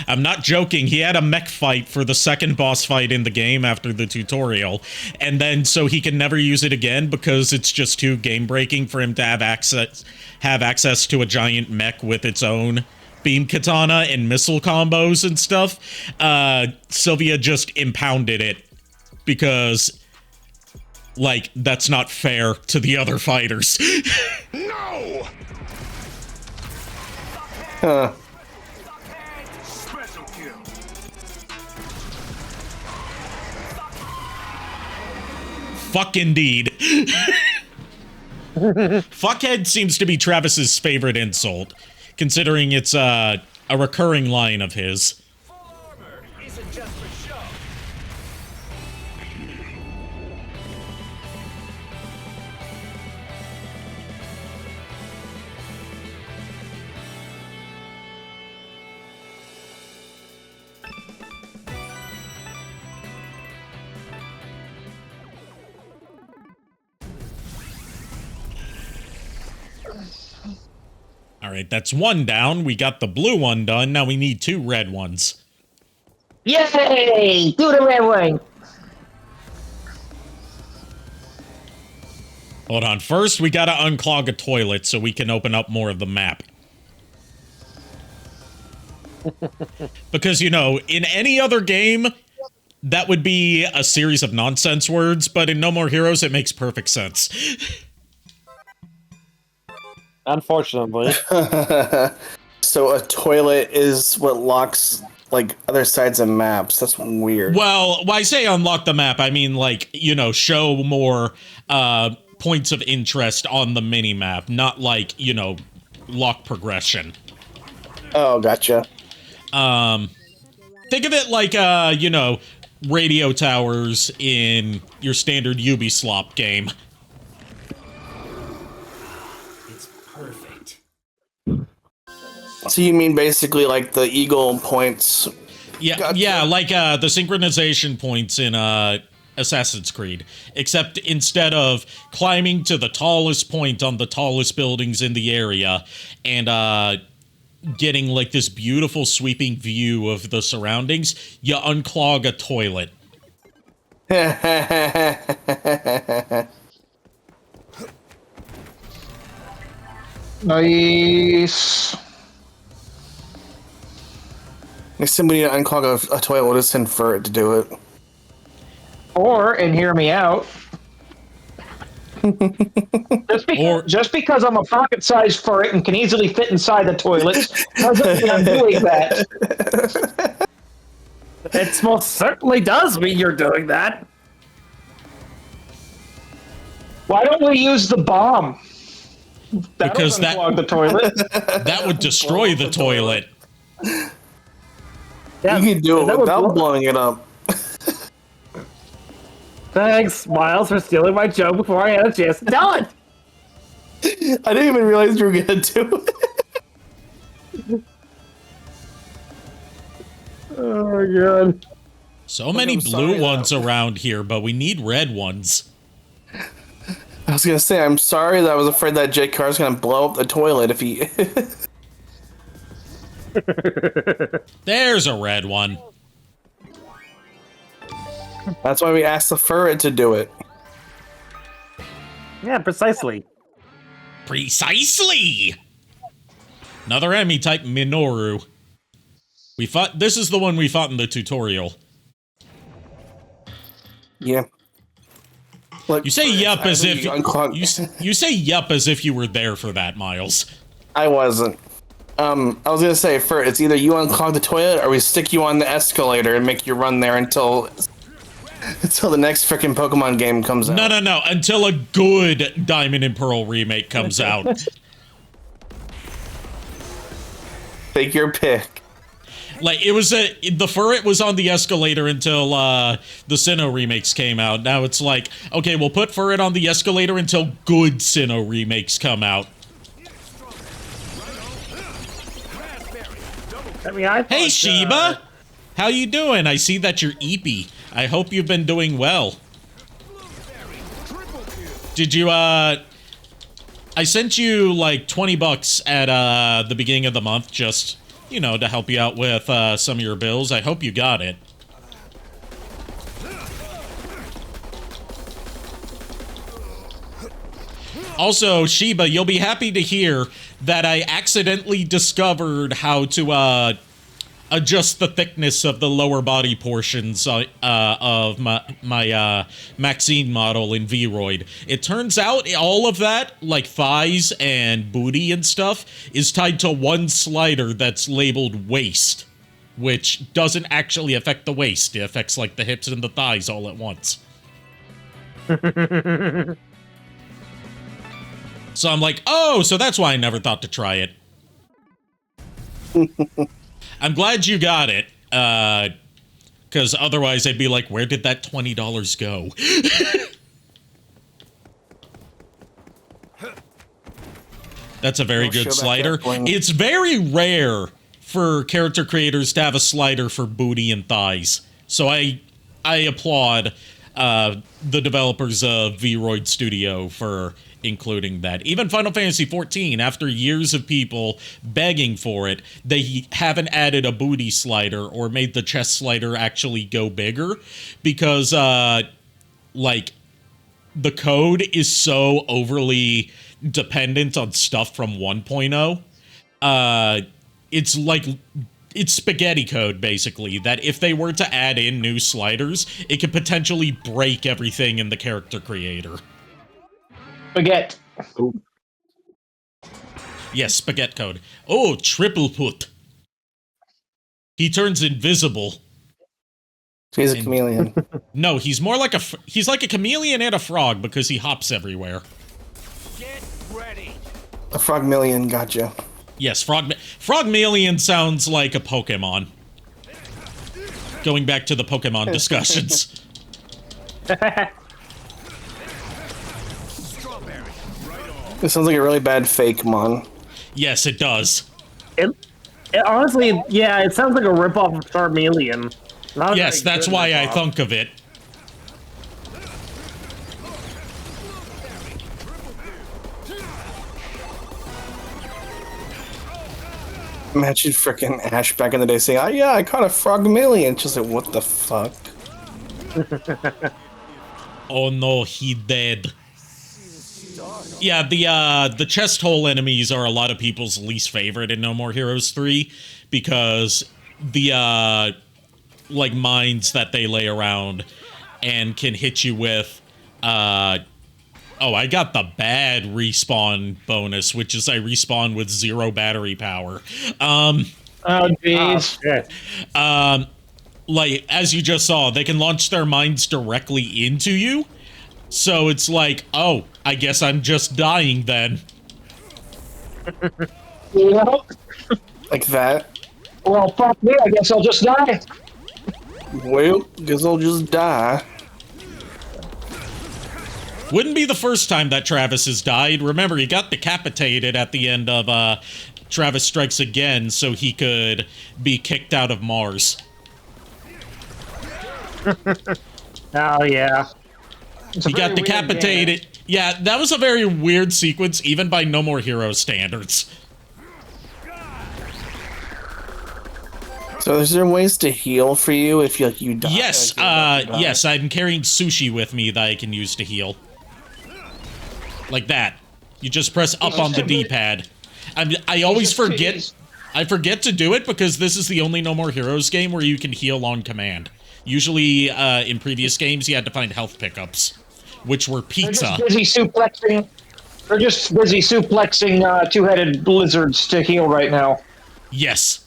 I'm not joking. He had a mech fight for the second boss fight in the game after the tutorial, and then so he can never use it again because it's just too game breaking for him to have access to a giant mech with its own beam katana and missile combos and stuff. Sylvia just impounded it because, like, that's not fair to the other fighters. No! Huh. Fuck indeed. Fuckhead seems to be Travis's favorite insult, considering it's a recurring line of his. Isn't just for show. All right, that's one down. We got the blue one done. Now we need 2 red ones. Yay! Do the red one. Hold on. First, we gotta unclog a toilet so we can open up more of the map. Because, you know, in any other game, that would be a series of nonsense words, but in No More Heroes, it makes perfect sense. Unfortunately. So a toilet is what locks, like, other sides of maps. That's weird. Well, when I say unlock the map, I mean, like, you know, show more points of interest on the mini-map, not like, you know, lock progression. Oh, gotcha. Think of it like, you know, radio towers in your standard Ubisoft game. So you mean basically like the eagle points? Yeah, Gotcha. yeah, like the synchronization points in Assassin's Creed. Except instead of climbing to the tallest point on the tallest buildings in the area and getting like this beautiful sweeping view of the surroundings, you unclog a toilet. Nice. If somebody to unclog a toilet, we'll just send for it to do it. Or, and hear me out, just because I'm a pocket-sized furret and can easily fit inside the toilet doesn't mean I'm doing that. It most certainly does mean you're doing that. Why don't we use the bomb? Because unclog the toilet. That would destroy the toilet. Yeah, you can do it without blowing it up. Thanks, Miles, for stealing my joke before I had a chance to tell it. I didn't even realize you were gonna do it. Oh my god. So many blue ones around here, but we need red ones. I was gonna say, I'm sorry that I was afraid that Jake Carr's gonna blow up the toilet if he... There's a red one. That's why we asked the furret to do it. Yeah, precisely. Precisely! Another enemy type Minoru. We fought. This is the one we fought in the tutorial. Yeah. Like, you say yup as if you say yup as if you were there for that, Miles. I wasn't. I was gonna say, it's either you unclog the toilet or we stick you on the escalator and make you run there until the next freaking Pokemon game comes out. No. Until a good Diamond and Pearl remake comes out. Take your pick. Like, it was the Furret was on the escalator until the Sinnoh remakes came out. Now it's like, okay, we'll put Furret on the escalator until good Sinnoh remakes come out. Hey, Sheba! How you doing? I see that you're eepy. I hope you've been doing well. Did you, I sent you, like, $20 at, the beginning of the month, just, you know, to help you out with, some of your bills. I hope you got it. Also, Sheba, you'll be happy to hear that I accidentally discovered how to, adjust the thickness of the lower body portions of my Maxine model in Vroid. It turns out all of that, like thighs and booty and stuff, is tied to one slider that's labeled waist, which doesn't actually affect the waist. It affects, like, the hips and the thighs all at once. So I'm like, oh, so that's why I never thought to try it. I'm glad you got it, because otherwise I'd be like, where did that $20 go? That's a very good slider. It's very rare for character creators to have a slider for booty and thighs. So I applaud the developers of Vroid Studio for including that. Even Final Fantasy XIV, after years of people begging for it, they haven't added a booty slider or made the chest slider actually go bigger because, like, the code is so overly dependent on stuff from 1.0. It's like, it's spaghetti code, basically, that if they were to add in new sliders, it could potentially break everything in the character creator. Spaghetti. Yes, spaghetti code. Oh, triple put. He turns invisible. He's a chameleon. No, he's more like he's like a chameleon and a frog because he hops everywhere. Get ready. A frogmillion, gotcha. Yes, frogmillion sounds like a Pokemon. Going back to the Pokemon discussions. This sounds like a really bad fake mon. Yes, it does. It honestly, yeah, it sounds like a ripoff of Charmeleon. Yes, that's why I thunk of it. Imagine frickin' Ash back in the day saying, "Oh yeah, I caught a frogmillion." Just like, what the fuck? Oh no, he dead. Yeah, the chest hole enemies are a lot of people's least favorite in No More Heroes 3 because the like mines that they lay around and can hit you with oh, I got the bad respawn bonus, which is I respawn with 0 battery power. Oh jeez. Like, as you just saw, they can launch their mines directly into you. So it's like, oh, I guess I'm just dying then. Yep. Like that? Well, fuck me, I guess I'll just die. Well, guess I'll just die. Wouldn't be the first time that Travis has died. Remember, he got decapitated at the end of Travis Strikes Again so he could be kicked out of Mars. Oh, yeah. He got decapitated. Yeah, that was a very weird sequence, even by No More Heroes standards. So is there ways to heal for you if you die? Yes, yes, I'm carrying sushi with me that I can use to heal. Like that. You just press up on the D-pad. I always forget. I forget to do it because this is the only No More Heroes game where you can heal on command. Usually, in previous games, you had to find health pickups, which were pizza. They're just busy suplexing two-headed lizards to heal right now. Yes.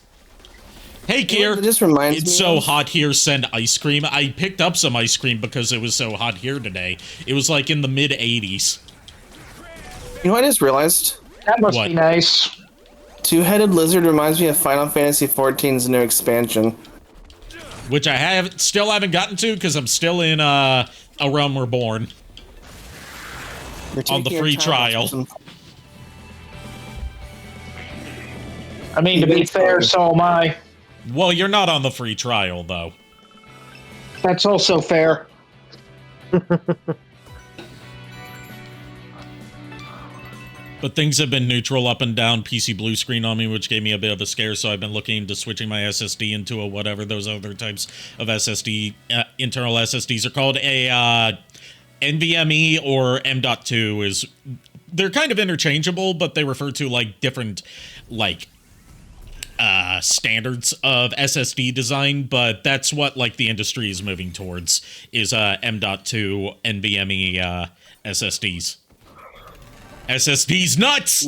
Hey, Kier. It just reminds it's me so of... hot here, send ice cream. I picked up some ice cream because it was so hot here today. It was like in the mid-80s. You know what I just realized? That must be nice. Two-headed lizard reminds me of Final Fantasy XIV's new expansion. Which I still haven't gotten to because I'm still in A Realm Reborn. On the free trial. I mean, to be fair, so am I. Well, you're not on the free trial, though. That's also fair. But things have been neutral up and down PC blue screen on me, which gave me a bit of a scare, so I've been looking into switching my SSD into a whatever those other types of SSD, internal SSDs are called. A NVMe or M.2 is... They're kind of interchangeable, but they refer to, like, different, like... standards of SSD design, but that's what like the industry is moving towards is M.2 NVMe SSDs. SSDs nuts.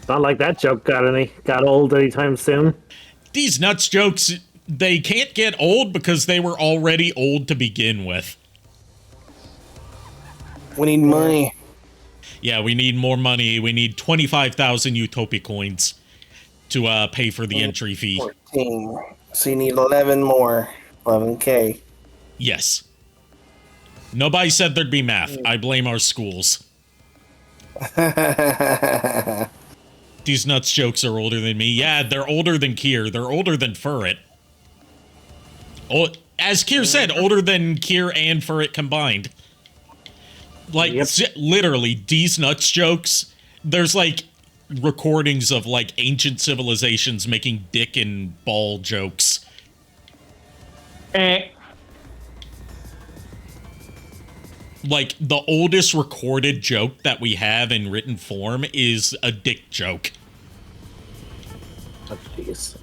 Not like that joke got old anytime soon. These nuts jokes they can't get old because they were already old to begin with. We need money. Yeah, we need more money. We need 25,000 Utopia coins to pay for the entry fee. 14. So you need 11 more. 11K. Yes. Nobody said there'd be math. I blame our schools. These nuts jokes are older than me. Yeah, they're older than Kier. They're older than Furret. Oh, as Kier said, older than Kier and Furret combined. Like, literally, these nuts jokes, there's, like, recordings of, like, ancient civilizations making dick and ball jokes. Like, the oldest recorded joke that we have in written form is a dick joke. Oh, jeez.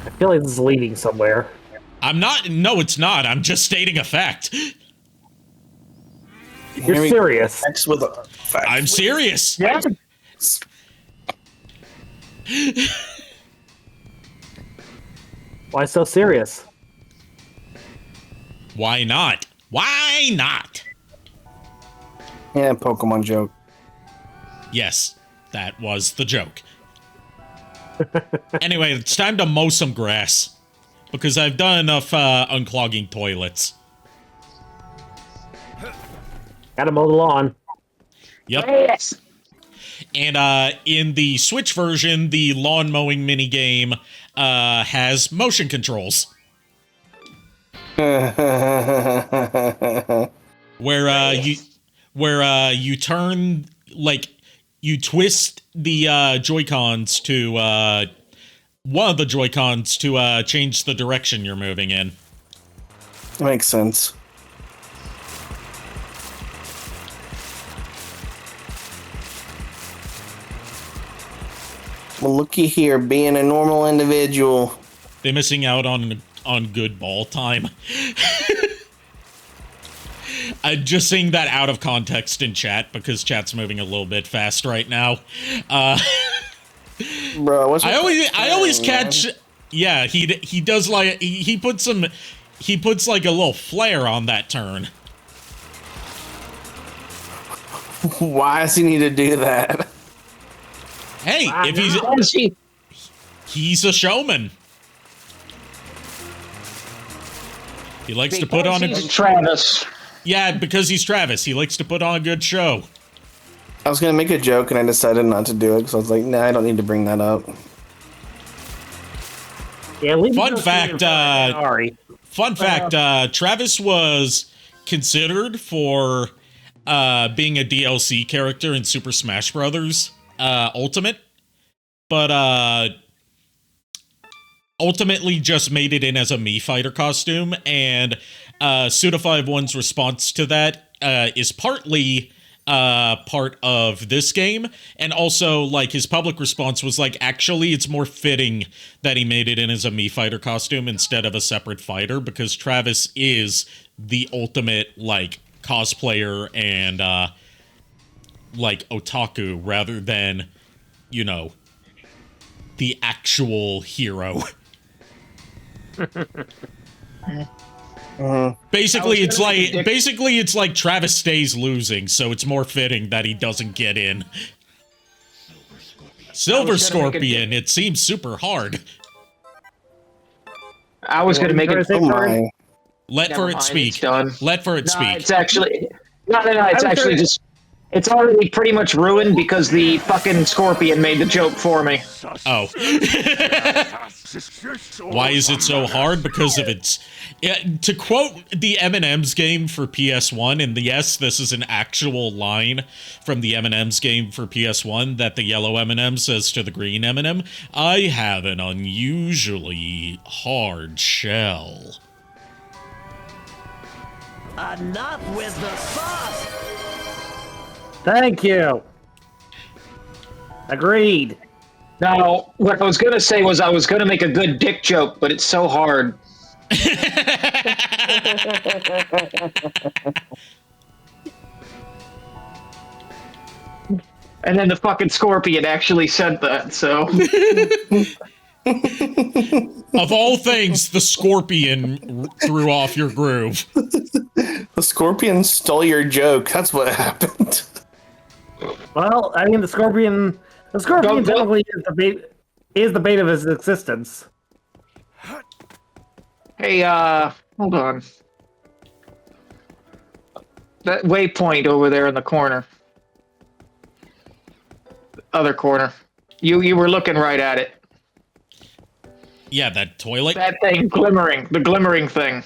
I feel like this is leading somewhere. I'm not. No, it's not. I'm just stating a fact. You're serious. I'm serious. Yeah. Why so serious? Why not? Why not? Yeah, Pokemon joke. Yes, that was the joke. Anyway, it's time to mow some grass. Because I've done enough unclogging toilets. Gotta mow the lawn. Yep. Yes. And in the Switch version, the lawn mowing minigame has motion controls. Where you turn, like, you twist the Joy-Cons to one of the Joy-Cons to change the direction you're moving in. Makes sense. Well, looky here, being a normal individual. They're missing out on good ball time. I'm just saying that out of context in chat because chat's moving a little bit fast right now. Bro, what's I always catch. Man? Yeah, he does like he puts like a little flare on that turn. Why does he need to do that? Hey, if he's a showman. He likes to put on a Travis. Yeah, because he's Travis. He likes to put on a good show. I was gonna make a joke and I decided not to do it because I was like, nah, I don't need to bring that up. Yeah, Fun fact, Travis was considered for being a DLC character in Super Smash Bros. Ultimate, but ultimately just made it in as a Mii fighter costume, and Suda51's response to that is partly part of this game, and also, like, his public response was like, actually, it's more fitting that he made it in as a Mii fighter costume instead of a separate fighter, because Travis is the ultimate, like, cosplayer and, like, otaku, rather than, you know, the actual hero. Basically, it's like Travis stays losing, so it's more fitting that he doesn't get in. Silver Scorpion, it seems super hard. I was gonna make it. Let for it speak. Let for it speak. It's actually It's actually just. It's already pretty much ruined because the fucking Scorpion made the joke for me. Oh. Why is it so hard? Because of its... to quote the M&M's game for PS1, and yes, this is an actual line from the M&M's game for PS1 that the yellow M&M says to the green M&M, I have an unusually hard shell. Enough with the sauce! Thank you. Agreed. Now, what I was going to say was I was going to make a good dick joke, but it's so hard. And then the fucking scorpion actually said that, so. Of all things, the scorpion threw off your groove. The scorpion stole your joke. That's what happened. Well, I mean, the scorpion technically is the bait of his existence. Hey, hold on. That waypoint over there in the corner. Other corner. You were looking right at it. Yeah, that toilet. That thing glimmering. The glimmering thing.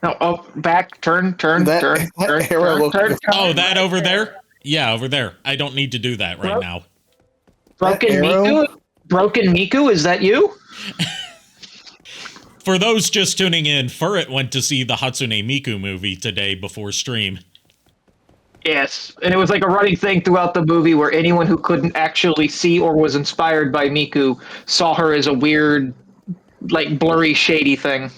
No, oh, back, turn. Oh, that over there? Yeah, over there. I don't need to do that right now. Broken Miku? Broken Miku, is that you? For those just tuning in, Furret went to see the Hatsune Miku movie today before stream. Yes, and it was like a running thing throughout the movie where anyone who couldn't actually see or was inspired by Miku saw her as a weird, like, blurry, shady thing.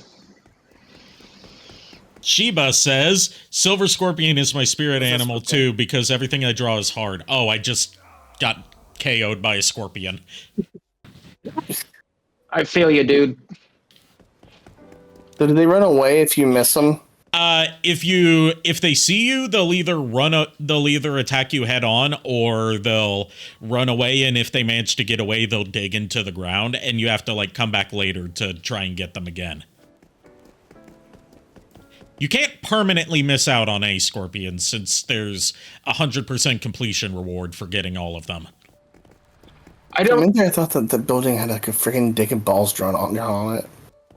Shiba says, Silver Scorpion is my spirit animal too because everything I draw is hard. Oh, I just got KO'd by a scorpion. I feel you, dude. So do they run away if you miss them? If they see you, they'll either attack you head on or they'll run away, and if they manage to get away, they'll dig into the ground, and you have to like come back later to try and get them again. You can't permanently miss out on a scorpion since there's 100% completion reward for getting all of them. I thought that the building had like a freaking dick and balls drawn on it.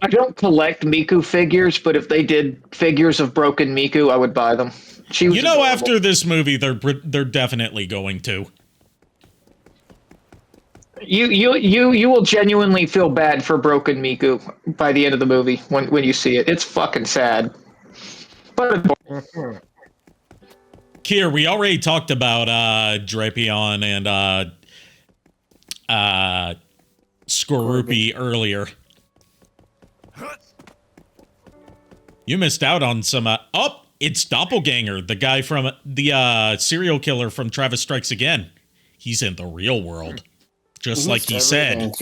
I don't collect Miku figures, but if they did figures of broken Miku, I would buy them. She was adorable. After this movie, they're definitely going to. You will genuinely feel bad for broken Miku by the end of the movie when you see it. It's fucking sad. But Kier, we already talked about Drapion and Skorupi earlier. You missed out on some... oh, it's Doppelganger, the guy from the serial killer from Travis Strikes Again. He's in the real world. Just like he said.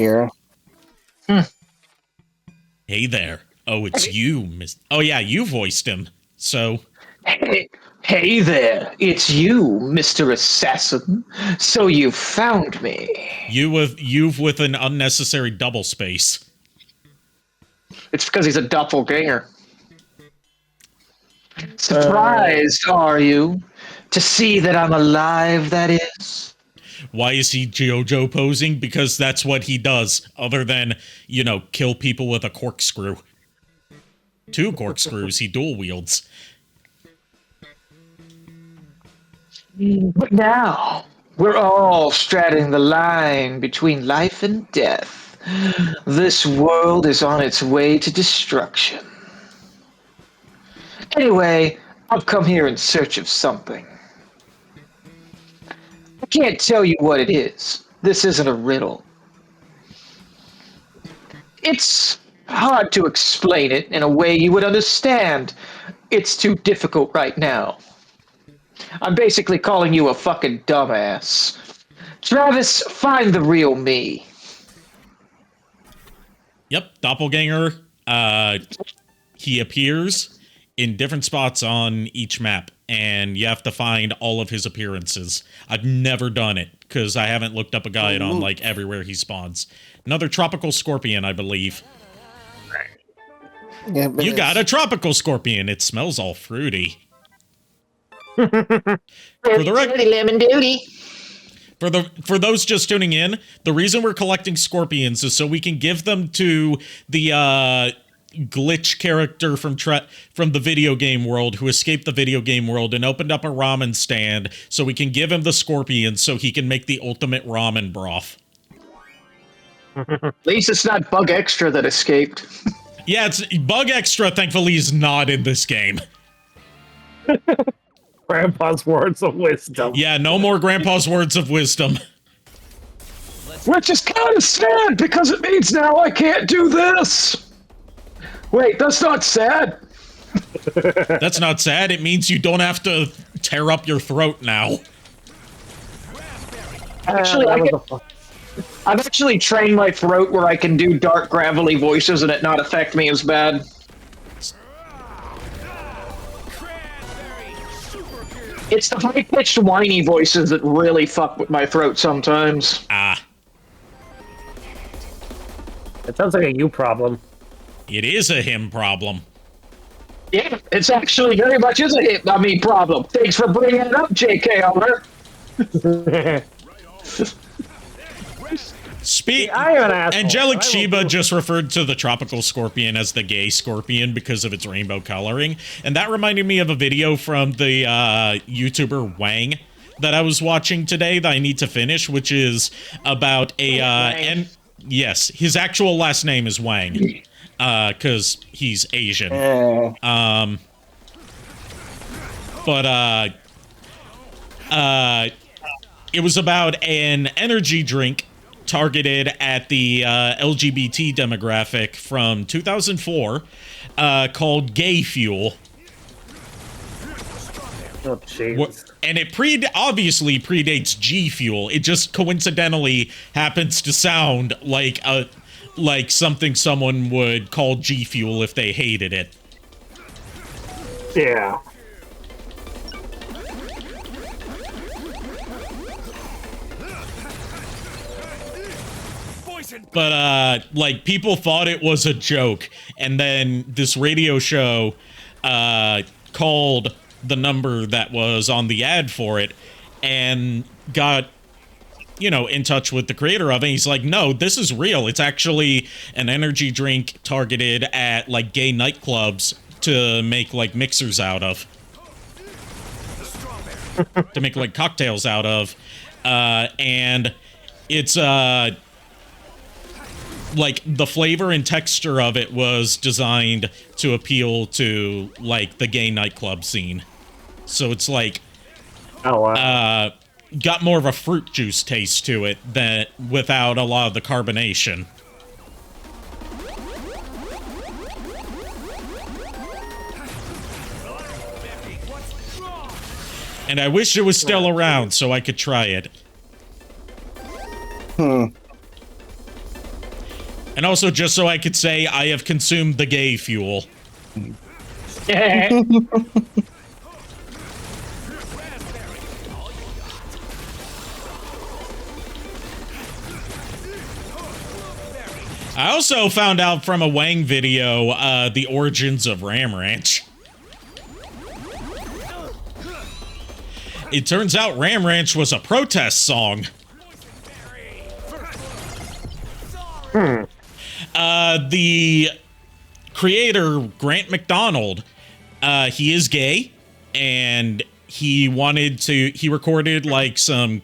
Hey there. Oh, it's you, Miss... Oh, yeah, you voiced him. So... Hey there. It's you, Mr. Assassin. So you found me. You with an unnecessary double space. It's because he's a doppelganger. Surprised, are you? To see that I'm alive, that is? Why is he JoJo posing? Because that's what he does, other than, you know, kill people with a corkscrew. 2 corkscrews he dual wields. But now, we're all straddling the line between life and death. This world is on its way to destruction. Anyway, I've come here in search of something. I can't tell you what it is. This isn't a riddle. It's hard to explain it in a way you would understand. It's too difficult right now. I'm basically calling you a fucking dumbass. Travis, find the real me. Yep, Doppelganger. He appears in different spots on each map, and you have to find all of his appearances. I've never done it, because I haven't looked up a guide on, like, everywhere he spawns. Another tropical scorpion, I believe. Yeah, you got a tropical scorpion. It smells all fruity. For lemon duty. For those just tuning in, the reason we're collecting scorpions is so we can give them to the glitch character from the video game world who escaped the video game world and opened up a ramen stand, so we can give him the scorpion so he can make the ultimate ramen broth. At least it's not Bug Extra that escaped. Yeah, it's Bug Extra, thankfully, is not in this game. Grandpa's words of wisdom. Yeah, no more Grandpa's words of wisdom. Which is kind of sad, because it means now I can't do this. Wait, that's not sad. That's not sad. It means you don't have to tear up your throat now. Actually, I've actually trained my throat where I can do dark, gravelly voices and it not affect me as bad. It's the high-pitched, whiny voices that really fuck with my throat sometimes. Ah. It sounds like a you problem. It is a him problem. Yeah, it's actually very much is a me problem. Thanks for bringing it up, J.K. Alert. Angelic Sheba just referred to the tropical scorpion as the gay scorpion because of its rainbow coloring, and that reminded me of a video from the YouTuber Wang that I was watching today that I need to finish, which is about a and yes, his actual last name is Wang, because he's Asian. It was about an energy drink targeted at the LGBT demographic from 2004 called Gay Fuel. Oh, jeez. And it obviously predates G Fuel. It just coincidentally happens to sound like something someone would call G Fuel if they hated it. Yeah. But, like, people thought it was a joke, and then this radio show, called the number that was on the ad for it, and got, you know, in touch with the creator of it. He's like, no, this is real. It's actually an energy drink targeted at, like, gay nightclubs to make, like, mixers out of. To make, like, cocktails out of. And it's, like, the flavor and texture of it was designed to appeal to, like, the gay nightclub scene. So it's like, got more of a fruit juice taste to it that without a lot of the carbonation. And I wish it was still around so I could try it. And also just so I could say I have consumed the gay fuel. I also found out from a Wang video the origins of Ram Ranch. It turns out Ram Ranch was a protest song. The creator, Grant McDonald, he is gay, and he recorded, like, some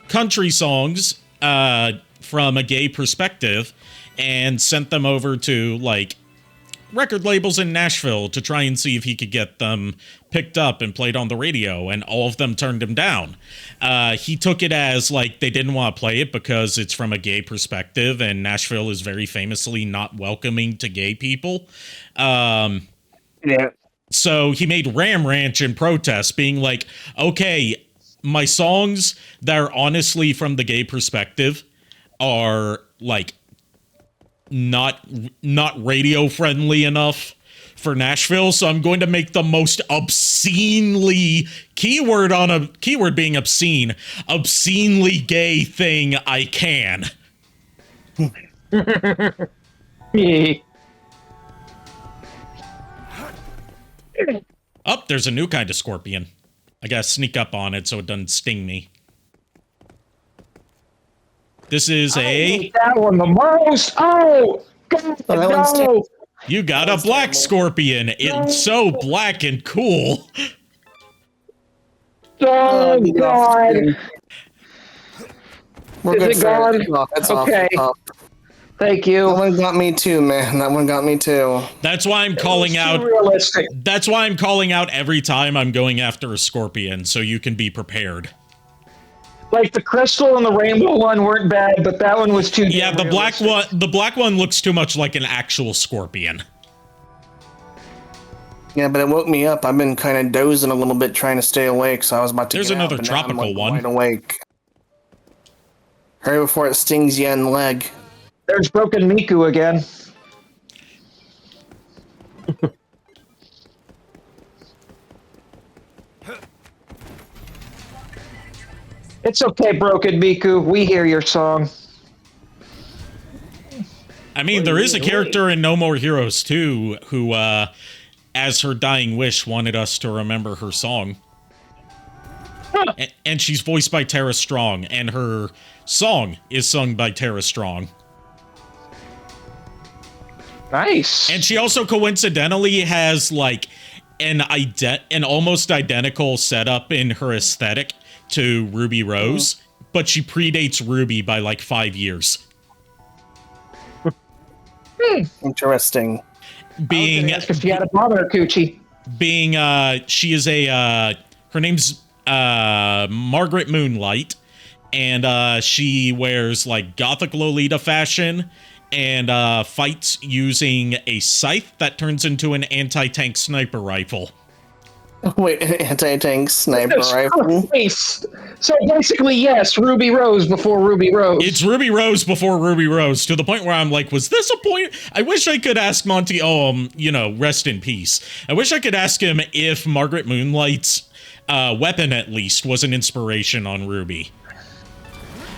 country songs from a gay perspective and sent them over to, like, record labels in Nashville to try and see if he could get them picked up and played on the radio, and all of them turned him down. He took it as, like, they didn't want to play it because it's from a gay perspective, and Nashville is very famously not welcoming to gay people. Yeah. So he made Ram Ranch in protest, being like, okay, my songs that are honestly from the gay perspective are, like, not radio friendly enough for Nashville, so I'm going to make the most obscenely keyword being obscene, obscenely gay thing I can. Oh, there's a new kind of scorpion. I gotta sneak up on it so it doesn't sting me. This is I hate that one the most. Oh, God, no. You got a black scorpion. It's so black and cool. Oh, God. Is it gone? That's okay. off. Thank you. That one got me too, man. That one got me too. That's why I'm calling out. Realistic. That's why I'm calling out every time I'm going after a scorpion, so you can be prepared. Like, the crystal and the rainbow one weren't bad, but that one was too. Yeah, the black one looks too much like an actual scorpion. Yeah, but it woke me up. I've been kind of dozing a little bit, trying to stay awake, so I was about to. There's get another out, tropical one. Wide awake. Hurry before it stings you in the leg. There's Broken Miku again. It's okay, Broken Miku. We hear your song. I mean, there is a character in No More Heroes 2 who, as her dying wish, wanted us to remember her song. And she's voiced by Tara Strong, and her song is sung by Tara Strong. Nice. And she also coincidentally has, like, an almost identical setup in her aesthetic to Ruby Rose, but she predates Ruby by, like, 5 years. Interesting. Being if she had a brother, Coochie. Being she is a her name's Margaret Moonlight, and she wears like gothic Lolita fashion and fights using a scythe that turns into an anti-tank sniper rifle. Wait, anti-tank sniper rifle? Christ. So basically, yes, Ruby Rose before Ruby Rose. It's Ruby Rose before Ruby Rose, to the point where I'm like, was this a point? I wish I could ask Monty, you know, rest in peace. I wish I could ask him if Margaret Moonlight's weapon, at least, was an inspiration on Ruby.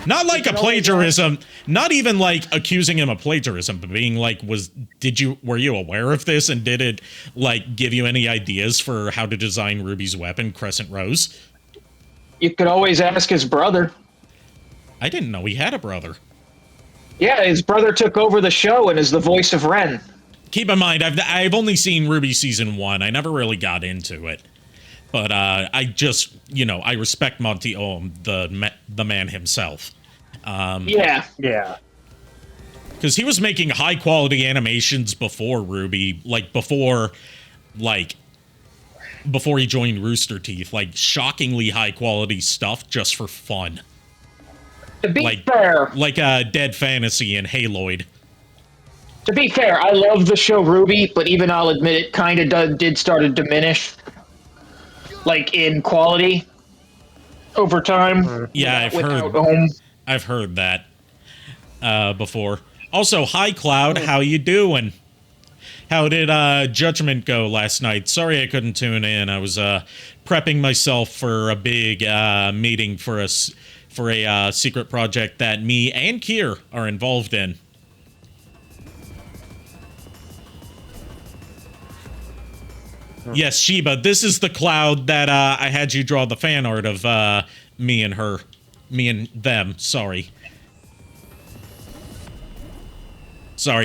Not like a plagiarism, not even like accusing him of plagiarism, but being like, were you aware of this, and did it like give you any ideas for how to design Ruby's weapon, Crescent Rose? You could always ask his brother. I didn't know he had a brother. Yeah, his brother took over the show and is the voice of Ren. Keep in mind, I've only seen Ruby season 1. I never really got into it. But I just, you know, I respect Monty Oum, the man himself. Yeah. Because he was making high-quality animations before Ruby, before he joined Rooster Teeth. Like, shockingly high-quality stuff just for fun. To be fair. Like Dead Fantasy and Haloid. To be fair, I love the show Ruby, but even I'll admit it kind of did start to diminish. Like, in quality over time. Yeah, I've heard that before. Also, hi Cloud, how you doing? How did Judgment go last night? Sorry I couldn't tune in. I was prepping myself for a big meeting for a secret project that me and Kier are involved in. Yes, Sheba, this is the Cloud that I had you draw the fan art of me and them. Sorry.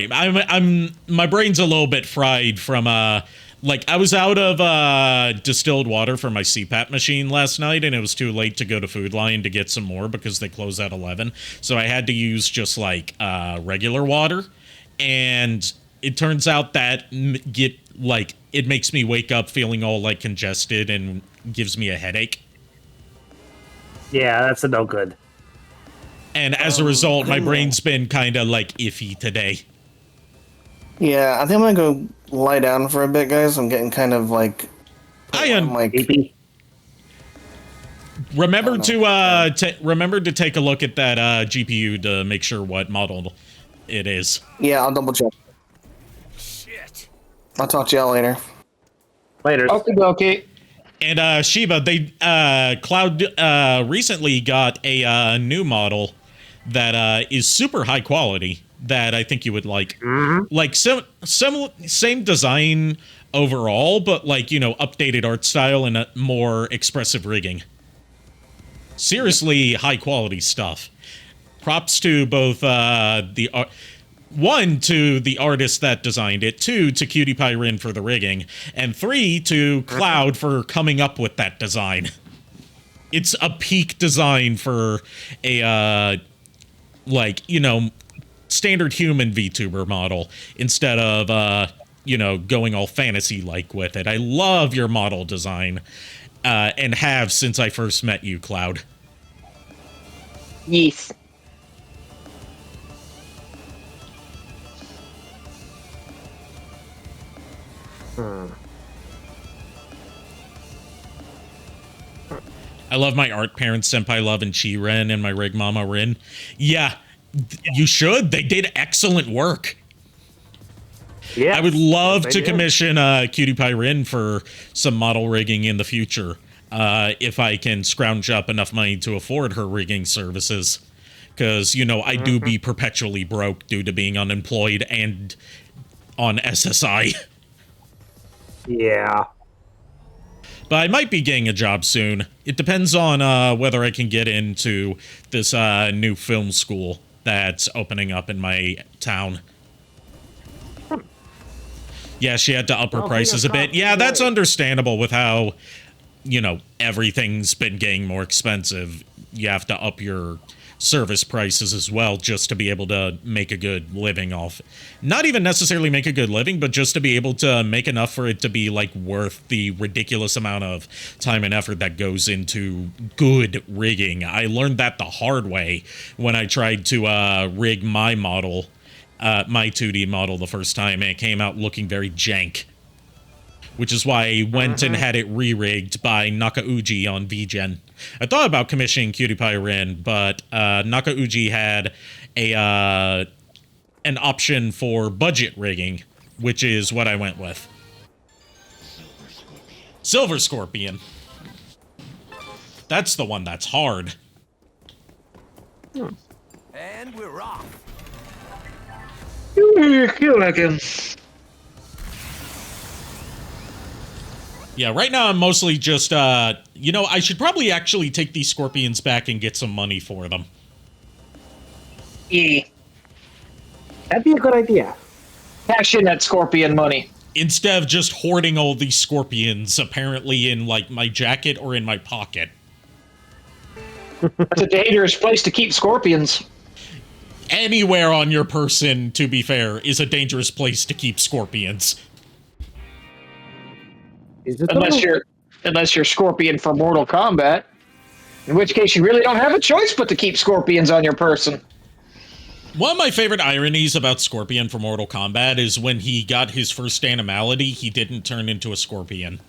My brain's a little bit fried from I was out of distilled water for my CPAP machine last night, and it was too late to go to Food Lion to get some more because they close at 11. So I had to use just regular water, and it turns out that it makes me wake up feeling all congested and gives me a headache. Yeah, that's a no good. And as a result, my brain's been kind of iffy today. Yeah, I think I'm gonna go lie down for a bit, guys. I'm getting kind of Remember to take a look at that GPU to make sure what model it is. Yeah, I'll double check. Shit. I'll talk to y'all later. Later. Okay. And Sheba, Cloud recently got a new model that is super high quality that I think you would like. Mm-hmm. Same design overall, but updated art style and a more expressive rigging. Seriously high quality stuff. Props to both one, to the artist that designed it, 2, to Cutie Pie Rin for the rigging, and 3, to Cloud for coming up with that design. It's a peak design for a, standard human VTuber model, instead of, going all fantasy-like with it. I love your model design, and have since I first met you, Cloud. Yes. I love my art parents, Senpai Love and Chi Ren, and my Rig Mama Rin. Yeah, you should. They did excellent work. Yeah, I would love to commission Cutie Pie Rin for some model rigging in the future, if I can scrounge up enough money to afford her rigging services. Because, you know, I do be perpetually broke due to being unemployed and on SSI. Yeah. But I might be getting a job soon. It depends on whether I can get into this new film school that's opening up in my town. Yeah, she had to up her prices a bit. Yeah, that's understandable with how, you know, everything's been getting more expensive. You have to up your service prices as well just to be able to make a good living off. Not even necessarily make a good living, but just to be able to make enough for it to be, like, worth the ridiculous amount of time and effort that goes into good rigging. I learned that the hard way when I tried to rig my model. My 2D model the first time, and it came out looking very jank. Which is why I went and had it re-rigged by Nakauji on VGen. I thought about commissioning Cutie Pie Rin, but Nakauji had an option for budget rigging, which is what I went with. Silver Scorpion. That's the one that's hard. And we're off. You like him. Yeah, right now I'm mostly just, you know, I should probably actually take these scorpions back and get some money for them. Yeah. That'd be a good idea. Cash in that scorpion money. Instead of just hoarding all these scorpions, apparently in, like, my jacket or in my pocket. It's a dangerous place to keep scorpions. Anywhere on your person, to be fair, is a dangerous place to keep scorpions. Unless you're Scorpion for Mortal Kombat, in which case you really don't have a choice but to keep scorpions on your person. One of my favorite ironies about Scorpion for Mortal Kombat is when he got his first animality, he didn't turn into a scorpion.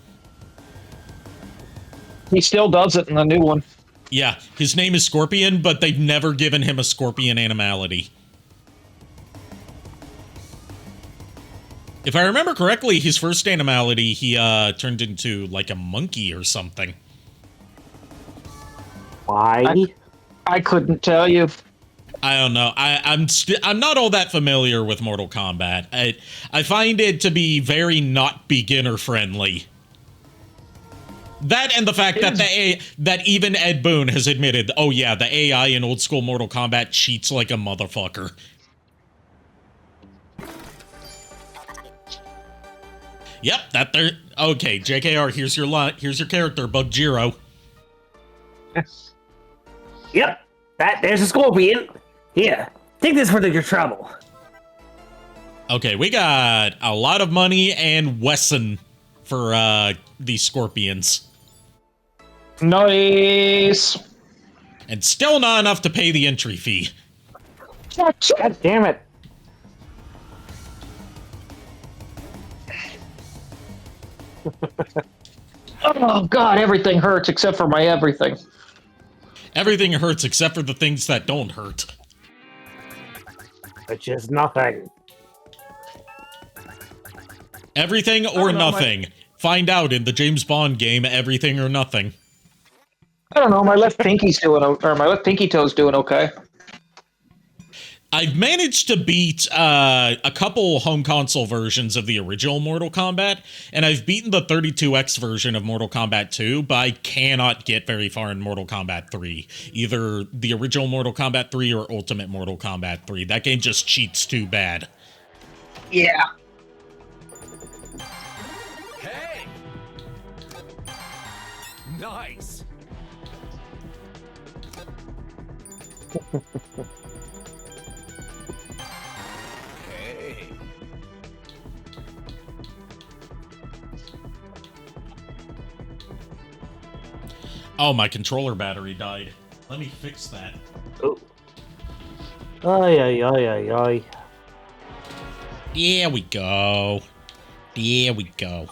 He still does it in the new one. Yeah, his name is Scorpion, but they've never given him a scorpion animality. If I remember correctly, his first animality, he turned into, like, a monkey or something. Why? I couldn't tell you. I don't know. I'm not all that familiar with Mortal Kombat. I find it to be very not beginner friendly. That and the fact that even Ed Boon has admitted, oh yeah, the AI in old school Mortal Kombat cheats like a motherfucker. Yep, that there. Okay, JKR, here's your character, Bug Jiro. Yep, there's a scorpion. Here, take this for your trouble. Okay, we got a lot of money and Wesson for these scorpions. Nice. And still not enough to pay the entry fee. God damn it. Oh god, everything hurts except for my everything. Everything hurts except for the things that don't hurt. Which is nothing. Everything or nothing. Find out in the James Bond game, Everything or Nothing. I don't know, my left pinky's doing, or my left pinky toe's doing okay. I've managed to beat a couple home console versions of the original Mortal Kombat, and I've beaten the 32X version of Mortal Kombat 2, but I cannot get very far in Mortal Kombat 3. Either the original Mortal Kombat 3 or Ultimate Mortal Kombat 3. That game just cheats too bad. Yeah. Hey! Nice! Oh, my controller battery died. Let me fix that. Oh. Ay, ay, ay, ay, ay. There we go. There we go.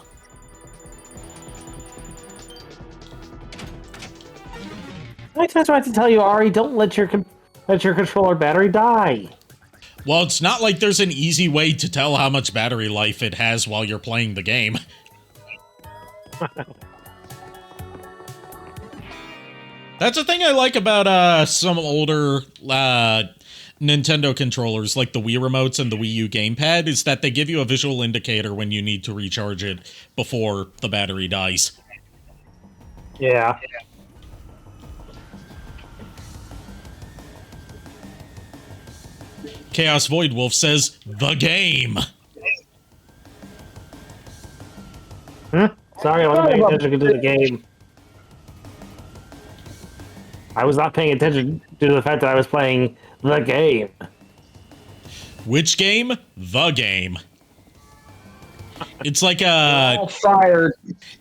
I tried to tell you, Ari, don't let your controller battery die. Well, it's not like there's an easy way to tell how much battery life it has while you're playing the game. That's the thing I like about some older Nintendo controllers, like the Wii remotes and the Wii U gamepad, is that they give you a visual indicator when you need to recharge it before the battery dies. Yeah. Chaos Void Wolf says, the game. Sorry, I wasn't paying attention to the game. I was not paying attention to the fact that I was playing the game. Which game? The game. It's like fired.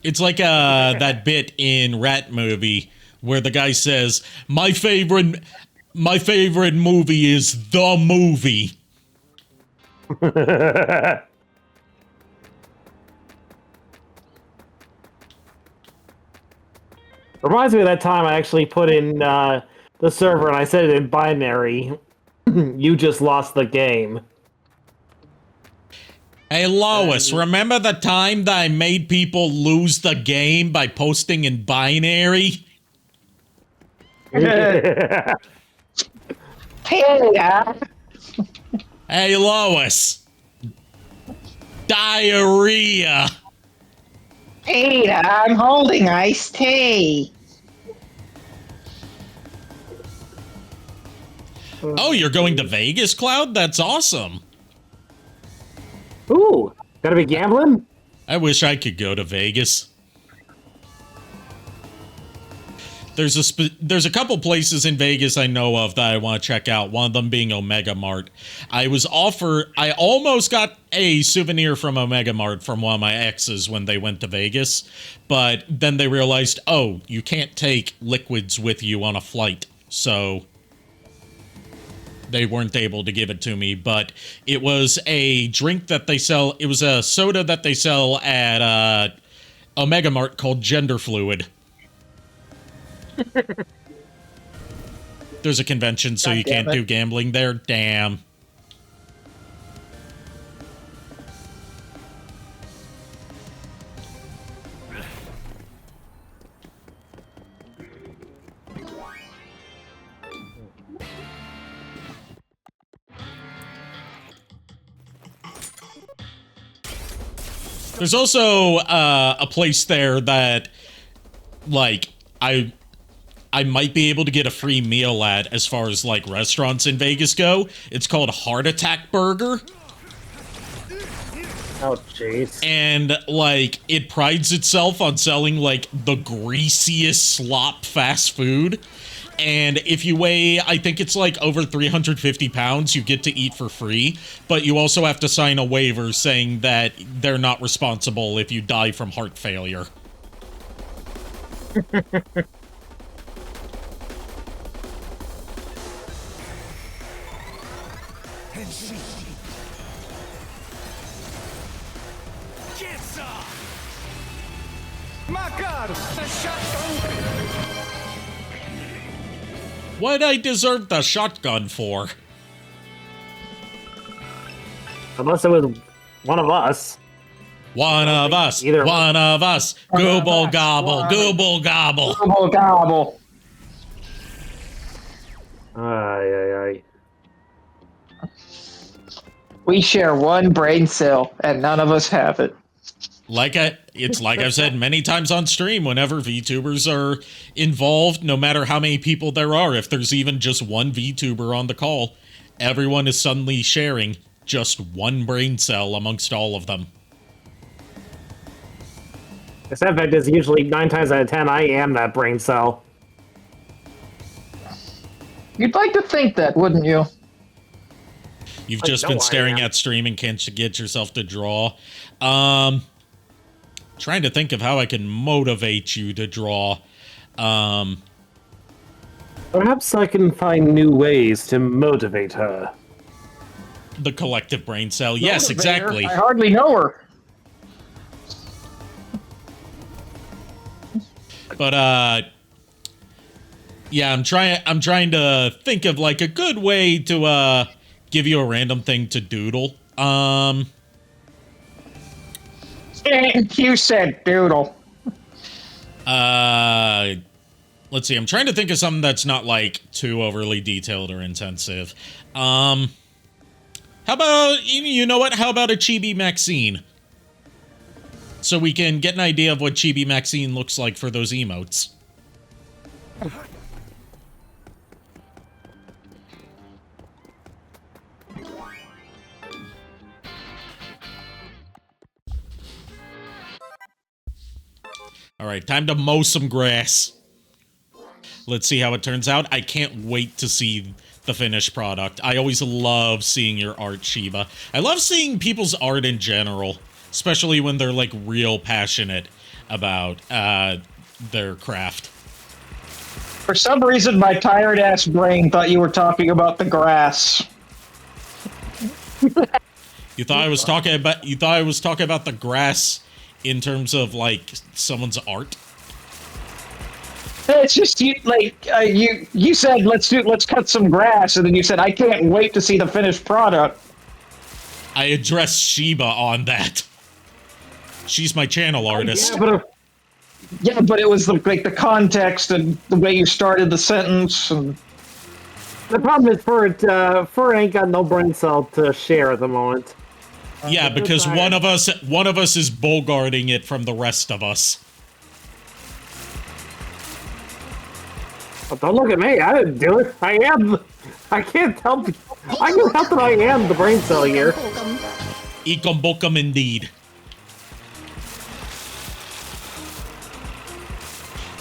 It's like that bit in Rat Movie where the guy says, My favorite movie is The Movie. Reminds me of that time I actually put in the server and I said it in binary. You just lost the game. Hey Lois, remember the time that I made people lose the game by posting in binary? Hey Lois. Diarrhea. Peter, I'm holding iced tea. Oh, you're going to Vegas, Cloud? That's awesome. Ooh, gotta be gambling? I wish I could go to Vegas. There's a couple places in Vegas I know of that I want to check out, one of them being Omega Mart. I almost got a souvenir from Omega Mart from one of my exes when they went to Vegas, but then they realized, oh, you can't take liquids with you on a flight, so they weren't able to give it to me. But it was a drink that they sell, it was a soda that they sell at Omega Mart called Gender Fluid. There's a convention, so you can't do gambling there. Damn. There's also a place there that, like, I might be able to get a free meal at as far as, like, restaurants in Vegas go. It's called Heart Attack Burger. Oh, jeez. And, like, it prides itself on selling, like, the greasiest slop fast food. And if you weigh, I think it's, like, over 350 pounds, you get to eat for free. But you also have to sign a waiver saying that they're not responsible if you die from heart failure. What'd I deserve the shotgun for? Unless it was one of us. One of us. One of us. Gooble gobble. Gooble gobble. Gobble gobble. Ay. We share one brain cell, and none of us have it. It's like I've said many times on stream, whenever VTubers are involved, no matter how many people there are, if there's even just one VTuber on the call, everyone is suddenly sharing just one brain cell amongst all of them. The sad fact is, usually 9 times out of 10, I am that brain cell. You'd like to think that, wouldn't you? You've just been staring at stream and can't get yourself to draw. Trying to think of how I can motivate you to draw. Perhaps I can find new ways to motivate her. The collective brain cell. Yes, exactly. I hardly know her. Yeah, I'm trying to think of like a good way to give you a random thing to doodle. You said doodle. Let's see. I'm trying to think of something that's not like too overly detailed or intensive. How about you know what? How about a Chibi Maxine? So we can get an idea of what Chibi Maxine looks like for those emotes. All right, time to mow some grass. Let's see how it turns out. I can't wait to see the finished product. I always love seeing your art, Shiba. I love seeing people's art in general, especially when they're like real passionate about their craft. For some reason, my tired ass brain thought you were talking about the grass. You thought I was talking about the grass in terms of like someone's art? It's just you said let's cut some grass, and then you said I can't wait to see the finished product. I addressed Shiba on that. She's my channel artist. Yeah, but it was the context and the way you started the sentence. And the problem is Fur ain't got no brain cell to share at the moment. Yeah, because one of us is bullguarding it from the rest of us. But don't look at me. I didn't do it. I can't help. I can help that I am the brain cell here. Ekum bokum indeed.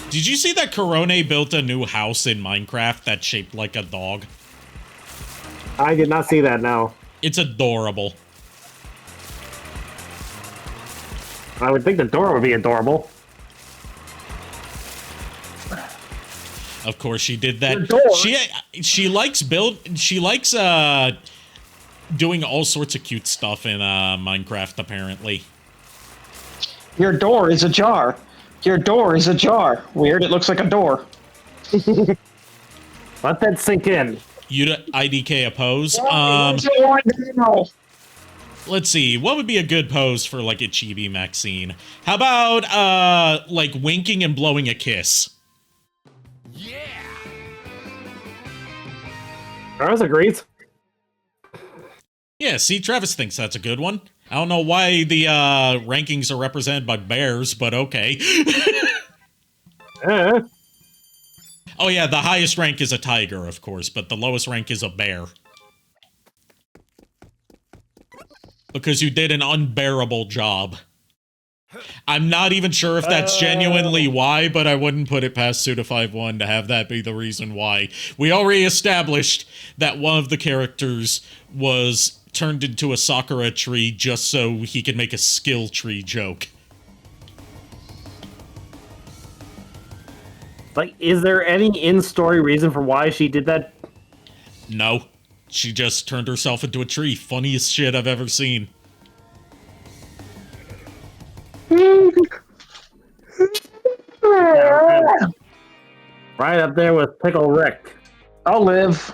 Did you see that Korone built a new house in Minecraft that's shaped like a dog? I did not see that, no. It's adorable. I would think the door would be adorable. Of course she did that. She likes doing all sorts of cute stuff in Minecraft, apparently. Your door is ajar. Your door is ajar. Weird, it looks like a door. Let that sink in. You IDK a pose? Let's see. What would be a good pose for like a Chibi Maxine? How about like winking and blowing a kiss? Travis agrees. Yeah, see, Travis thinks that's a good one. I don't know why the rankings are represented by bears, but okay. Oh yeah, the highest rank is a tiger, of course, but the lowest rank is a bear. Because you did an unbearable job. I'm not even sure if that's genuinely why, but I wouldn't put it past Suda51 to have that be the reason why. We already established that one of the characters was turned into a Sakura tree just so he could make a skill tree joke. Like, is there any in-story reason for why she did that? No. She just turned herself into a tree. Funniest shit I've ever seen. Right up there with Pickle Rick. I'll live.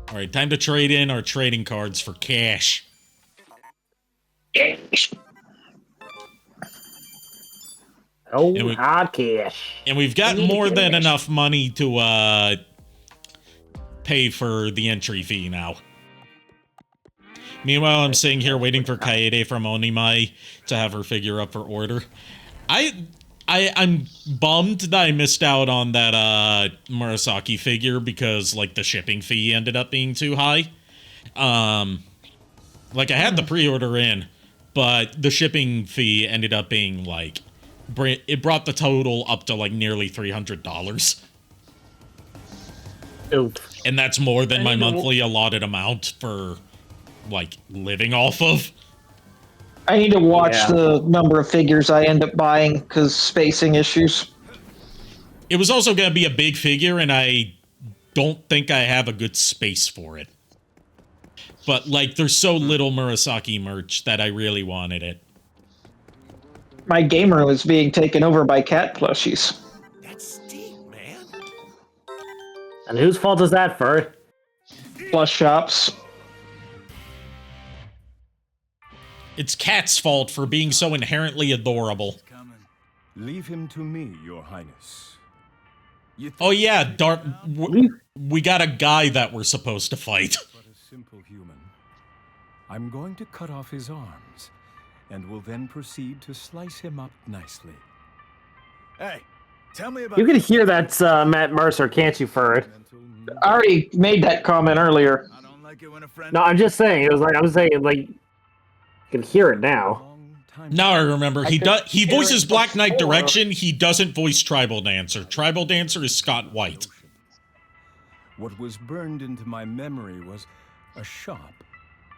Alright, time to trade in our trading cards for cash. Oh, hard cash. And we've got more than enough money to pay for the entry fee now. Meanwhile, I'm sitting here waiting for Kaede from Onimai to have her figure up for order. I'm bummed that I missed out on that Murasaki figure because like the shipping fee ended up being too high. Like I had the pre-order in, but the shipping fee ended up being like it brought the total up to like nearly $300. Oop. And that's more than my monthly allotted amount for like living off of. I need to watch the number of figures I end up buying because spacing issues. It was also going to be a big figure, and I don't think I have a good space for it. But, like, there's so little Murasaki merch that I really wanted it. My game room is being taken over by cat plushies. That And whose fault is that, Fur? Plus shops. It's Cat's fault for being so inherently adorable. Leave him to me, Your Highness. Oh yeah, we got a guy that we're supposed to fight. But a simple human. I'm going to cut off his arms, and will then proceed to slice him up nicely. Hey, tell me about... You can hear that's Matt Mercer, can't you, Fur? I already made that comment earlier. I don't like it when a friend... No, I'm just saying. It was like, I was saying, like, you can hear it now. Now I remember. He voices Black Knight Direction. He doesn't voice Tribal Dancer. Tribal Dancer is Scott White. What was burned into my memory was a shop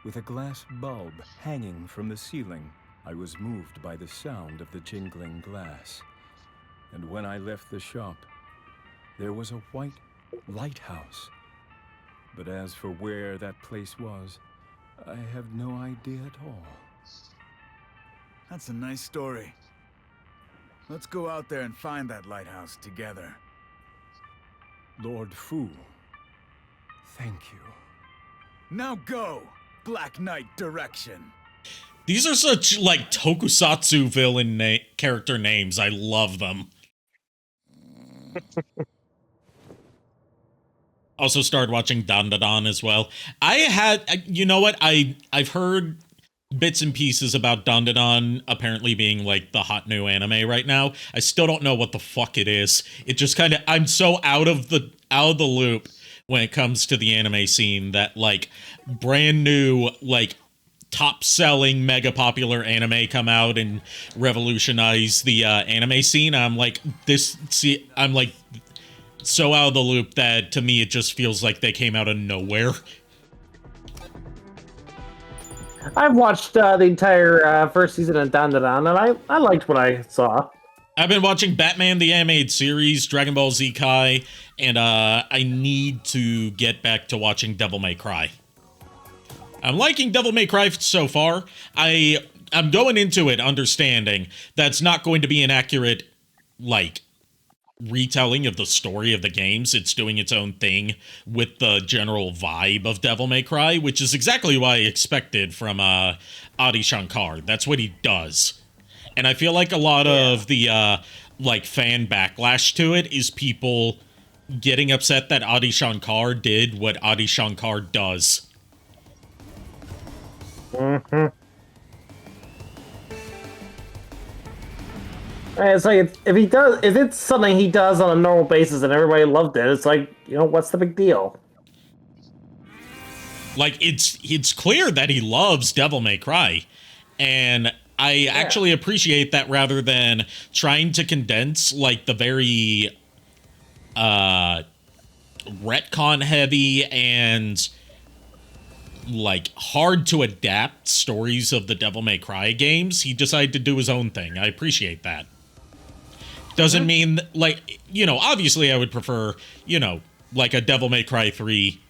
with a glass bulb hanging from the ceiling. I was moved by the sound of the jingling glass. And when I left the shop, there was a white lighthouse. But as for where that place was, I have no idea at all. That's a nice story. Let's go out there and find that lighthouse together. Lord Fu, thank you. Now go, Black Knight Direction. These are such, like, tokusatsu villain character names. I love them. Also started watching Dandadan as well. You know what? I've heard bits and pieces about Dandadan apparently being, like, the hot new anime right now. I still don't know what the fuck it is. It just kind of... I'm so out of the loop when it comes to the anime scene that, like, brand new, like, top-selling, mega-popular anime come out and revolutionize the anime scene. I'm like, I'm, like, so out of the loop that, to me, it just feels like they came out of nowhere. I've watched the entire first season of Dandadan, and I liked what I saw. I've been watching Batman the Animated Series, Dragon Ball Z Kai, and I need to get back to watching Devil May Cry. I'm liking Devil May Cry so far. I'm going into it understanding that's not going to be an accurate, like, retelling of the story of the games. It's doing its own thing with the general vibe of Devil May Cry, which is exactly what I expected from Adi Shankar. That's what he does. And I feel like a lot of the like fan backlash to it is people getting upset that Adi Shankar did what Adi Shankar does. Mm-hmm. It's like if it's something he does on a normal basis and everybody loved it, it's like, you know, what's the big deal? Like, it's clear that he loves Devil May Cry, and I actually appreciate that rather than trying to condense, like, the very retcon heavy and, like, hard to adapt stories of the Devil May Cry games. He decided to do his own thing. I appreciate that. Doesn't mean, like, you know, obviously I would prefer, you know, like a Devil May Cry 3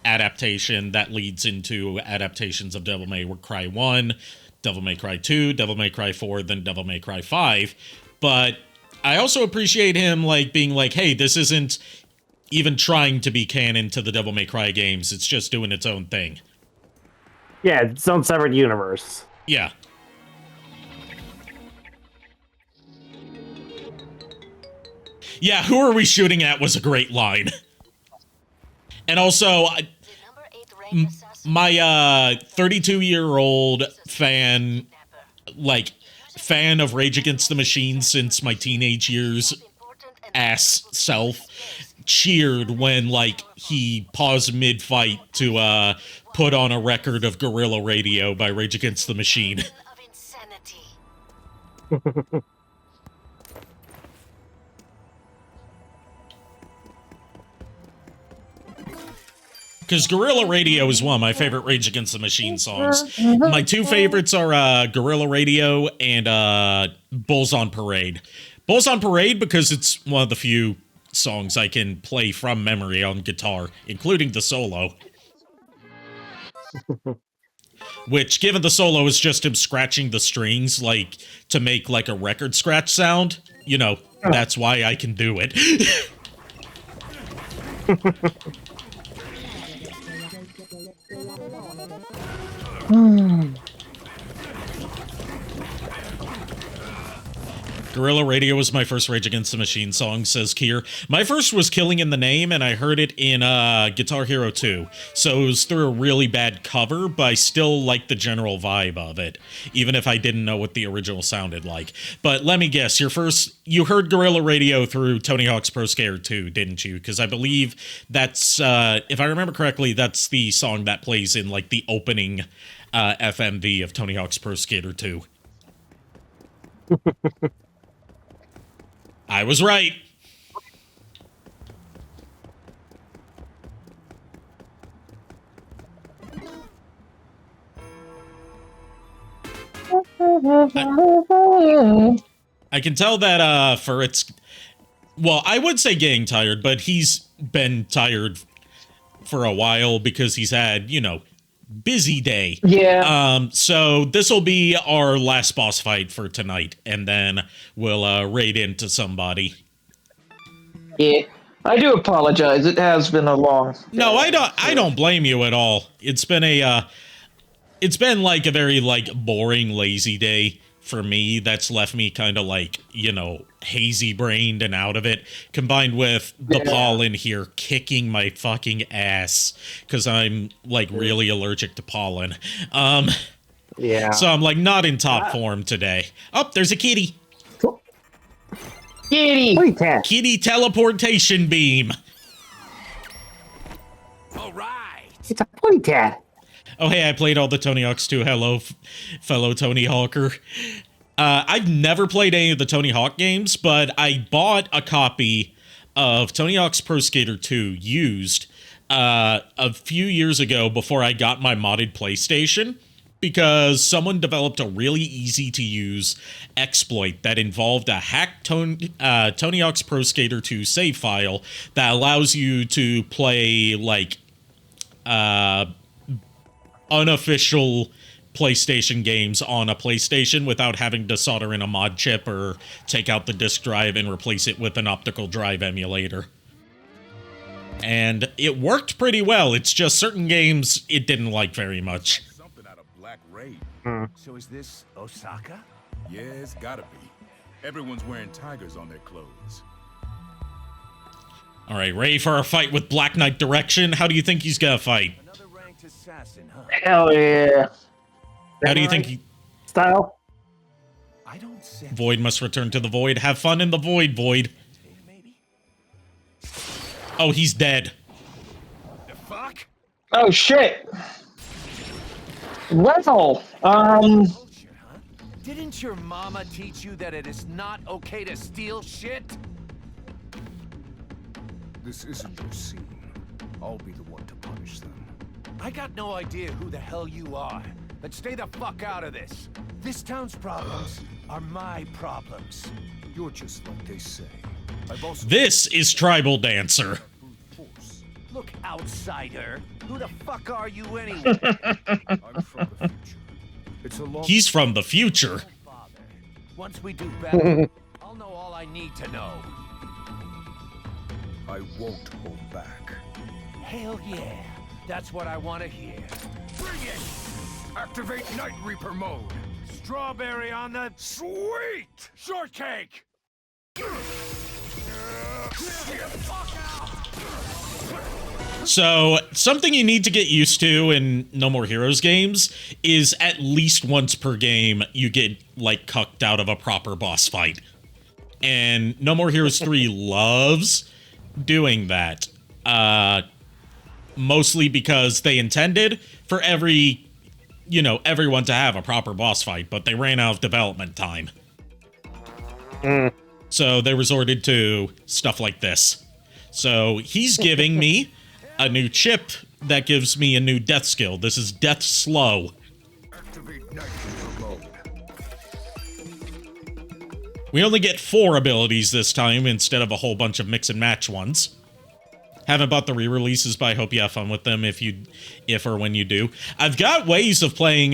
adaptation that leads into adaptations of Devil May Cry 1, Devil May Cry 2, Devil May Cry 4, then Devil May Cry 5. But I also appreciate him, like, being like, hey, this isn't even trying to be canon to the Devil May Cry games. It's just doing its own thing. Yeah, its own separate universe. Yeah. Yeah, who are we shooting at was a great line. And also, my 32-year-old fan of Rage Against the Machine since my teenage years ass self cheered when, like, he paused mid-fight to put on a record of Guerrilla Radio by Rage Against the Machine. Because Guerrilla Radio is one of my favorite Rage Against the Machine songs. My two favorites are Guerrilla Radio and Bulls on Parade. Bulls on Parade because it's one of the few songs I can play from memory on guitar, including the solo. Which, given the solo is just him scratching the strings, like, to make, like, a record scratch sound, you know, that's why I can do it. Guerrilla Radio was my first Rage Against the Machine song, says Kier. My first was Killing in the Name, and I heard it in Guitar Hero 2. So it was through a really bad cover, but I still liked the general vibe of it, even if I didn't know what the original sounded like. But let me guess, you heard Guerrilla Radio through Tony Hawk's Pro Skater 2, didn't you? Because I believe that's, if I remember correctly, that's the song that plays in, like, the opening FMV of Tony Hawk's Pro Skater 2. I was right. I can tell that for its, well, I would say getting tired, but he's been tired for a while because he's had, you know, busy day. Yeah. So this will be our last boss fight for tonight, and then we'll raid into somebody. Yeah. I do apologize. It has been a long. No, I don't blame you at all. It's been like a very like boring, lazy day for me. That's left me kind of like, you know, hazy brained and out of it, combined with the pollen here kicking my fucking ass because I'm like really allergic to pollen. Yeah. So I'm like not in top form today. Oh, there's a kitty. Kitty. Kitty teleportation beam. All right. It's a pony cat. Oh, hey, I played all the Tony Hawks too. Hello, fellow Tony Hawker. I've never played any of the Tony Hawk games, but I bought a copy of Tony Hawk's Pro Skater 2 used a few years ago before I got my modded PlayStation, because someone developed a really easy-to-use exploit that involved a hacked Tony Hawk's Pro Skater 2 save file that allows you to play, like, unofficial PlayStation games on a PlayStation without having to solder in a mod chip or take out the disk drive and replace it with an optical drive emulator. And it worked pretty well. It's just certain games it didn't like very much. So is this Osaka? Yeah, it's gotta be. Everyone's wearing tigers on their clothes. All right, ready for our fight with Black Knight Direction? How do you think he's gonna fight? Another ranked assassin, huh? Hell yeah. How do you think he... Style? I don't say. Void must return to the Void. Have fun in the Void, Void. Oh, he's dead. The fuck? Oh shit. Well, Didn't your mama teach you that it is not okay to steal shit? This isn't your scene. I'll be the one to punish them. I got no idea who the hell you are, but stay the fuck out of this. This town's problems are my problems. You're just like they say. I've also This is Tribal Dancer. Look, outsider. Who the fuck are you anyway? I'm from the future. It's a long... He's from the future. Once we do battle, I'll know all I need to know. I won't hold back. Hell yeah. That's what I want to hear. Bring it! Activate Night Reaper mode. Strawberry on the... Sweet! Shortcake! So, something you need to get used to in No More Heroes games is at least once per game you get, like, cucked out of a proper boss fight. And No More Heroes 3 loves doing that. Mostly because they intended for everyone to have a proper boss fight, but they ran out of development time. So they resorted to stuff like this. So he's giving me a new chip that gives me a new death skill. This is Death Slow. We only get 4 abilities this time instead of a whole bunch of mix and match ones. Haven't bought the re-releases, but I hope you have fun with them if or when you do. I've got ways of playing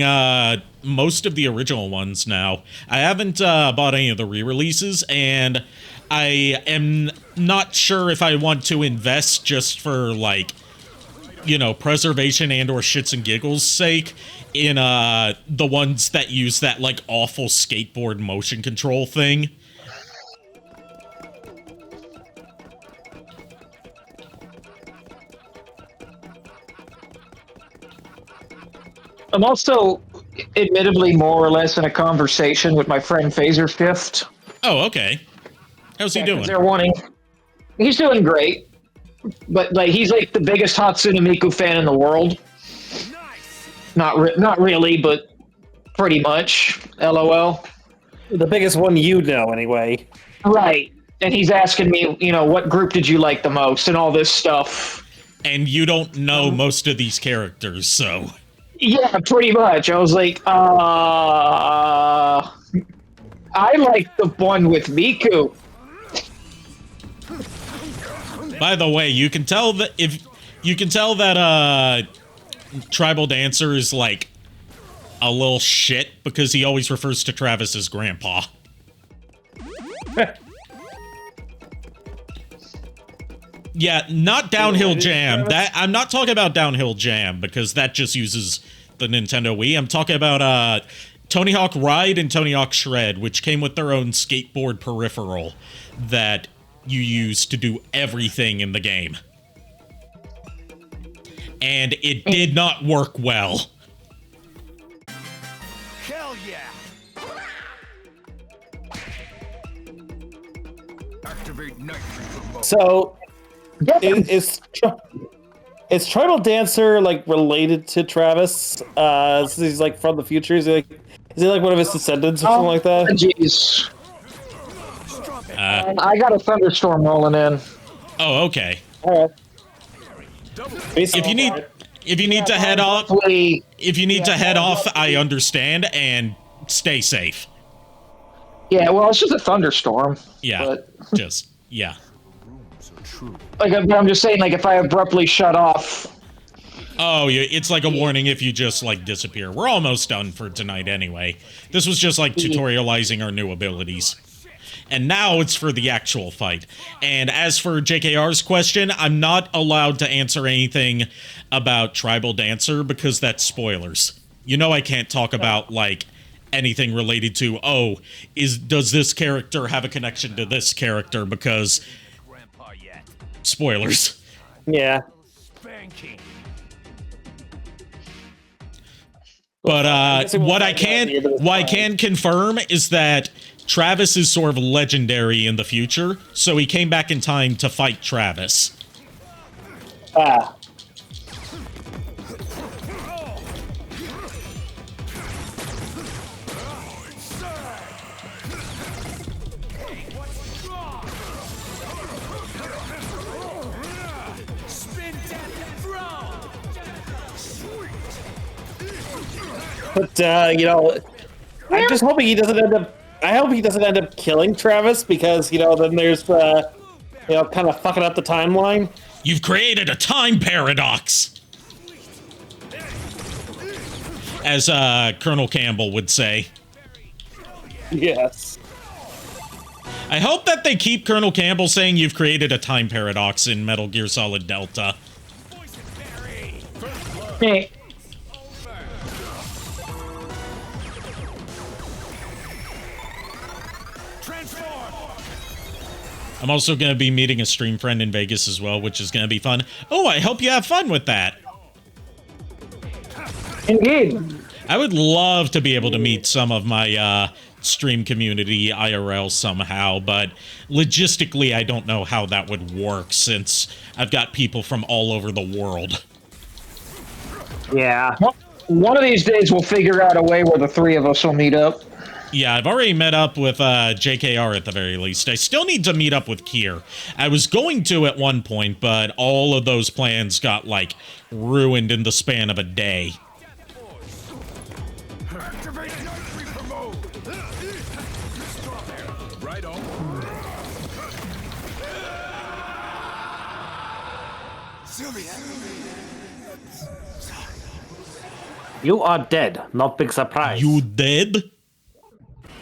most of the original ones now. I haven't bought any of the re-releases, and I am not sure if I want to invest just for, like, you know, preservation and or shits and giggles sake in the ones that use that, like, awful skateboard motion control thing. I'm also, admittedly, more or less in a conversation with my friend Phaser Fifth. Oh, okay. How's he doing? They're wanting. He's doing great, but like he's like the biggest Hatsune Miku fan in the world. Not really, but pretty much. LOL. The biggest one you know, anyway. Right, and he's asking me, you know, what group did you like the most, and all this stuff. And you don't know most of these characters, so. Yeah, pretty much. I was like, I like the one with Miku. By the way, you can tell that Tribal Dancer is like a little shit because he always refers to Travis as grandpa. Yeah, not Downhill Jam. That I'm not talking about Downhill Jam because that just uses the Nintendo Wii. I'm talking about Tony Hawk Ride and Tony Hawk Shred, which came with their own skateboard peripheral that you use to do everything in the game. And it did not work well. Hell yeah! Activate nitrogen mode. So, is Tribal Dancer like related to Travis? Since he's like from the future. Is he like one of his descendants or something like that? Jeez. I got a thunderstorm rolling in. Oh, okay. All right. If you need to head off, I understand, and stay safe. Yeah, well, it's just a thunderstorm. Yeah, but... yeah. Like, I'm just saying, like, if I abruptly shut off. Oh, yeah, it's like a warning if you just, like, disappear. We're almost done for tonight anyway. This was just, like, tutorializing our new abilities. And now it's for the actual fight. And as for JKR's question, I'm not allowed to answer anything about Tribal Dancer because that's spoilers. You know I can't talk about, like, anything related to, does this character have a connection to this character because... Spoilers. Yeah. But what I can confirm is that Travis is sort of legendary in the future, so he came back in time to fight Travis. Ah. But you know, I'm just hoping he doesn't end up. I hope he doesn't end up killing Travis because, you know, then there's, you know, kind of fucking up the timeline. You've created a time paradox! As Colonel Campbell would say. Yes. I hope that they keep Colonel Campbell saying you've created a time paradox in Metal Gear Solid Delta. Hey. I'm also going to be meeting a stream friend in Vegas as well, which is going to be fun. Oh, I hope you have fun with that. Indeed. I would love to be able to meet some of my stream community IRL somehow, but logistically, I don't know how that would work since I've got people from all over the world. Yeah. One of these days, we'll figure out a way where the three of us will meet up. Yeah, I've already met up with JKR at the very least. I still need to meet up with Kier. I was going to at one point, but all of those plans got, like, ruined in the span of a day. Right on. You are dead. Not big surprise. You dead?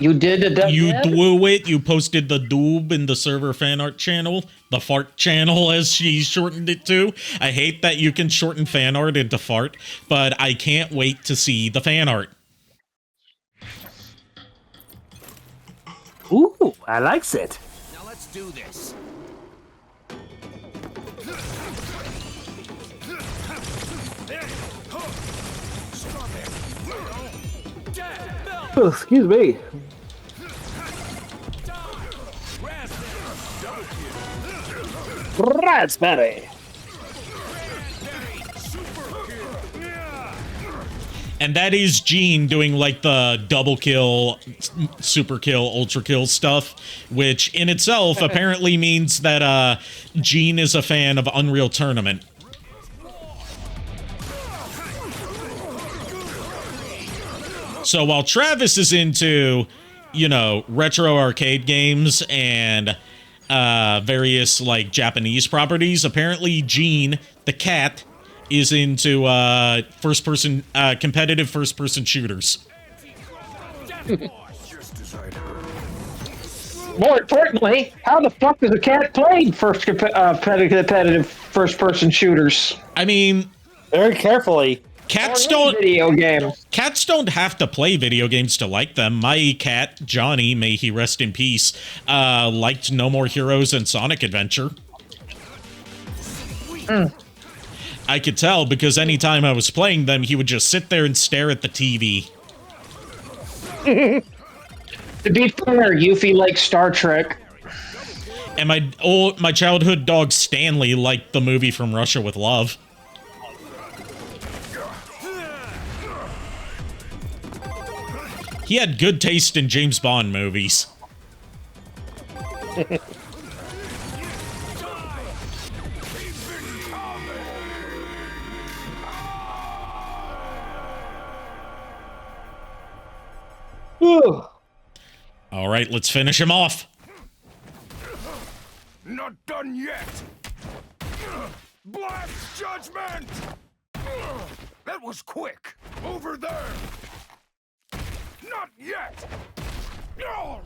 You did it. You do it. You posted the doob in the server fan art channel, the fart channel, as she shortened it to. I hate that you can shorten fan art into fart, but I can't wait to see the fan art. Ooh, I likes it. Now let's do this. Oh, excuse me. Raspberry. And that is Gene doing like the double kill, super kill, ultra kill stuff, which in itself apparently means that Gene is a fan of Unreal Tournament. So while Travis is into, you know, retro arcade games and various like Japanese properties, apparently Gene, the cat, is into first-person, competitive first-person shooters. More importantly, how the fuck does a cat play competitive first-person shooters? I mean, very carefully. Cats don't video games. Cats don't have to play video games to like them. My cat Johnny, may he rest in peace, liked No More Heroes and Sonic Adventure. I could tell because anytime I was playing them, he would just sit there and stare at the TV. To be fair, Yuffie likes Star Trek. And my childhood dog Stanley liked the movie From Russia with Love. He had good taste in James Bond movies. All right, let's finish him off. Not done yet. Blast judgment. That was quick. Over there. Not yet.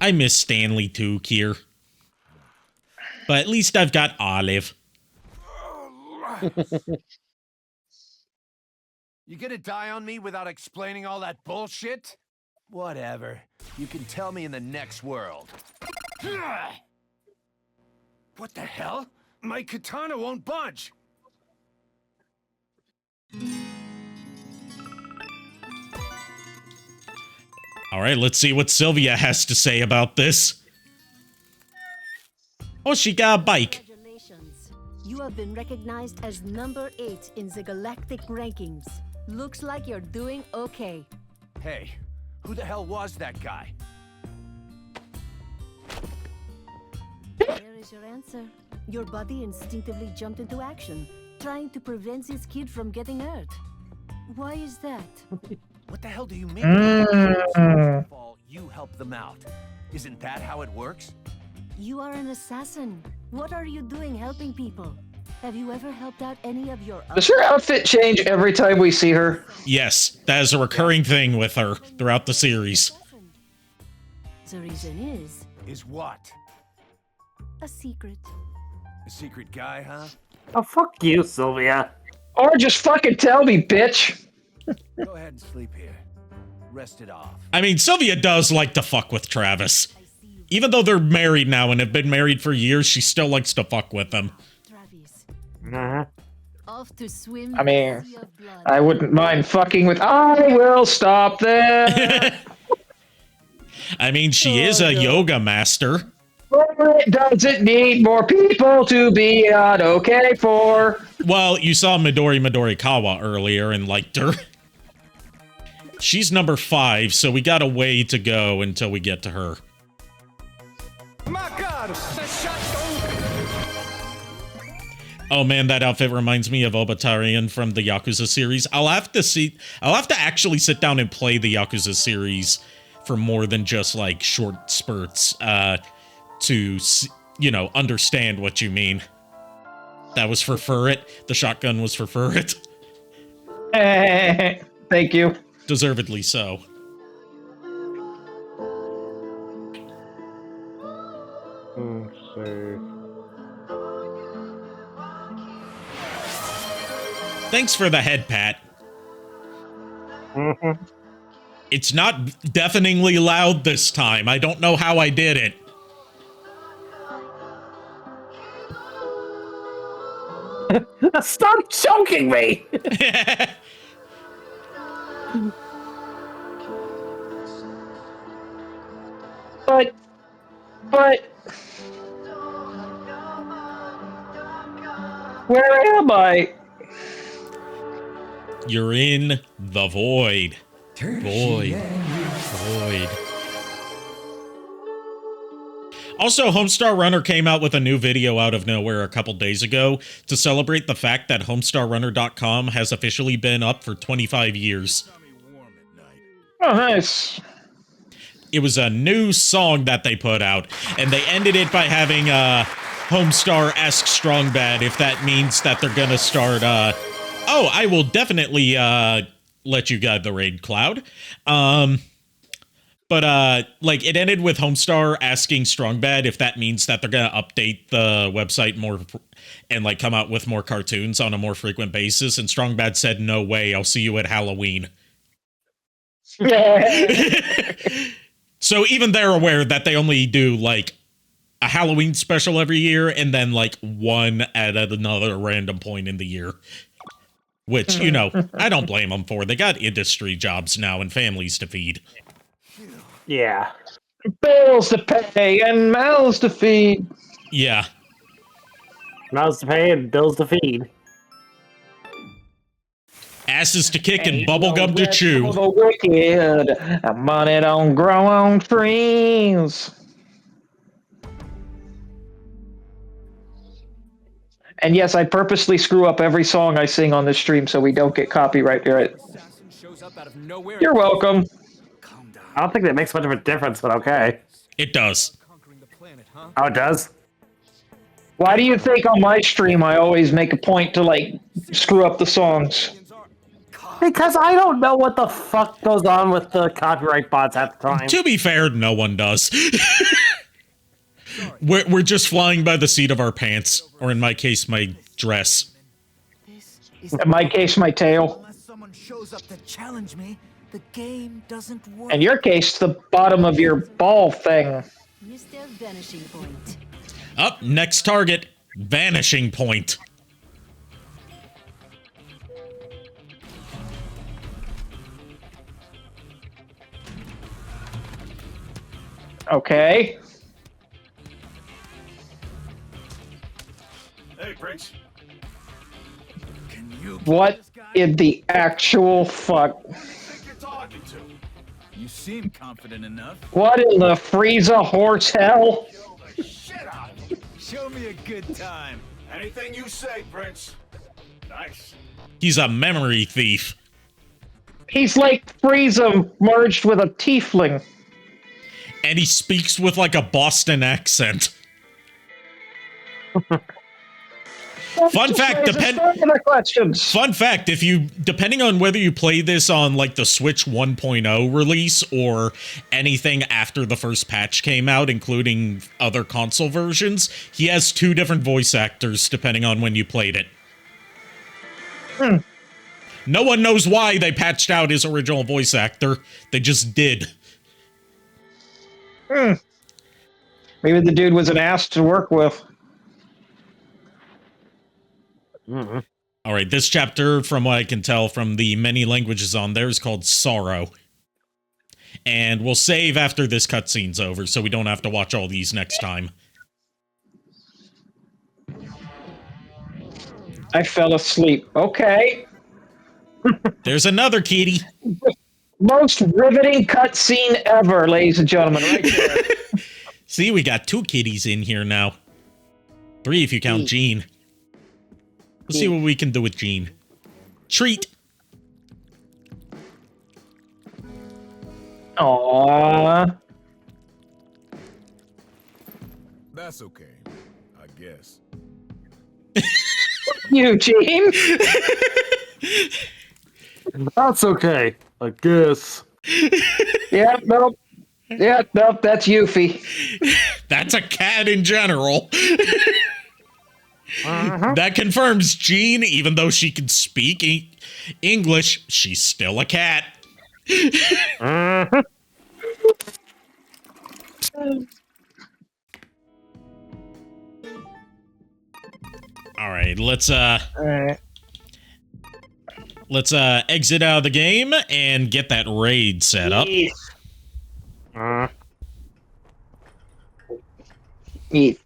I miss Stanley too, Kier. But at least I've got Olive. You gonna die on me without explaining all that bullshit? Whatever. You can tell me in the next world. What the hell? My katana won't budge. All right, let's see what Sylvia has to say about this. Oh, she got a bike. Congratulations. You have been recognized as number 8 in the galactic rankings. Looks like you're doing okay. Hey, who the hell was that guy? There is your answer. Your body instinctively jumped into action, trying to prevent this kid from getting hurt. Why is that? What the hell do you mean? First of all, you help them out. Isn't that how it works? You are an assassin. What are you doing helping people? Have you ever helped out any of your... Does her outfit change every time we see her? Yes, that is a recurring thing with her throughout the series. The reason is... Is what? A secret. A secret guy, huh? Oh, fuck you, Sylvia. Or just fucking tell me, bitch. Go ahead and sleep here. Rest it off. I mean, Sylvia does like to fuck with Travis. Even though they're married now and have been married for years, she still likes to fuck with him. Off to swim. I mean, I wouldn't mind fucking with... I will stop there. I mean, she is a yoga master. But does it need more people to be okay for? Well, you saw Midori Kawa earlier and liked her. She's number 5, so we got a way to go until we get to her. My God, the shotgun. Oh man, that outfit reminds me of Obatarian from the Yakuza series. I'll have to actually sit down and play the Yakuza series for more than just like short spurts to, you know, understand what you mean. That was for Furret. The shotgun was for Furret. Thank you. Deservedly so. Thanks for the head pat. Mm-hmm. It's not deafeningly loud this time. I don't know how I did it. Stop choking me! But where am I? You're in the void. Void. Also, Homestar Runner came out with a new video out of nowhere a couple days ago to celebrate the fact that HomestarRunner.com has officially been up for 25 years. Oh, nice. It was a new song that they put out, and they ended it by having Homestar ask Strongbad if that means that they're gonna start, oh, I will definitely let you guide the raid, Cloud. But like, it ended with Homestar asking Strongbad if that means that they're gonna update the website more and like come out with more cartoons on a more frequent basis, and Strongbad said, "No way, I'll see you at Halloween." So even they're aware that they only do like a Halloween special every year and then like one at another random point in the year. Which, you know, I don't blame them for. They got industry jobs now and families to feed. Yeah. Bills to pay and mouths to feed. Yeah. Mouths to pay and bills to feed. Asses to kick and bubblegum to chew. For the wicked, money don't grow on trees. And yes, I purposely screw up every song I sing on this stream so we don't get copyright. You're welcome. I don't think that makes much of a difference, but okay. It does. Oh, it does? Why do you think on my stream I always make a point to, like, screw up the songs? Because I don't know what the fuck goes on with the copyright bots at the time. To be fair, no one does. We're just flying by the seat of our pants, or in my case, my dress. In my case, my tail. Unless someone shows up to challenge me, the game doesn't work. In your case, the bottom of your ball thing. Mr. Vanishing Point. Up, next target, Vanishing Point. Okay. Hey, Prince. What in the actual fuck? You seem confident enough. What in the Frieza horse hell? Show me a good time. Anything you say, Prince. Nice. He's a memory thief. He's like Frieza merged with a tiefling. And he speaks with like a Boston accent. Fun fact, Fun fact, if you, depending on whether you play this on like the Switch 1.0 release or anything after the first patch came out, including other console versions, he has two different voice actors depending on when you played it. No one knows why they patched out his original voice actor. They just did. Maybe the dude was an ass to work with. All right, this chapter, from what I can tell from the many languages on there, is called Sorrow. And we'll save after this cutscene's over, so we don't have to watch all these next time. I fell asleep. Okay. There's another kitty. Most riveting cutscene ever, ladies and gentlemen. Right there. See, we got two kitties in here now. 3 if you count Jean. Let's see what we can do with Jean. Treat. Aww. That's okay, I guess. Eugene. That's okay, I guess. Yeah, nope. Yeah, nope, that's Yuffie. That's a cat in general. That confirms Jean, even though she can speak English, she's still a cat. All right, let's exit out of the game and get that raid set up. Eat.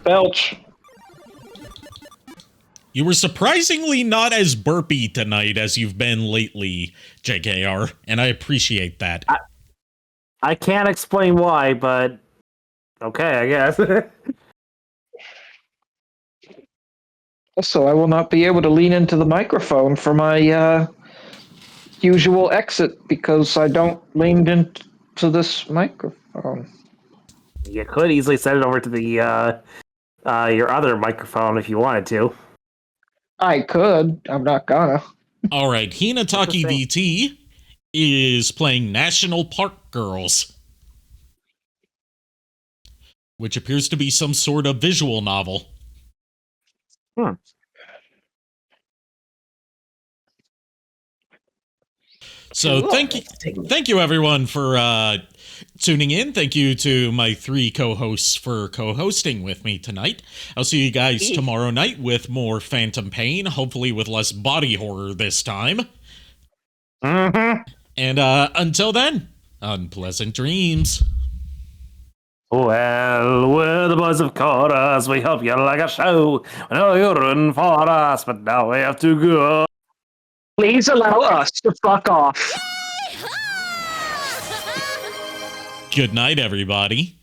Belch. You were surprisingly not as burpy tonight as you've been lately, JKR, and I appreciate that. I can't explain why, but okay, I guess. Also, I will not be able to lean into the microphone for my usual exit because I don't lean into this microphone. You could easily send it over to the your other microphone if you wanted to. I could. I'm not gonna. All right, Hinataki VT is playing National Park Girls, which appears to be some sort of visual novel. So thank you everyone for tuning in. Thank you to my 3 co-hosts for co-hosting with me tonight. I'll see you guys tomorrow night with more Phantom Pain, hopefully with less body horror this time. And until then, unpleasant dreams. Well, we're the boys of chorus. We hope you like a show. I know you're rooting for us, but now we have to go. Please allow us to fuck off. Good night, everybody.